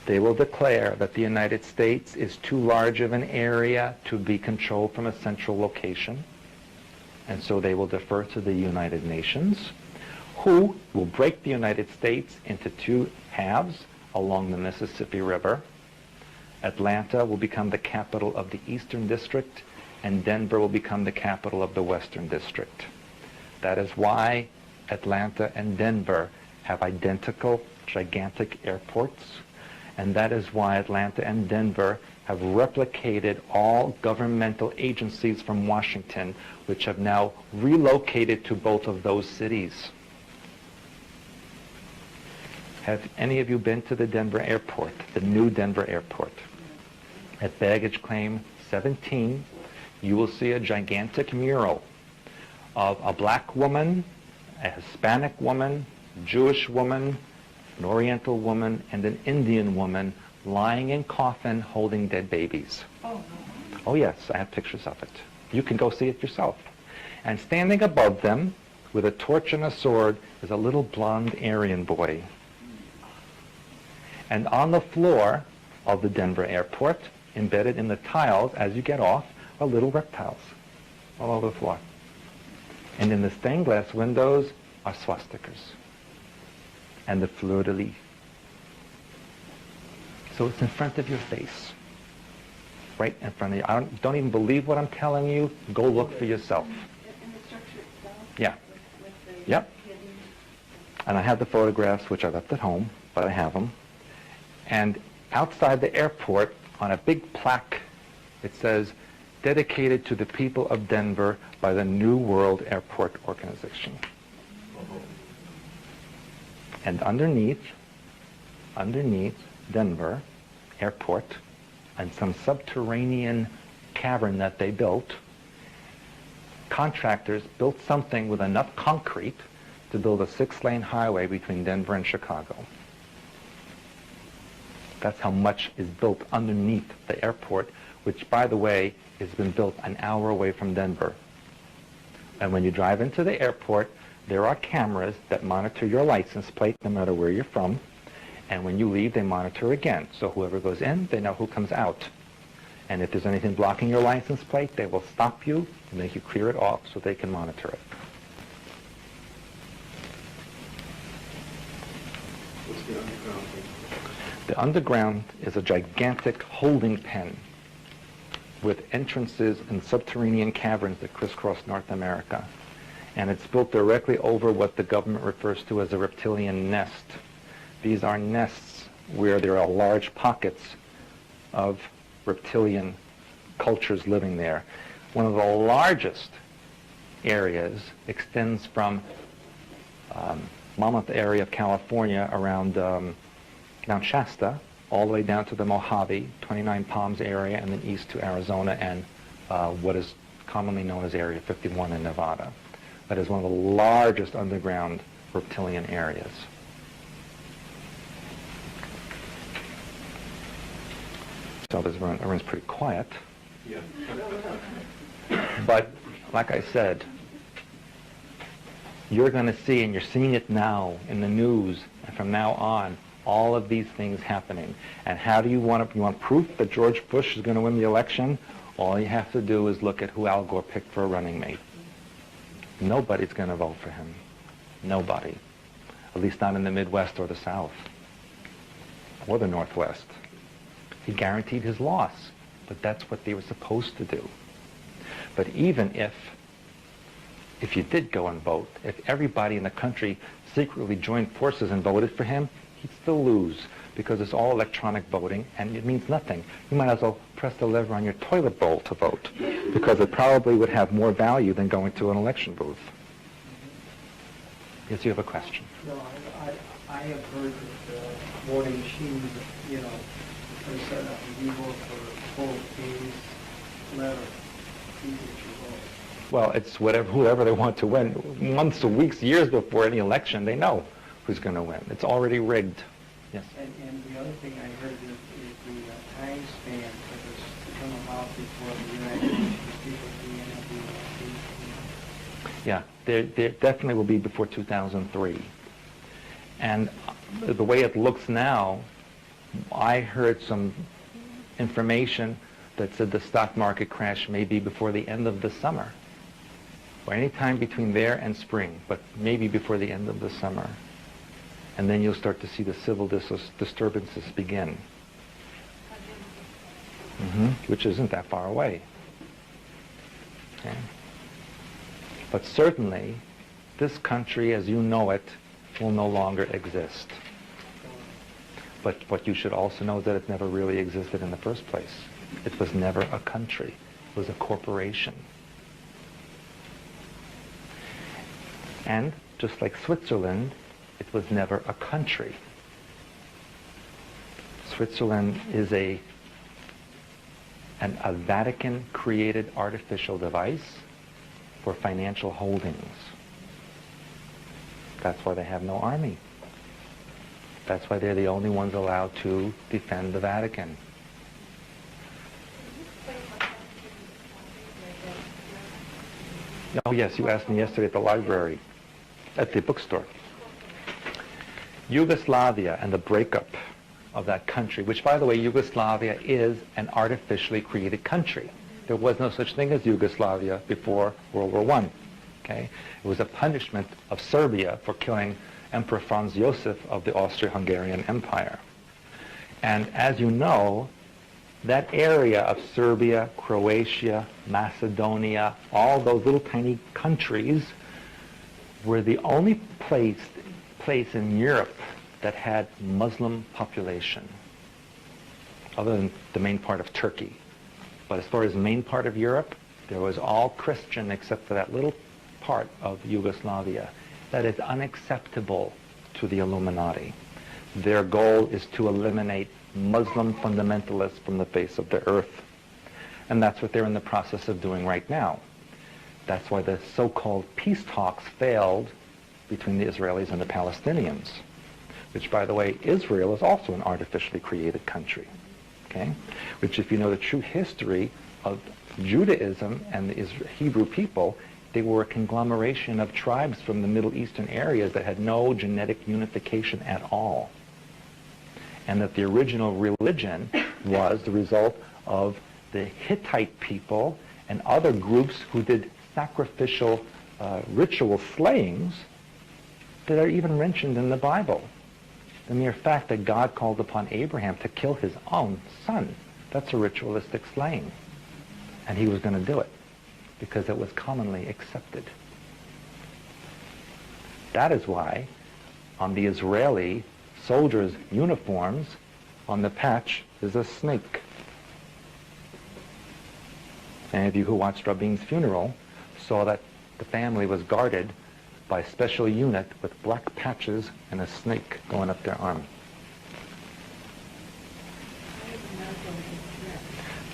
They will declare that the United States is too large of an area to be controlled from a central location, and so they will defer to the United Nations, who will break the United States into two halves along the Mississippi River. Atlanta will become the capital of the Eastern District, and Denver will become the capital of the Western District. That is why Atlanta and Denver have identical, gigantic airports, and that is why Atlanta and Denver have replicated all governmental agencies from Washington, which have now relocated to both of those cities. Have any of you been to the Denver airport, the new Denver airport? At baggage claim 17, you will see a gigantic mural of a black woman, a Hispanic woman, Jewish woman, an Oriental woman, and an Indian woman lying in coffin holding dead babies. Oh, no. Oh yes, I have pictures of it. You can go see it yourself. And standing above them with a torch and a sword is a little blonde Aryan boy. And on the floor of the Denver airport, embedded in the tiles as you get off, are little reptiles all over the floor. And in the stained glass windows are swastikas and the fleur-de-lis. So it's in front of your face, right in front of you. I don't even believe what I'm telling you. Go look for yourself. In the structure itself? Yeah. With the Yep. hidden- And I have the photographs, which I left at home, but I have them. And outside the airport, on a big plaque, it says, dedicated to the people of Denver by the New World Airport Organization. And underneath Denver Airport, and some subterranean cavern that they built, contractors built something with enough concrete to build a 6-lane highway between Denver and Chicago. That's how much is built underneath the airport, which, by the way, has been built an hour away from Denver. And when you drive into the airport, there are cameras that monitor your license plate no matter where you're from. And when you leave, they monitor again. So whoever goes in, they know who comes out. And if there's anything blocking your license plate, they will stop you and make you clear it off so they can monitor it. What's the underground thing? The underground is a gigantic holding pen with entrances and subterranean caverns that crisscross North America. And it's built directly over what the government refers to as a reptilian nest. These are nests where there are large pockets of reptilian cultures living there. One of the largest areas extends from Monmouth area of California around Mount Shasta, all the way down to the Mojave, 29 Palms area, and then east to Arizona and what is commonly known as Area 51 in Nevada. That is one of the largest underground reptilian areas. So this room's pretty quiet. Yeah. But like I said, you're going to see, and you're seeing it now in the news, and from now on, all of these things happening. And how do you want proof that George Bush is going to win the election? All you have to do is look at who Al Gore picked for a running mate. Nobody's going to vote for him. Nobody. At least not in the Midwest or the South or the Northwest. He guaranteed his loss, but that's what they were supposed to do. But even if you did go and vote, if everybody in the country secretly joined forces and voted for him, he'd still lose because it's all electronic voting and it means nothing. You might as well press the lever on your toilet bowl to vote because it probably would have more value than going to an election booth. Yes, you have a question. No, I have heard that voting machines, are set up in vivo for both days, letter, vote. Well, it's whoever they want to win. Months or weeks, years before any election, they know who's going to win. It's already rigged. Yes. And the other thing I heard is the time span for this to come about before the United Nations people being able to Yeah, there definitely will be before 2003. And the way it looks now, I heard some information that said the stock market crash may be before the end of the summer, or any time between there and spring, but maybe before the end of the summer. And then you'll start to see the civil disturbances begin, which isn't that far away. Okay. But certainly, this country as you know it will no longer exist. But what you should also know is that it never really existed in the first place. It was never a country. It was a corporation. And just like Switzerland, it was never a country. Switzerland is a Vatican-created artificial device for financial holdings. That's why they have no army. That's why they're the only ones allowed to defend the Vatican. Oh yes, you asked me yesterday at the library, at the bookstore. Yugoslavia and the breakup of that country, which by the way, Yugoslavia is an artificially created country. There was no such thing as Yugoslavia before World War I. Okay? It was a punishment of Serbia for killing Emperor Franz Joseph of the Austro-Hungarian Empire. And as you know, that area of Serbia, Croatia, Macedonia, all those little tiny countries were the only place in Europe that had Muslim population, other than the main part of Turkey. But as far as the main part of Europe, there was all Christian except for that little part of Yugoslavia. That is unacceptable to the Illuminati. Their goal is to eliminate Muslim fundamentalists from the face of the earth. And that's what they're in the process of doing right now. That's why the so-called peace talks failed between the Israelis and the Palestinians, which, by the way, Israel is also an artificially created country, okay? Which, if you know the true history of Judaism and the Hebrew people, they were a conglomeration of tribes from the Middle Eastern areas that had no genetic unification at all. And that the original religion was the result of the Hittite people and other groups who did sacrificial ritual slayings that are even mentioned in the Bible. The mere fact that God called upon Abraham to kill his own son, that's a ritualistic slaying. And he was going to do it because it was commonly accepted. That is why on the Israeli soldiers' uniforms, on the patch is a snake. Any of you who watched Rabin's funeral saw that the family was guarded by a special unit with black patches and a snake going up their arm.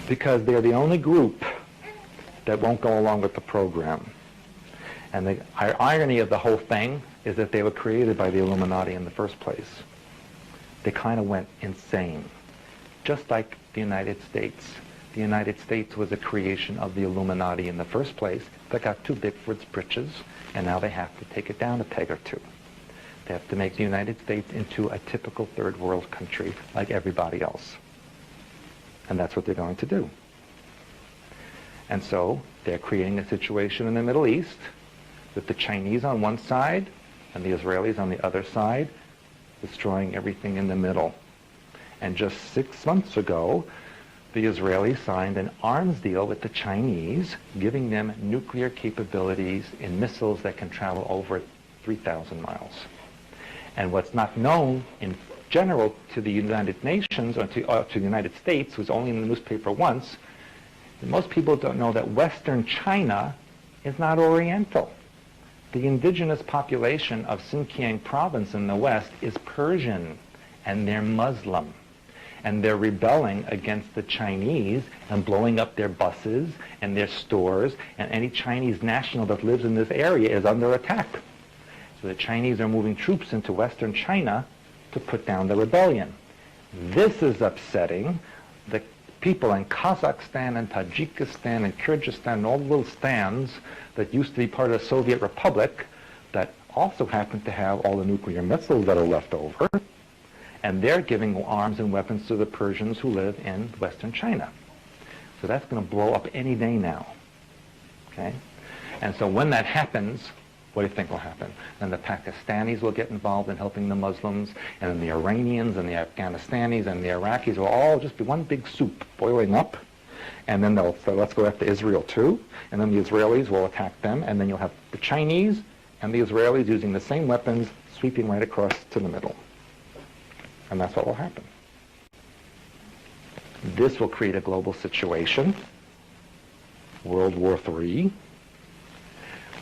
Because they're the only group that won't go along with the program. And the irony of the whole thing is that they were created by the Illuminati in the first place. They kind of went insane. Just like the United States. The United States was a creation of the Illuminati in the first place that got too big for its britches, and now they have to take it down a peg or two. They have to make the United States into a typical third world country like everybody else. And that's what they're going to do. And so they're creating a situation in the Middle East with the Chinese on one side and the Israelis on the other side, destroying everything in the middle. And just 6 months ago, the Israelis signed an arms deal with the Chinese, giving them nuclear capabilities in missiles that can travel over 3,000 miles. And what's not known in general to the United Nations or to the United States, who's only in the newspaper once, most people don't know that Western China is not Oriental. The indigenous population of Xinjiang province in the west is Persian, and they're Muslim. And they're rebelling against the Chinese and blowing up their buses and their stores, and any Chinese national that lives in this area is under attack. So the Chinese are moving troops into western China to put down the rebellion. This is upsetting the people in Kazakhstan and Tajikistan and Kyrgyzstan and all the little stands that used to be part of the Soviet Republic that also happen to have all the nuclear missiles that are left over. And they're giving arms and weapons to the Persians who live in western China. So that's going to blow up any day now. Okay? And so when that happens, what do you think will happen? Then the Pakistanis will get involved in helping the Muslims, and then the Iranians and the Afghanistanis and the Iraqis will all just be one big soup boiling up. And then they'll say, let's go after Israel too. And then the Israelis will attack them. And then you'll have the Chinese and the Israelis using the same weapons sweeping right across to the middle. And that's what will happen. This will create a global situation, World War III,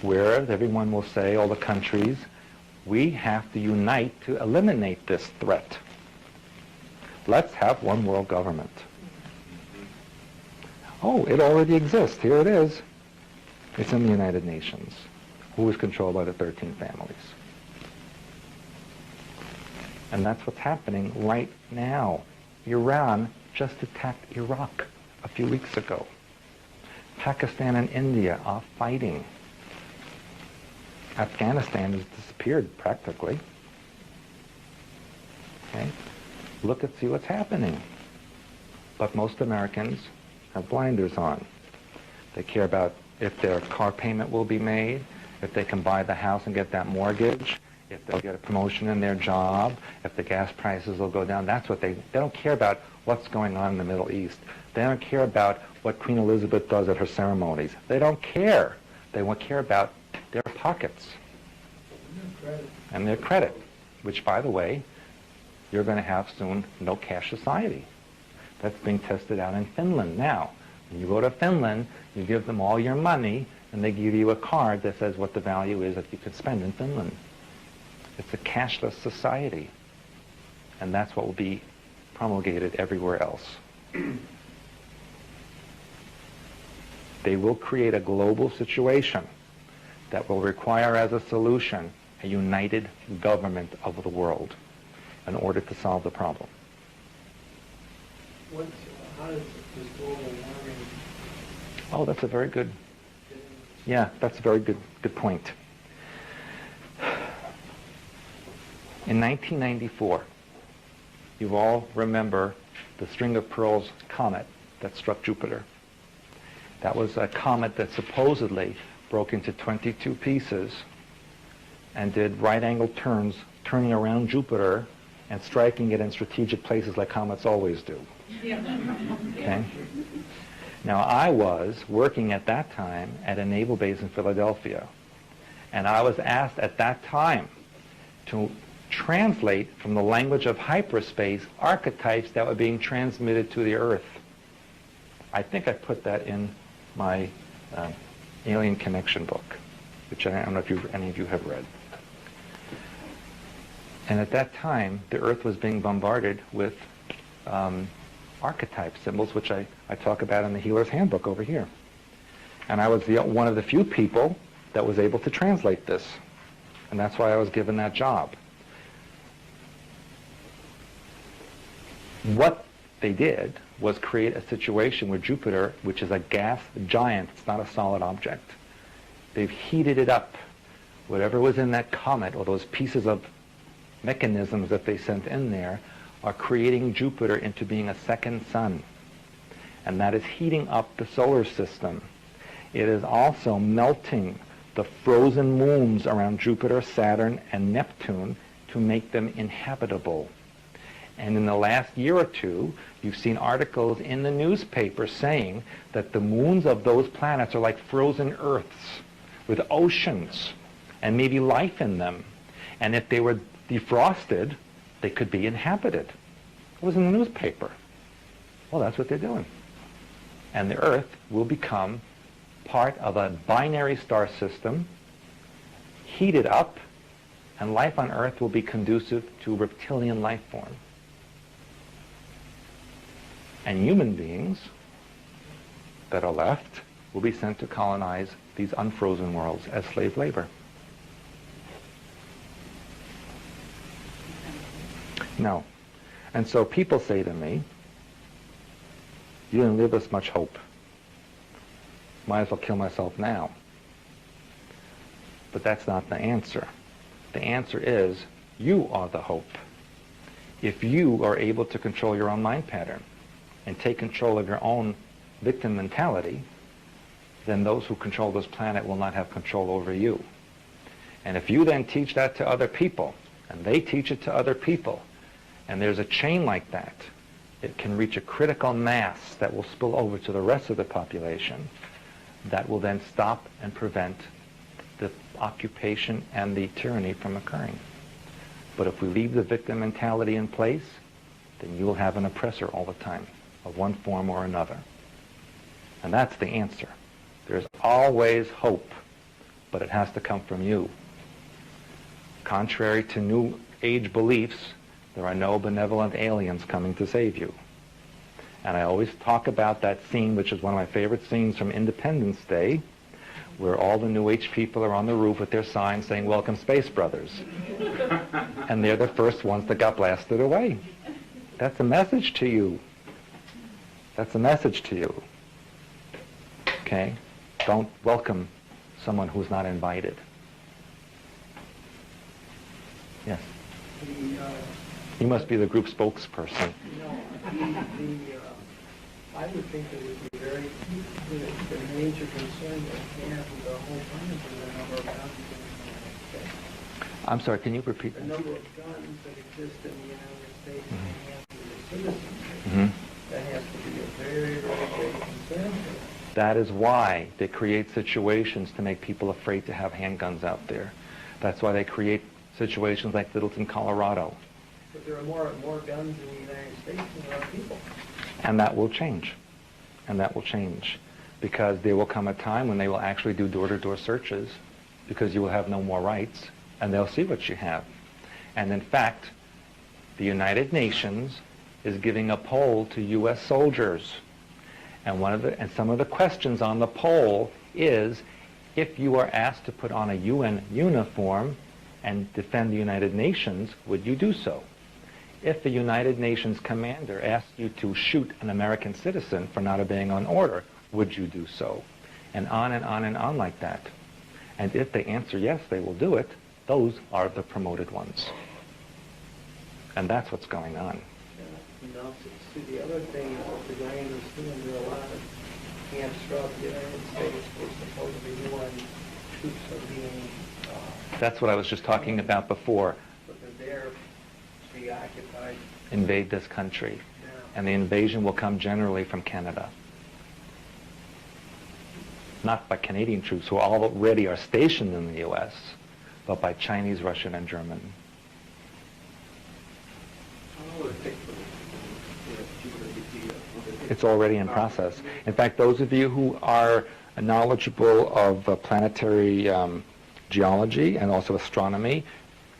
where everyone will say, all the countries, we have to unite to eliminate this threat. Let's have one world government. Oh, it already exists. Here it is. It's in the United Nations, who is controlled by the 13 families. And that's what's happening right now. Iran just attacked Iraq a few weeks ago. Pakistan and India are fighting. Afghanistan has disappeared practically. Okay? Look and see what's happening. But most Americans have blinders on. They care about if their car payment will be made, if they can buy the house and get that mortgage, if they'll get a promotion in their job, if the gas prices will go down. That's what they don't care about what's going on in the Middle East. They don't care about what Queen Elizabeth does at her ceremonies. They don't care. They won't care about their pockets and their credit, which, by the way, you're going to have soon no cash society. That's being tested out in Finland now. When you go to Finland, you give them all your money, and they give you a card that says what the value is that you could spend in Finland. It's a cashless society, and that's what will be promulgated everywhere else. They will create a global situation that will require as a solution a united government of the world in order to solve the problem. How does this global warming... Oh, that's a very good... Yeah, that's a very good point. In 1994, you all remember the String of Pearls comet that struck Jupiter. That was a comet that supposedly broke into 22 pieces and did right-angled turns, turning around Jupiter and striking it in strategic places like comets always do. Okay? Now, I was working at that time at a naval base in Philadelphia, and I was asked at that time to translate from the language of hyperspace archetypes that were being transmitted to the Earth. I think I put that in my Alien Connection book, which I don't know if any of you have read. And at that time, the Earth was being bombarded with archetype symbols, which I talk about in the Healer's Handbook over here. And I was one of the few people that was able to translate this. And that's why I was given that job. What they did was create a situation where Jupiter, which is a gas giant, it's not a solid object, they've heated it up. Whatever was in that comet, or those pieces of mechanisms that they sent in there, are creating Jupiter into being a second sun. And that is heating up the solar system. It is also melting the frozen moons around Jupiter, Saturn, and Neptune to make them inhabitable. And in the last year or two, you've seen articles in the newspaper saying that the moons of those planets are like frozen Earths with oceans and maybe life in them. And if they were defrosted, they could be inhabited. It was in the newspaper. Well, that's what they're doing. And the Earth will become part of a binary star system heat it up, and life on Earth will be conducive to reptilian life form. And human beings that are left will be sent to colonize these unfrozen worlds as slave labor. No. And so people say to me, you didn't leave us much hope. Might as well kill myself now. But that's not the answer. The answer is, you are the hope. If you are able to control your own mind pattern and take control of your own victim mentality, then those who control this planet will not have control over you. And if you then teach that to other people, and they teach it to other people, and there's a chain like that, it can reach a critical mass that will spill over to the rest of the population that will then stop and prevent the occupation and the tyranny from occurring. But if we leave the victim mentality in place, then you will have an oppressor all the time, of one form or another. And that's the answer. There's always hope, but it has to come from you. Contrary to New Age beliefs, there are no benevolent aliens coming to save you. And I always talk about that scene, which is one of my favorite scenes from Independence Day, where all the New Age people are on the roof with their signs saying, "Welcome, Space Brothers." And they're the first ones that got blasted away. That's a message to you. That's a message to you. Okay? Don't welcome someone who's not invited. Yes? You must be the group spokesperson. I would think that it would be the major concern that we have with the whole planet is the number of guns in the United States. I'm sorry, can you repeat The that? number of guns that exist in the United States in the hands of the citizens, Mm-hmm. that has to be a very, very big concern for them. That is why they create situations to make people afraid to have handguns out there. That's why they create situations like Littleton, Colorado. But there are more guns in the United States than there are people. And that will change. And that will change. Because there will come a time when they will actually do door-to-door searches, because you will have no more rights, and they'll see what you have. And in fact, the United Nations is giving a poll to U.S. soldiers. And some of the questions on the poll is, if you are asked to put on a UN uniform and defend the United Nations, would you do so? If the United Nations commander asked you to shoot an American citizen for not obeying an order, would you do so? And on and on and on like that. And if they answer yes, they will do it, those are the promoted ones. And that's what's going on. No, see, the other thing is, as I understand, there are a lot of camps throughout the United States where supposedly UN troops are being... That's what I was just talking about before. But they're there to be occupied. Invade this country. Yeah. And the invasion will come generally from Canada. Not by Canadian troops who already are stationed in the U.S., but by Chinese, Russian, and German. It's already in process. In fact, those of you who are knowledgeable of planetary geology and also astronomy,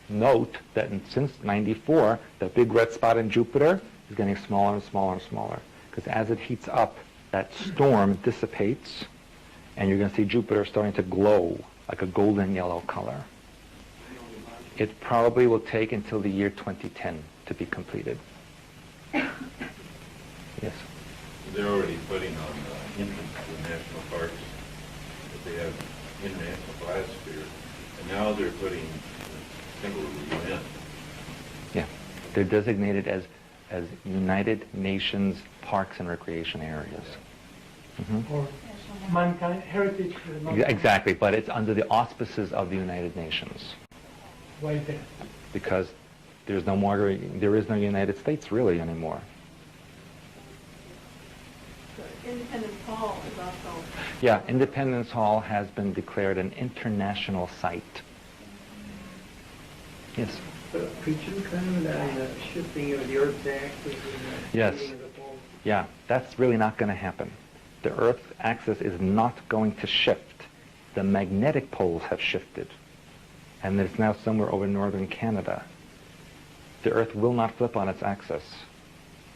note that since '94, the big red spot in Jupiter is getting smaller and smaller and smaller. Because as it heats up, that storm dissipates, and you're going to see Jupiter starting to glow like a golden yellow color. It probably will take until the year 2010 to be completed. Yes? They're already putting on the entrance to the national parks that they have international biosphere, and now they're putting symbol of the UN. Yeah. They're designated as United Nations parks and recreation areas. Mm-hmm. Or mankind, heritage for mankind. Exactly, but it's under the auspices of the United Nations. Why is that? Because there is no United States really anymore. Independence Hall is also... Yeah, Independence Hall has been declared an international site. Yes? But could you comment on the shifting of the Earth's axis and the Yes. shifting of the pole? Yeah, that's really not going to happen. The Earth's axis is not going to shift. The magnetic poles have shifted. and that it's now somewhere over northern Canada. The Earth will not flip on its axis.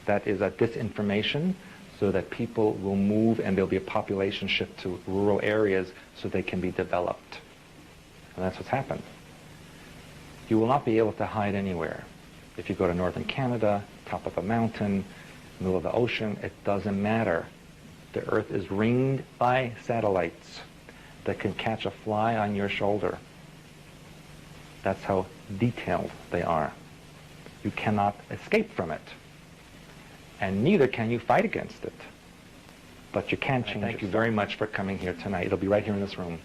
That is a disinformation, so that people will move and there'll be a population shift to rural areas so they can be developed. And that's what's happened. You will not be able to hide anywhere. If you go to northern Canada, top of a mountain, middle of the ocean, it doesn't matter. The Earth is ringed by satellites that can catch a fly on your shoulder. That's how detailed they are. You cannot escape from it. And neither can you fight against it. But you can change. Thank you very much for coming here tonight. It'll be right here in this room.